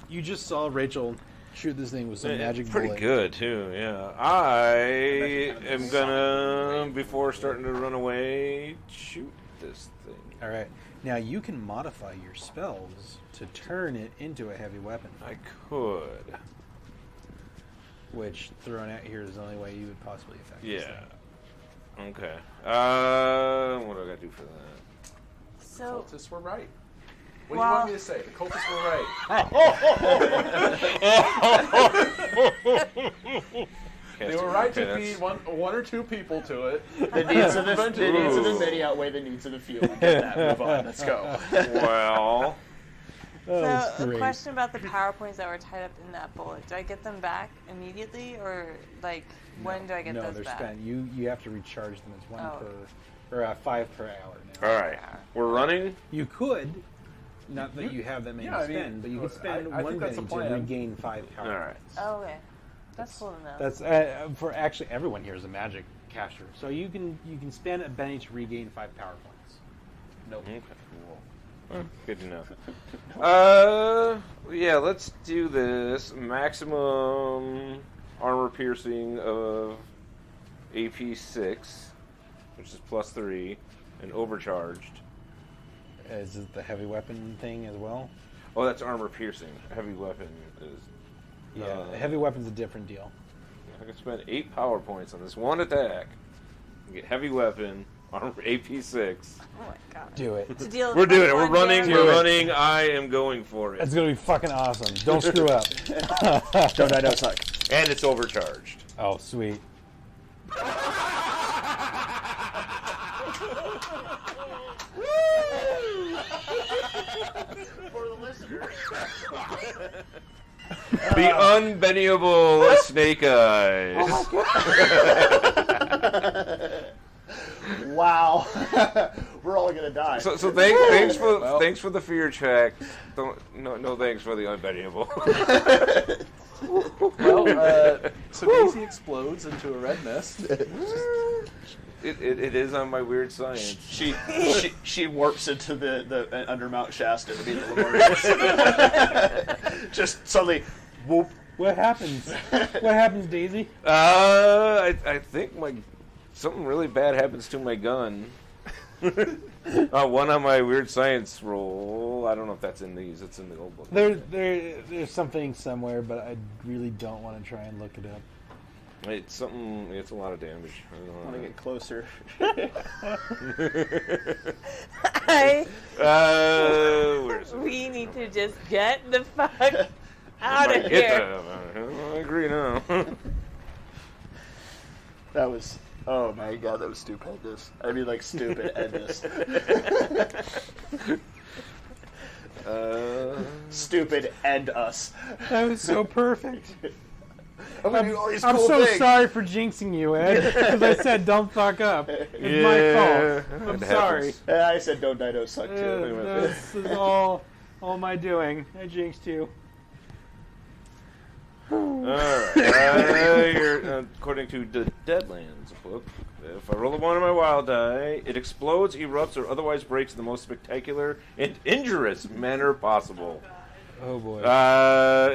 You just saw Rachel shoot this thing with some magic pretty bullet. good too. Yeah, I am gonna before starting to run away shoot this thing. All right. Now you can modify your spells to turn it into a heavy weapon, I could. which thrown out here is the only way you would possibly affect this Yeah. thing. Okay. What do I gotta do for that? So, Cultists were right. What do you Well- want me to say? The cultists were right. They were right to feed one or two people to it. The needs of the Ooh. city outweigh the needs of the field. Get that. Move on. Let's go. Well, Oh, that's so a great. question about the PowerPoints that were tied up in that bullet. Do I get them back immediately, or like when do I get no, those they're back? spent. You have to recharge them. It's 1 Oh. per, or 5 per hour now. all right. We're running. You could, not that you have that many Yeah, to I mean, spend, but you could spend I one think that's penny a to plan. regain 5 power. All right. Oh, okay. That's cool to know. That's for actually everyone here is a magic caster, so you can spend a penny to regain 5 power points. Nope. Okay. Cool. Good to know. Yeah, let's do this. Maximum armor piercing of AP 6, which is +3, and overcharged. Is it the heavy weapon thing as well? Oh, that's armor piercing. Heavy weapon is. Yeah, the heavy weapon's a different deal. I can spend 8 power points on this one attack. Get heavy weapon, armor AP 6. Oh my god. Do it. To deal We're doing it. We're 21 running. damage. We're running. I am going for it. It's gonna be fucking awesome. Don't screw up. Don't die, don't suck. And it's overcharged. Oh, sweet. For the listeners. The unbendable snake eyes. Wow. We're all gonna die. So thanks for the fear check. No thanks for the unbendable. Well, so Daisy explodes into a red mist. It is on my weird science. She warps into the under Mount Shasta to be the Lemurians. Just suddenly, whoop. What happens? What happens, Daisy? I think something really bad happens to my gun. One on my weird science roll. I don't know if that's in these. It's in the old book. There's something somewhere, but I really don't want to try and look it up. It's something. It's a lot of damage. I don't I want to know. get closer. Where is it? We need to just get the fuck out Might of hit here. I agree now. That was. Oh my god, that was stupendous. I mean, like, stupid-endous. Uh, Stupid and us. That was so perfect. I'm gonna do all these I'm cool so things. sorry for jinxing you, Ed, because I said don't fuck up. It's my fault. I'm it sorry. happens. Yeah, I said don't Dido suck too. This is all my doing. I jinxed you. Alright. According to the Deadlands book, if I roll a 1 on my wild die, it explodes, erupts, or otherwise breaks in the most spectacular and injurious manner possible. Oh boy.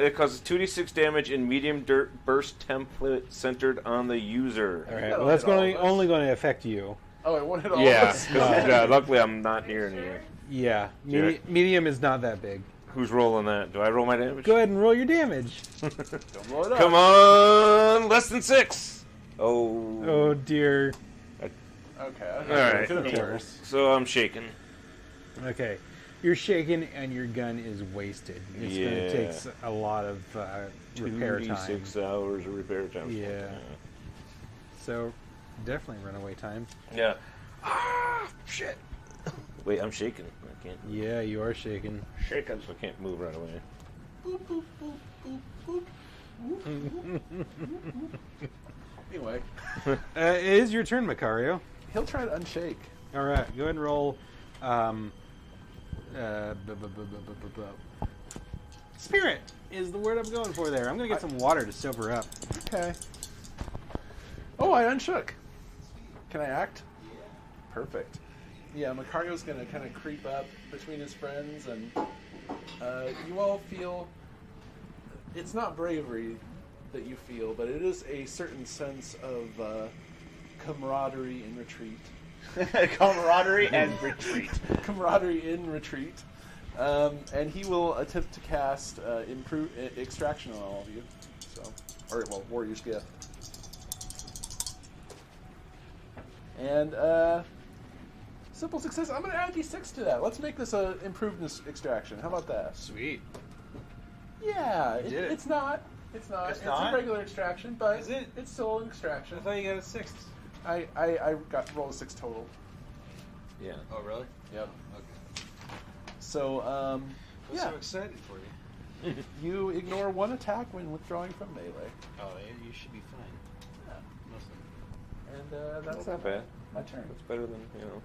It causes 2d6 damage in medium burst template centered on the user. All right. Well, that's only going to affect you. Oh, I wanted all Yeah, this. 'cause, yeah, luckily I'm not near any. Yeah. Jack. Medium is not that big. Who's rolling that? Do I roll my damage? Go ahead and roll your damage. Don't blow it up. Come on! Less than 6! Oh. Oh dear. Okay. Alright. Could have been worse. So I'm shaking. Okay. You're shaken and your gun is wasted. It's going to take a lot of repair time. 6 hours of repair time. Yeah. So, definitely runaway time. Yeah. Ah, shit. Wait, I'm shaking. I can't. Yeah, you are shaken. Shaking. So I can't move right away. Boop, boop, boop, boop, boop. Anyway, It is your turn, Macario. he'll try to unshake. All right, go ahead and roll. Spirit is the word I'm going for there. I'm going to get some water to sober up. Okay. Oh, I unshook. Can I act? Perfect. Yeah, Macario's going to kind of creep up between his friends, and you all feel... It's not bravery that you feel, but it is a certain sense of camaraderie in retreat. Camaraderie and retreat. Camaraderie in retreat. And he will attempt to cast extraction on all of you. So, or, well, Warrior's Gift. And simple success. I'm going to add D6 to that. Let's make this a improvedness extraction. How about that? Sweet. Yeah, did it. it's not. It's not. It's not? a regular extraction, but Is it? It's still an extraction. I thought you got a 6. I got rolled a 6 total. Yeah. Oh, really? Yep. Okay. So, I'm yeah. so excited for you. You ignore one attack when withdrawing from melee. Oh, you should be fine. And That's that's not bad. my turn. That's better than,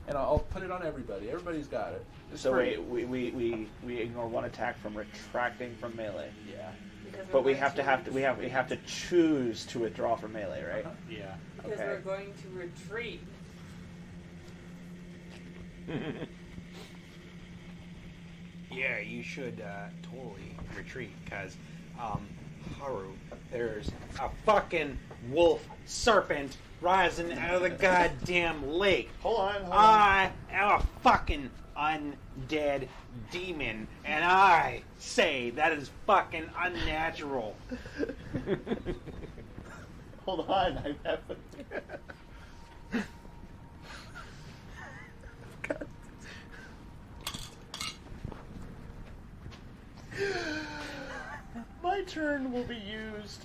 And I'll put it on everybody. Everybody's got it. It's So free. wait, we ignore one attack from retracting from melee. Yeah. Because But we're we have going to have to choose to withdraw from melee, right? Yeah. Because Okay. we're going to retreat. Yeah, you should totally retreat, because, Haru, there's a fucking wolf serpent rising out of the goddamn lake. Hold on. I am a fucking undead demon, and I say that is fucking unnatural. Hold on. I have. My turn will be used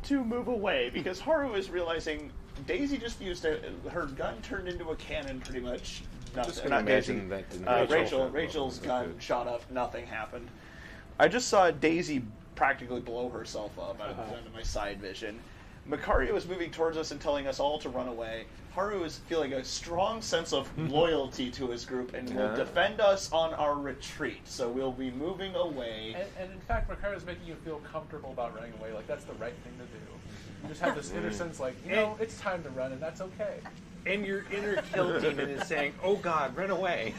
to move away because Haru is realizing Daisy just used her gun turned into a cannon pretty much. Just gonna imagine that didn't Rachel's gun shot up. Nothing happened. I just saw Daisy practically blow herself up out of my side vision. Macario is moving towards us and telling us all to run away. Haru is feeling a strong sense of loyalty to his group and will defend us on our retreat. So we'll be moving away. And in fact, Macario is making you feel comfortable about running away. Like, that's the right thing to do. You just have this inner sense like, it's time to run, and that's okay. And your inner kill demon is saying, oh god, run away.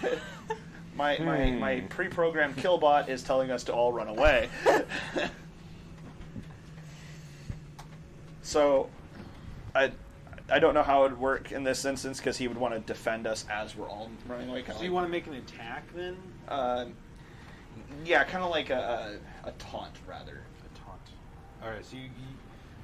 My pre-programmed killbot is telling us to all run away. So, I don't know how it would work in this instance because he would want to defend us as we're all running away. So you want to make an attack then? Yeah, kind of like a taunt rather. A taunt. All right. So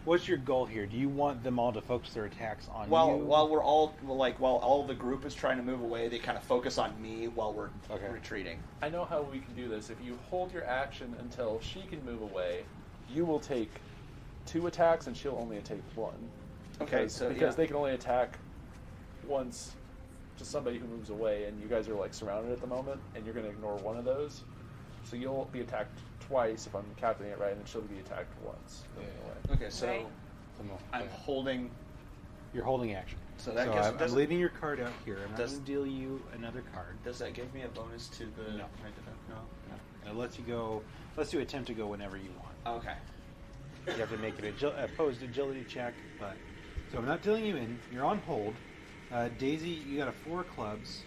what's your goal here? Do you want them all to focus their attacks on you? While we're all while all the group is trying to move away, they kind of focus on me while we're retreating. I know how we can do this. If you hold your action until she can move away, you will take 2 attacks and she'll only take 1. Because they can only attack once to somebody who moves away, and you guys are like surrounded at the moment, and you're going to ignore one of those, so you'll be attacked twice if I'm calculating it right, and she'll be attacked once. Moving away. Okay, so Right. I'm holding. You're holding action. So that gives- I'm doesn't- leaving your card out here. I'm not Does- going to deal you another card. Does that give me a bonus to the? No. My defense? No. It lets you go. Let's do attempt to go whenever you want. Okay. You have to make an opposed agility check, but so I'm not dealing you in. You're on hold. Daisy, you got a 4 clubs.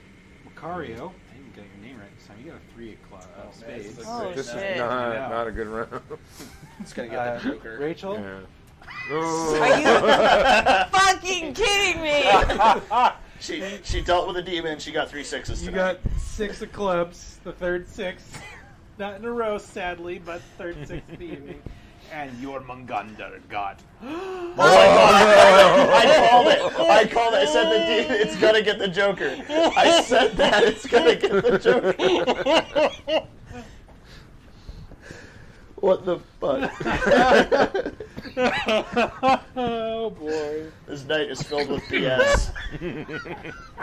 Macario, I didn't get your name right this time. You got a 3 of spades. Oh, This shit. is not a good round. It's gonna get the Joker. Rachel, Yeah. Are you fucking kidding me? She dealt with a demon. She got 3 6s you tonight. got 6 of clubs. The third 6, not in a row, sadly, but third 6 of the evening. And your Mungandar got. Oh my god! I called it. I called it. I said the demon. It's gonna get the Joker. I said that it's gonna get the Joker. What the fuck? Oh boy. This night is filled with BS.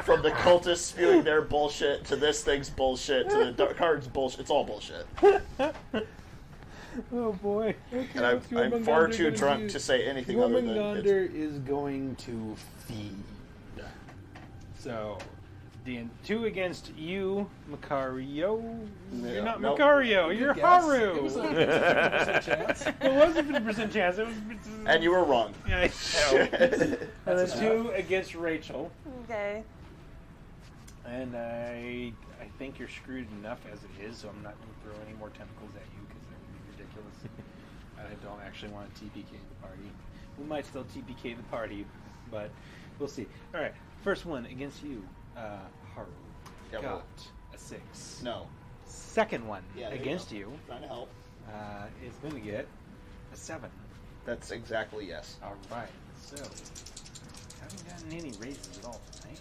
From the cultists spewing their bullshit to this thing's bullshit to the dark card's bullshit. It's all bullshit. Oh boy. Okay, And I'm far too drunk to say anything other than it's, Jormungandr is going to feed. So, 2 against you, Macario. You're not nope. Macario, you're Guess. Haru. It was a 50% chance. It was a 50% chance. It was. and you were wrong. Yeah, I know. And then 2 against Rachel. Okay. And I think you're screwed enough as it is, so I'm not going to throw any more tentacles at you because that would be ridiculous. I don't actually want to TPK the party. We might still TPK the party, but we'll see. All right, first one against you, Haru. Yeah, Got well- a 6. No. Second one Yeah, there you against go. you Trying to help. is going to get a 7. That's exactly yes. All right, so haven't gotten any raises at all tonight.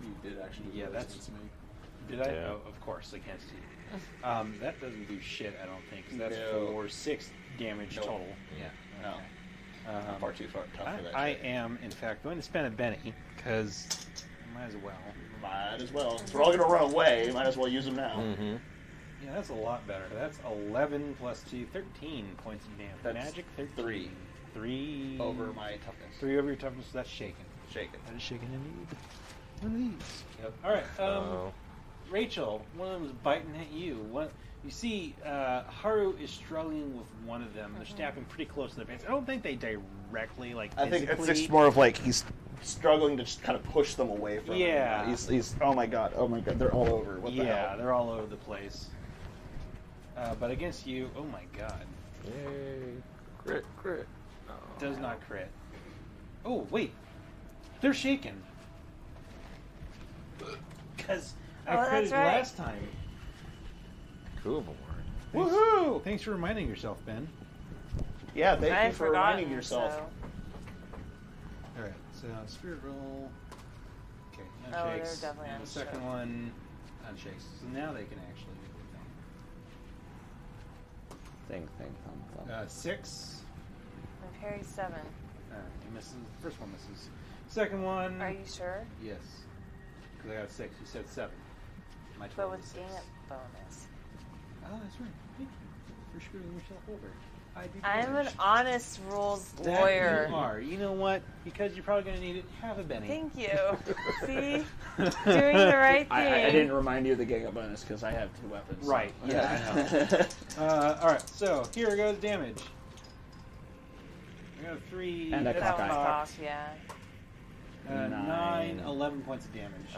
You did actually. Yeah, do that's- against me. Did I? Yeah. Oh, of course, against you. That doesn't do shit, I don't think. 'Cause that's No. 4, 6 damage Nope. total. Yeah. No. Okay. I'm far too tough for that I shit. am, in fact, going to spend a Benny because I might as well. Might as well. If we're all gonna run away, might as well use them now. Mm-hmm. Yeah, that's a lot better. That's 11 plus 2, 13 points of damage. That's Magic 13. 3 3 over my toughness. 3 over your toughness. So that's shaken. Shaken. That is shaken indeed. One of these. Yep. All right. Rachel, one of them is biting at you. You see, Haru is struggling with one of them. They're snapping pretty close to their face. I don't think they directly, like, I think physically. it's just more of like he's struggling to just kind of push them away from Yeah. him. He's oh my god, they're all over. What the Yeah, hell? they're all over the place. But against you, oh my god, Yay. Crit. Oh. does not crit. Oh, wait. They're shaken. Because I Oh, that's critted right. last time. Cool boy. Woohoo! Thanks for reminding yourself, Ben. Yeah, thank I you for forgot, reminding yourself. so- Alright, so spirit roll. Okay, Oh, unshakes. they're definitely and the second unshook. one, unshakes. So now they can actually do Thing, thumb. it. 6. And parry 7. He misses. First one misses. Second one. Are you sure? Yes. Because I got 6. You said 7. My But total with is 6. being a bonus. Oh, that's right. Thank you for screwing yourself over. I do I'm an damage. honest rules That lawyer. You are. You know what? Because you're probably going to need it. Have a Benny. Thank you. See? Doing the right thing. I didn't remind you of the gang up bonus because I have 2 weapons. Right. Yeah, I know. All right. So here goes damage. I got a 3. And a That cockeye. one's off, yeah. 9, 11 points of damage.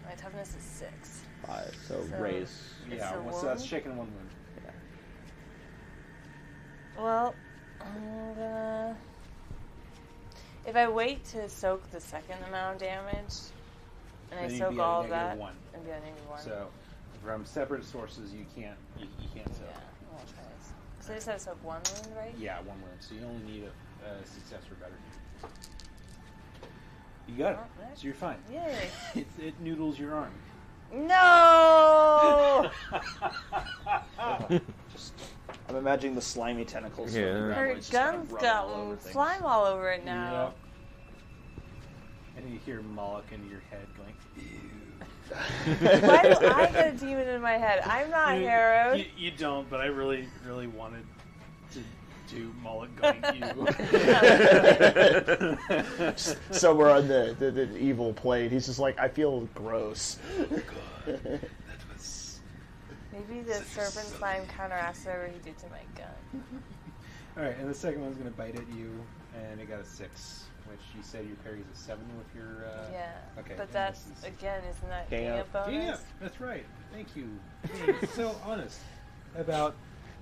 My toughness is 6. 5. So So- raise. It's Yeah, a so that's wound? shaking 1 wound. Well, I'm gonna... If I wait to soak the second amount of damage, and I Then you'd soak be at all of negative that, 1. I'd be at -1. So from separate sources, you can't soak. Yeah, I'll try this. Because I just have to soak 1 wound, right? Yeah, 1 wound. So you only need a success or better. You got it. Oh, nice. So you're fine. Yay. It noodles your arm. No! I'm imagining the slimy tentacles. Yeah. floating around, Her just kind of gun's rubbing got all over things. slime all over it now. Yep. And you hear Moloch into your head going, Why do I get a demon in my head? I'm not Harold. You don't, but I really, really wanted to do mullet going you. Somewhere on the evil plane, he's just like, I feel gross. That was. Maybe the serpent slime counteracts whatever he did to my gun. All right, and the second one's going to bite at you, and it got a 6, which you said your parry's a 7 with your... Yeah. Okay. But and that's, this is- again, isn't that Gang gang up. up bonus? Yeah, that's right. Thank you. Being so honest about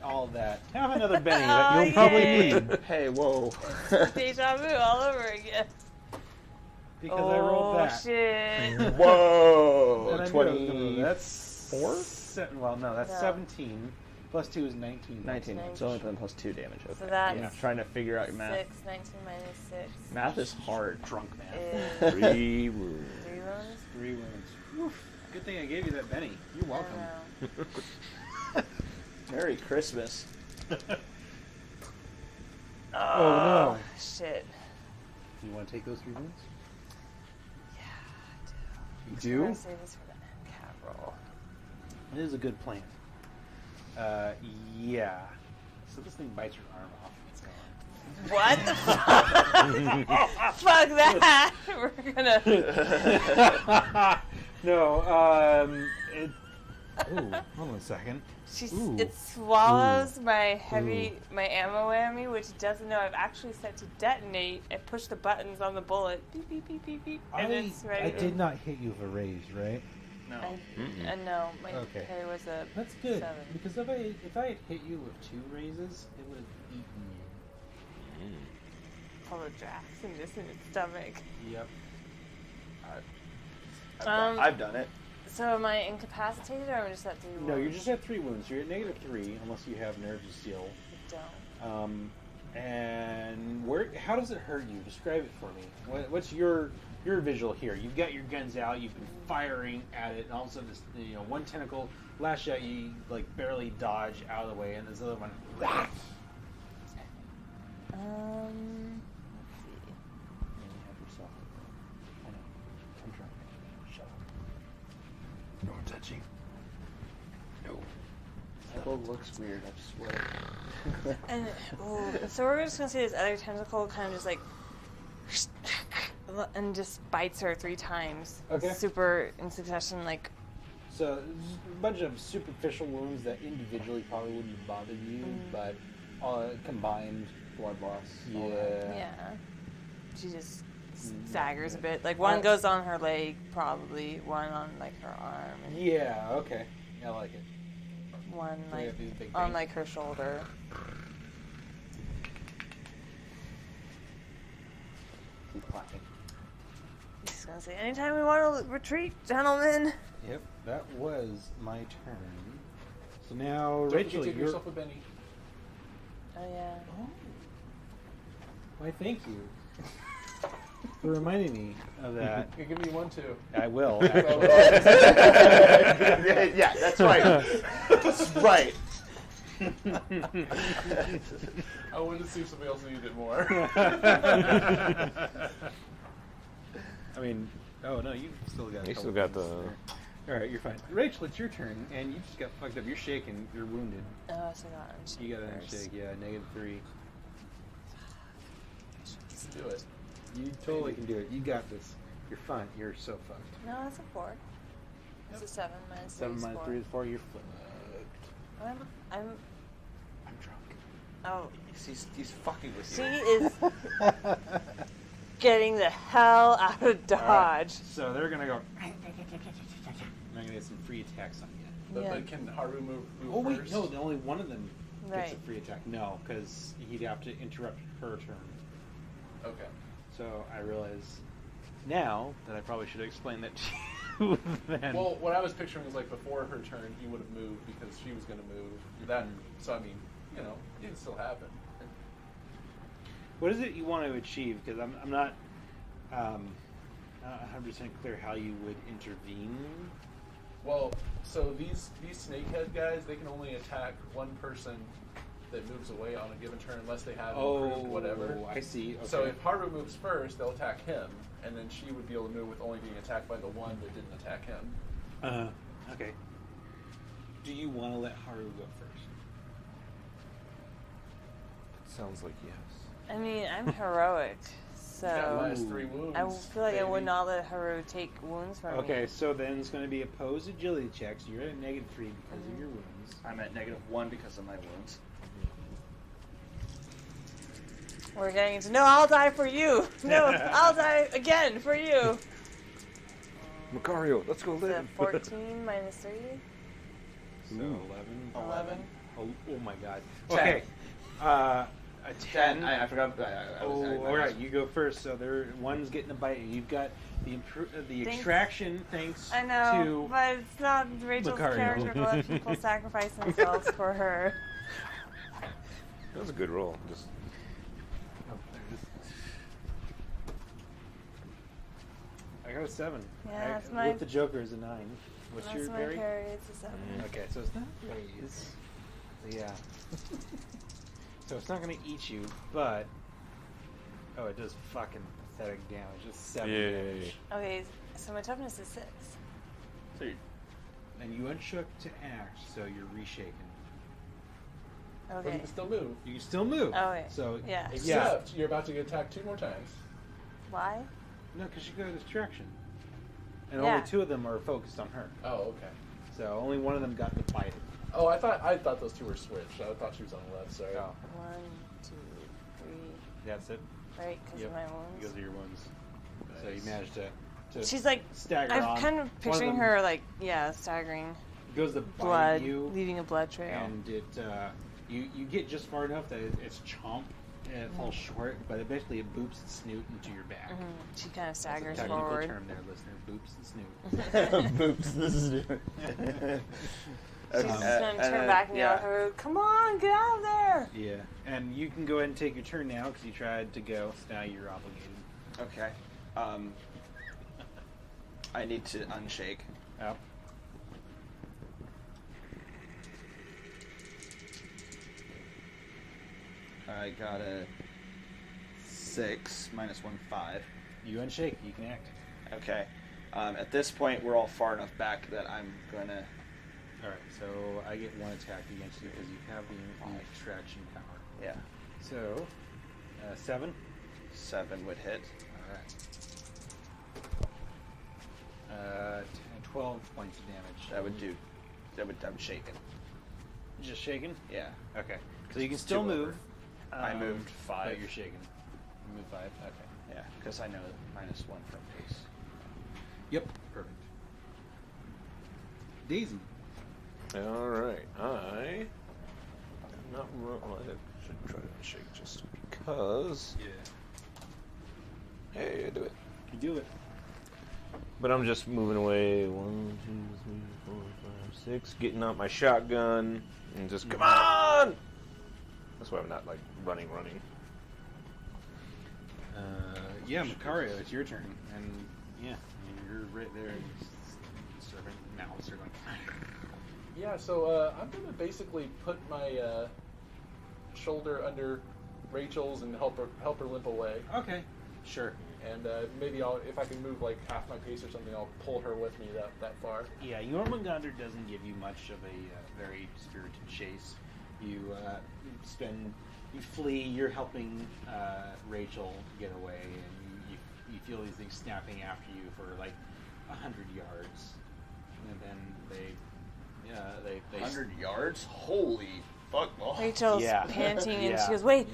all that. Have another Benny that Oh, you'll probably yay. need. Hey, whoa. Deja vu all over again. Because I rolled that. Shit. Whoa. And I knew I was gonna roll that. That's 24? Well, no, that's No. 17. Plus 2 is 19. 19. It's only playing plus 2 damage. Okay. So that's I'm trying to figure out your math. 6, 19 minus 6 Math is hard. Drunk man. is 3 wounds. 3 wounds. 3 wounds. Woof. Good thing I gave you that Benny. You're I welcome. know. Merry Christmas. Oh, no. Shit. Do you want to take those 3 wounds? Yeah, You I'm do? gonna save this for the end cap roll. It is a good plan. Yeah. So this thing bites your arm off and it's gone. What the fuck? Fuck that! We're gonna. No, it... Ooh, hold on a second. Ooh. It swallows my ammo whammy, which it doesn't know I've actually set to detonate. I push the buttons on the bullet. Beep, beep, beep, beep, beep. And it's ready. I did not hit you with a raise, right? No, my Okay. parry was a That's good. 7. Because if I had hit you with 2 raises, it would have eaten you. Full of drafts and just in its stomach. Yep. I've done it. So am I incapacitated or am I just at 3 wounds? No, you're just at 3 wounds. You're at -3 unless you have nerves of steel. I don't. And how does it hurt you? Describe it for me. What's your visual here? You've got your guns out. You've been firing at it, and all of a sudden, this, one tentacle lash at you, like barely dodge out of the way, and this other one. Let's see. And you have yourself. I know. I'm trying. Shut up. No touching. No. That bow looks weird, I swear. And so we're just gonna say this other tentacle kind of just like and just bites her 3 times. Okay. Super in succession, like. So there's a bunch of superficial wounds that individually probably wouldn't have bothered you, but combined, Blood loss. Yeah. She just staggers a bit. Like one goes on her leg, probably. One on like her arm. And Yeah. Okay. I like it. one we like have these big on things? like her shoulder. Keep clapping. Just gonna say, anytime we want to retreat, gentlemen. Yep, that was my turn. So now, Don't Rachel, forget to give you're. yourself a Benny. Oh yeah. Why, thank you for reminding me of that. You can give me one too. I will. Actually. Yeah, that's right. That's right. I wanted to see if somebody else needed it more. I mean, oh no, you still got. You a still couple got the. things there. All right, you're fine. Rachel, it's your turn, and you just got fucked up. You're shaking. You're wounded. Oh, so I got unshake You got an first. unshake. Yeah, -3. Do it. You totally can do it. You got this. You're fine. You're so fucked. No, that's a 4. It's a 7 minus 3 7 is minus 4. 3 is 4. You're fucked. I'm I'm drunk. oh, He's fucking with she you. is getting the hell out of Dodge. So they're gonna go. I'm gonna get some free attacks on you. But can Haru move Oh wait, first? no. Only one of them gets Right. a free attack. No, because he'd have to interrupt her turn. Okay. So I realize now that I probably should have explained that to you then. Well, what I was picturing was like before her turn, he would have moved because she was going to move. That, so I mean, it can still happen. What is it you want to achieve? Because I'm not 100% clear how you would intervene. Well, so these snakehead guys, they can only attack one person that moves away on a given turn unless they have improved whatever. I see. Okay. So if Haru moves first, they'll attack him, and then she would be able to move with only being attacked by the one that didn't attack him. Okay. Do you want to let Haru go first? Sounds like yes. I mean, I'm heroic, You got so minus 3 wounds. I feel like I would baby. not let Haru take wounds from me. Okay, so then it's going to be opposed agility checks. You're at -3 because of your wounds. I'm at -1 because of my wounds. We're getting into no, I'll die for you. No, I'll die again for you. Macario, let's go So live. 14 minus 3, So 11. 11. Oh my god. 10. Okay. A 10. I forgot. All right, you go first. So one's getting a bite. You've got the Thanks. extraction thanks I know, to but it's not Rachel's Macario. character to let people sacrifice themselves for her. That was a good roll. Just I got a 7. Yeah, that's my- With the Joker is a 9. What's That's your my parry? parry, it's a 7. Okay, so it's not raise. Yeah. So it's not going to eat you, but oh, it does fucking pathetic damage. Just 7 damage. Okay, so my toughness is 6. So you- And you unshook to act, so you're reshaken. But you Okay. can still move. You can still move. Oh, wait. So Yeah. Except you're about to get attacked 2 more times. Why? No, because you got a distraction. And Yeah. only 2 of them are focused on her. Oh, okay. So only one of them got the bite. Oh, I thought those 2 were switched. I thought she was on the left. Sorry. Oh, 1, 2, 3. that's it. Right, because Yep. of my wounds. Because of your wounds. So you Nice. managed to She's like, stagger I'm on. kind of One picturing them her like, staggering, goes to bite blood, you, leaving a blood trail. and you get just far enough that its chomp falls short, but it basically boops its snoot into your back. She kind of That's a staggers technical forward. term there, listener. Boops and snoot. Boops, this is new. She's just going to turn back and yell at her, come on, get out of there! Yeah, and you can go ahead and take your turn now because you tried to go. So now you're obligated. Okay. I need to unshake. Up. I got a 6 minus 1, 5. You unshake. You can act. Okay. At this point, we're all far enough back that I'm gonna. All right. So I get 1 attack against you because you have the extraction power. Yeah. So 7. 7 would hit. All right. 12 points of damage. That would do. I'm shaking. Just shaking. Yeah. Okay. So you can still 2 move. over. I moved 5. But you're shaking. You move 5. Okay. Yeah, because I know minus 1 from pace. Yep. Perfect. Daisy. all right. I not well, I should try to shake just because. Yeah. Hey, I do it. You do it. But I'm just moving away. 1, 2, 3, 4, 5, 6. Getting out my shotgun and just come on. That's why I'm not like running. Yeah, Macario, it's your turn, and yeah, I mean, you're right there. And servant mouths are going. Yeah, so I'm gonna basically put my shoulder under Rachel's and help her limp away. Okay, sure. And maybe if I can move like half my pace or something, I'll pull her with me that far. Yeah, Jormungandr doesn't give you much of a very spirited chase. You flee. You're helping Rachel get away, and you feel these things snapping after you for like 100 yards, and then they 100 yards? Holy fuck, ball. Rachel's Yeah. panting and Yeah. she goes, wait,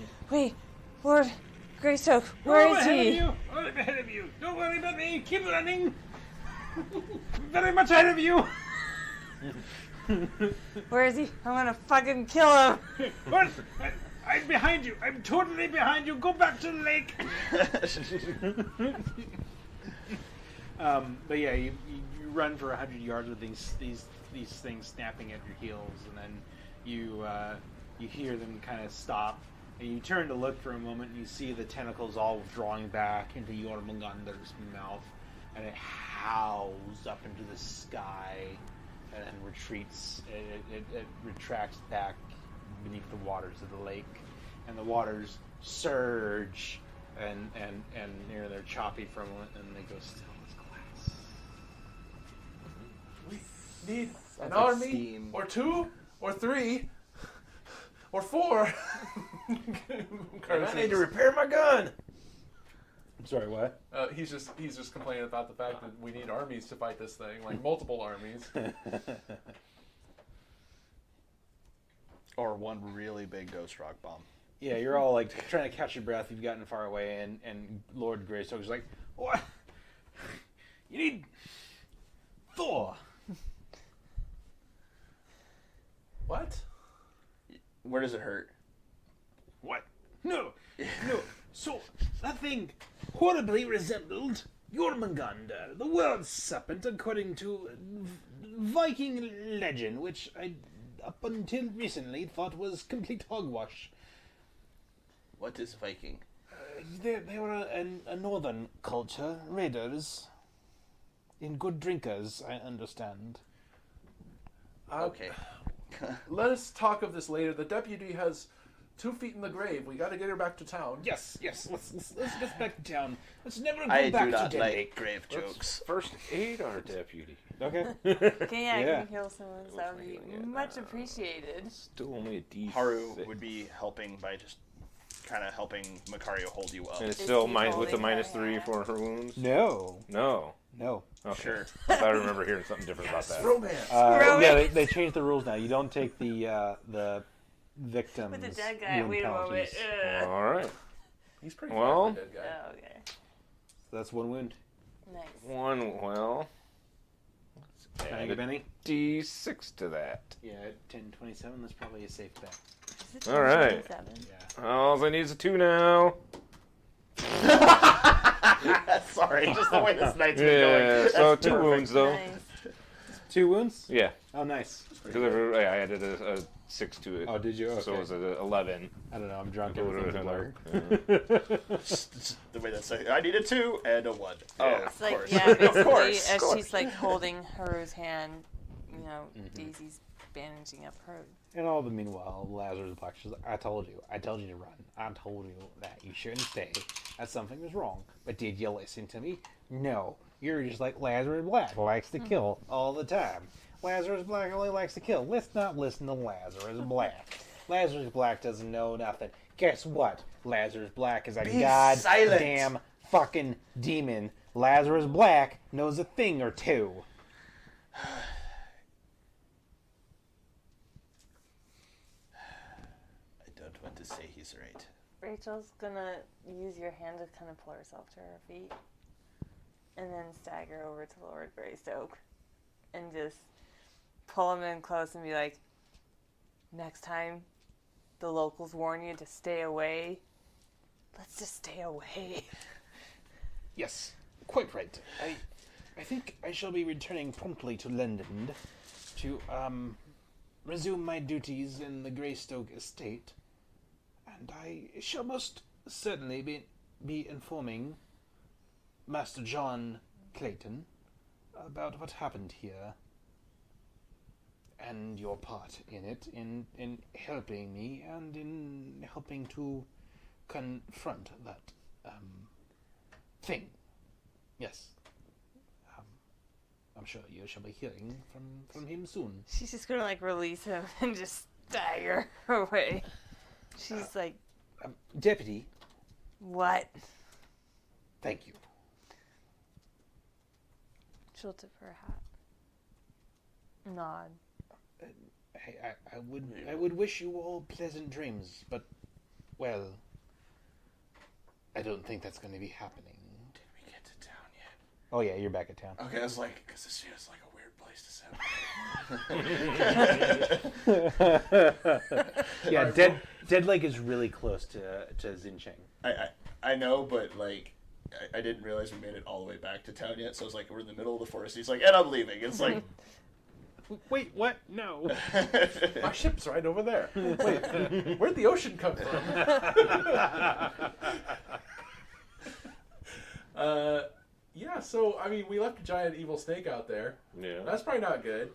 Lord Greystoke, where is ahead he? of you! Oh, I'm ahead of you! Don't worry about me! Keep running! Very much ahead of you! Where is he? I'm gonna fucking kill him! What? I'm behind you! I'm totally behind you! Go back to the lake! But yeah, you run for 100 yards with these things snapping at your heels, and then you hear them kind of stop, and you turn to look for a moment, and you see the tentacles all drawing back into Jormungandr's mouth, and it howls up into the sky, and then retreats. It retracts back beneath the waters of the lake, and the waters surge, and they're choppy for a moment, and they go still as glass. need an like army, steam. or 2, or 3, or 4. I need to repair my gun. I'm sorry, what? He's just complaining about the fact that we need armies to fight this thing, like multiple armies. Or one really big ghost rock bomb. Yeah, you're all like trying to catch your breath. You've gotten far away, and Lord Greystoke's like, "What? You need Thor." What? Where does it hurt? What? No. So that thing horribly resembled Jormungandr, the world's serpent, according to Viking legend, which I, up until recently, thought was complete hogwash. What is Viking? They were a northern culture, raiders, and good drinkers, I understand. Okay. Let us talk of this later. The deputy has 2 feet in the grave. We got to get her back to town. Yes. Let's get back to town. Let's never go I back do not to like Denlake. grave jokes. First aid our deputy. Okay. Okay, yeah, Yeah. I can heal someone, so that would be much appreciated. Still only a D6. Haru would be helping by just kind of helping Makario hold you up. And it's Is still he with the holding minus her 3 hand? for her wounds? No. No. Okay. Sure. I thought I remember hearing something different about that. Romance. Yeah, they changed the rules now. You don't take the victims. With the dead guy, wound wait a moment. penalties. All right. He's pretty Well- fat, the dead guy. Oh, okay. So that's 1 wound. Nice. Well. Can I Add give a any? D6 to that. Yeah, 1027. That's probably a safe bet. Is it All right. 27? Yeah. All I need is a 2 now. Sorry, just the way this night's been Yeah, going. so That's 2 perfect. wounds though. Nice. 2 wounds? Yeah, Oh, nice. because I added a 6 to it. Oh, did you? Okay. So it was a 11. I don't know. I'm drunk. Yeah. Everything's a blur. The way that's like, I need a 2 and a 1. Yeah. Oh, It's of like, course. yeah, basically, of course. as she's like holding Haru's hand, you know, Daisy's bandaging up her. And all the meanwhile, Lazarus Black. She's like, I told you to run. I told you that you shouldn't stay. That something was wrong. But did you listen to me? No. You're just like Lazarus Black, likes to kill all the time. Lazarus Black only likes to kill. Let's not listen to Lazarus Black. Lazarus Black doesn't know nothing. Guess what? Lazarus Black is a Be goddamn fucking demon. Lazarus Black knows a thing or two. I don't want to say he's right. Rachel's gonna use your hand to kind of pull herself to her feet, and then stagger over to Lord Greystoke, and just pull him in close and be like, "Next time, the locals warn you to stay away. Let's just stay away." Yes, quite right. I think I shall be returning promptly to London to resume my duties in the Greystoke estate, and I shall most certainly be informing Master John Clayton about what happened here and your part in it, in helping me and in helping to confront that thing. Yes. I'm sure you shall be hearing from him soon. She's just gonna like release him and just stagger away. She's like, Deputy, "What?" thank you. She'll tip her hat. Nod. I would wish you all pleasant dreams, but, well, I don't think that's going to be happening. Did we get to town yet? Oh yeah, you're back at town. Okay, I was like, because this feels like a weird place to set. Yeah, Dead Lake is really close to Xincheng. I know, but like, I didn't realize we made it all the way back to town yet. So I was like, we're in the middle of the forest. He's like, and I'm leaving. It's like, Wait, what? No. My ship's right over there. Wait, where'd the ocean come from? Yeah, so, I mean, we left a giant evil snake out there. Yeah. That's probably not good.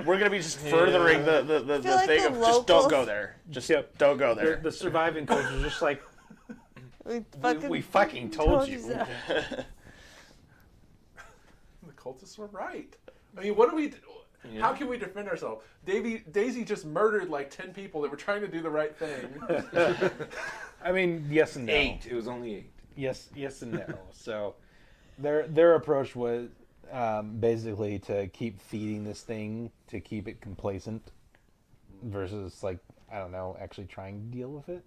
we're gonna be just furthering the feel like thing the of just don't locals- go there. Just Yep. don't go there. The surviving coach is just like, We fucking told you. so. The cultists were right. I mean, what do we? How can we defend ourselves? Daisy just murdered like 10 people that were trying to do the right thing. I mean, yes and no. 8. It was only 8. Yes and no. So their approach was basically to keep feeding this thing to keep it complacent versus, like, I don't know, actually trying to deal with it.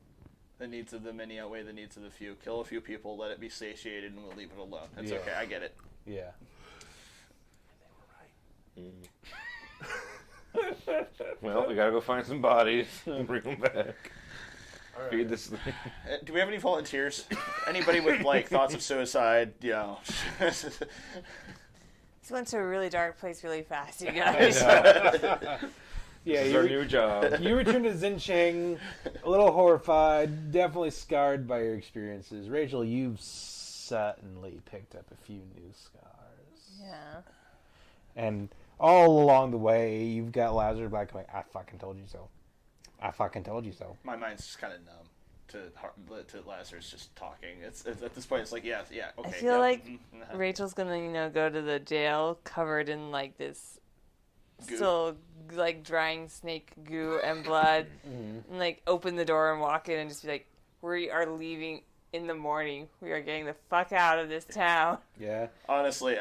The needs of the many outweigh the needs of the few. Kill a few people, let it be satiated, and we'll leave it alone. It's okay. I get it. Yeah. Well, we gotta go find some bodies and bring them back. All right. Feed this thing. Do we have any volunteers? Anybody with like thoughts of suicide? You know. This went to a really dark place really fast, you guys. Yeah, This is our new job. you return to Xinjiang a little horrified, definitely scarred by your experiences. Rachel, you've certainly picked up a few new scars. Yeah. And all along the way, you've got Lazarus Black going, I fucking told you so. I fucking told you so. My mind's just kind of numb to Lazarus just talking. It's at this point, it's like, yeah, okay. I feel like Rachel's gonna, go to the jail covered in like this Goo. still like drying snake goo and blood, and like open the door and walk in and just be like, we are leaving in the morning. We are getting the fuck out of this town. Yeah. Honestly,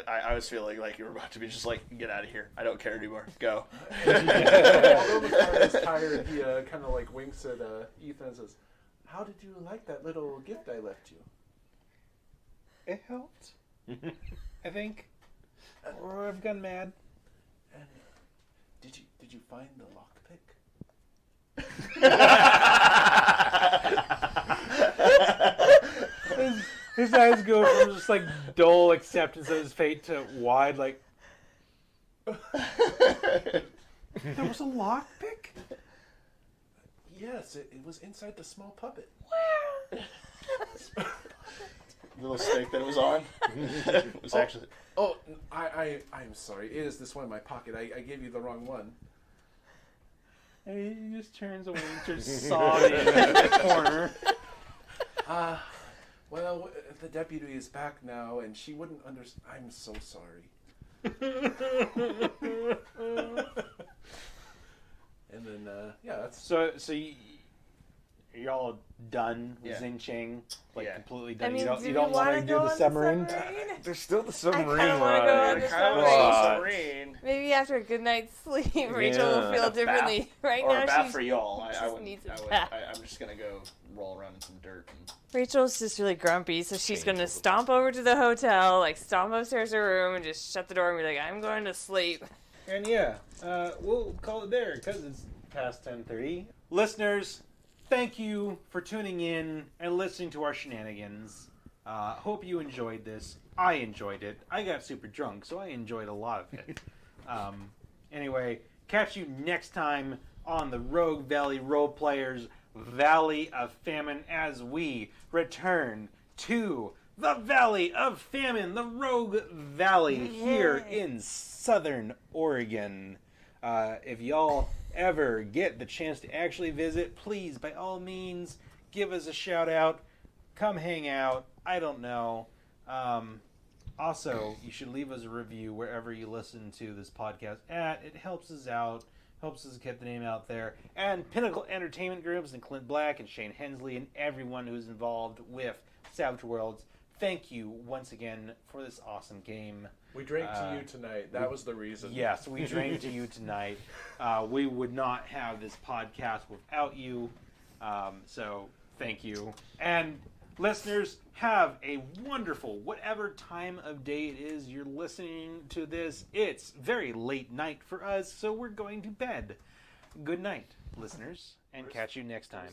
I was feeling like you were about to be just like, get out of here. I don't care anymore. Go. Although McCartney is tired, he kind of like winks at Ethan and says, "How did you like that little gift I left you?" It helped. I think. Or I've gone mad. And did you find the lockpick? His eyes go from just like dull acceptance of his fate to wide, like. There was a lockpick? Yes, it was inside the small puppet. The little snake that it was on. It was actually. Oh, I'm sorry. It is this one in my pocket. I gave you the wrong one. And he just turns away and just sobbing in the corner. Well, the deputy is back now, and she wouldn't understand. I'm so sorry. And then, that's... So you're all done with Yeah. Xinjiang? Like, Yeah. completely I done? mean, you don't want want to do the submarine? There's still the I submarine kinda wanna go on ride. the Kind of submarine. submarine. Maybe after a good night's sleep, Rachel will feel differently. Right Or now, a bath she's for y'all. I just wouldn't. needs a I would, bath. I'm just gonna go roll around in some dirt. And... Rachel's just really grumpy, so she's Change gonna all the stomp over to the hotel, like stomp upstairs to her room, and just shut the door and be like, "I'm going to sleep." And yeah, we'll call it there because it's past 10:30. Listeners, thank you for tuning in and listening to our shenanigans. Hope you enjoyed this. I enjoyed it. I got super drunk, so I enjoyed a lot of it. Anyway, catch you next time on the Rogue Valley Roleplayers Valley of Famine as we return to the Valley of Famine, the Rogue Valley here in Southern Oregon. If y'all ever get the chance to actually visit, please, by all means, give us a shout out. Come hang out. I don't know. Also, you should leave us a review wherever you listen to this podcast at. It helps us out, helps us get the name out there. And Pinnacle Entertainment Groups and Clint Black and Shane Hensley and everyone who's involved with Savage Worlds, thank you once again for this awesome game. We drank to you tonight. That was the reason. Yes, we drank to you tonight. We would not have this podcast without you. So thank you. And listeners, have a wonderful, whatever time of day it is you're listening to this. It's very late night for us, so we're going to bed. Good night, listeners, and catch you next time.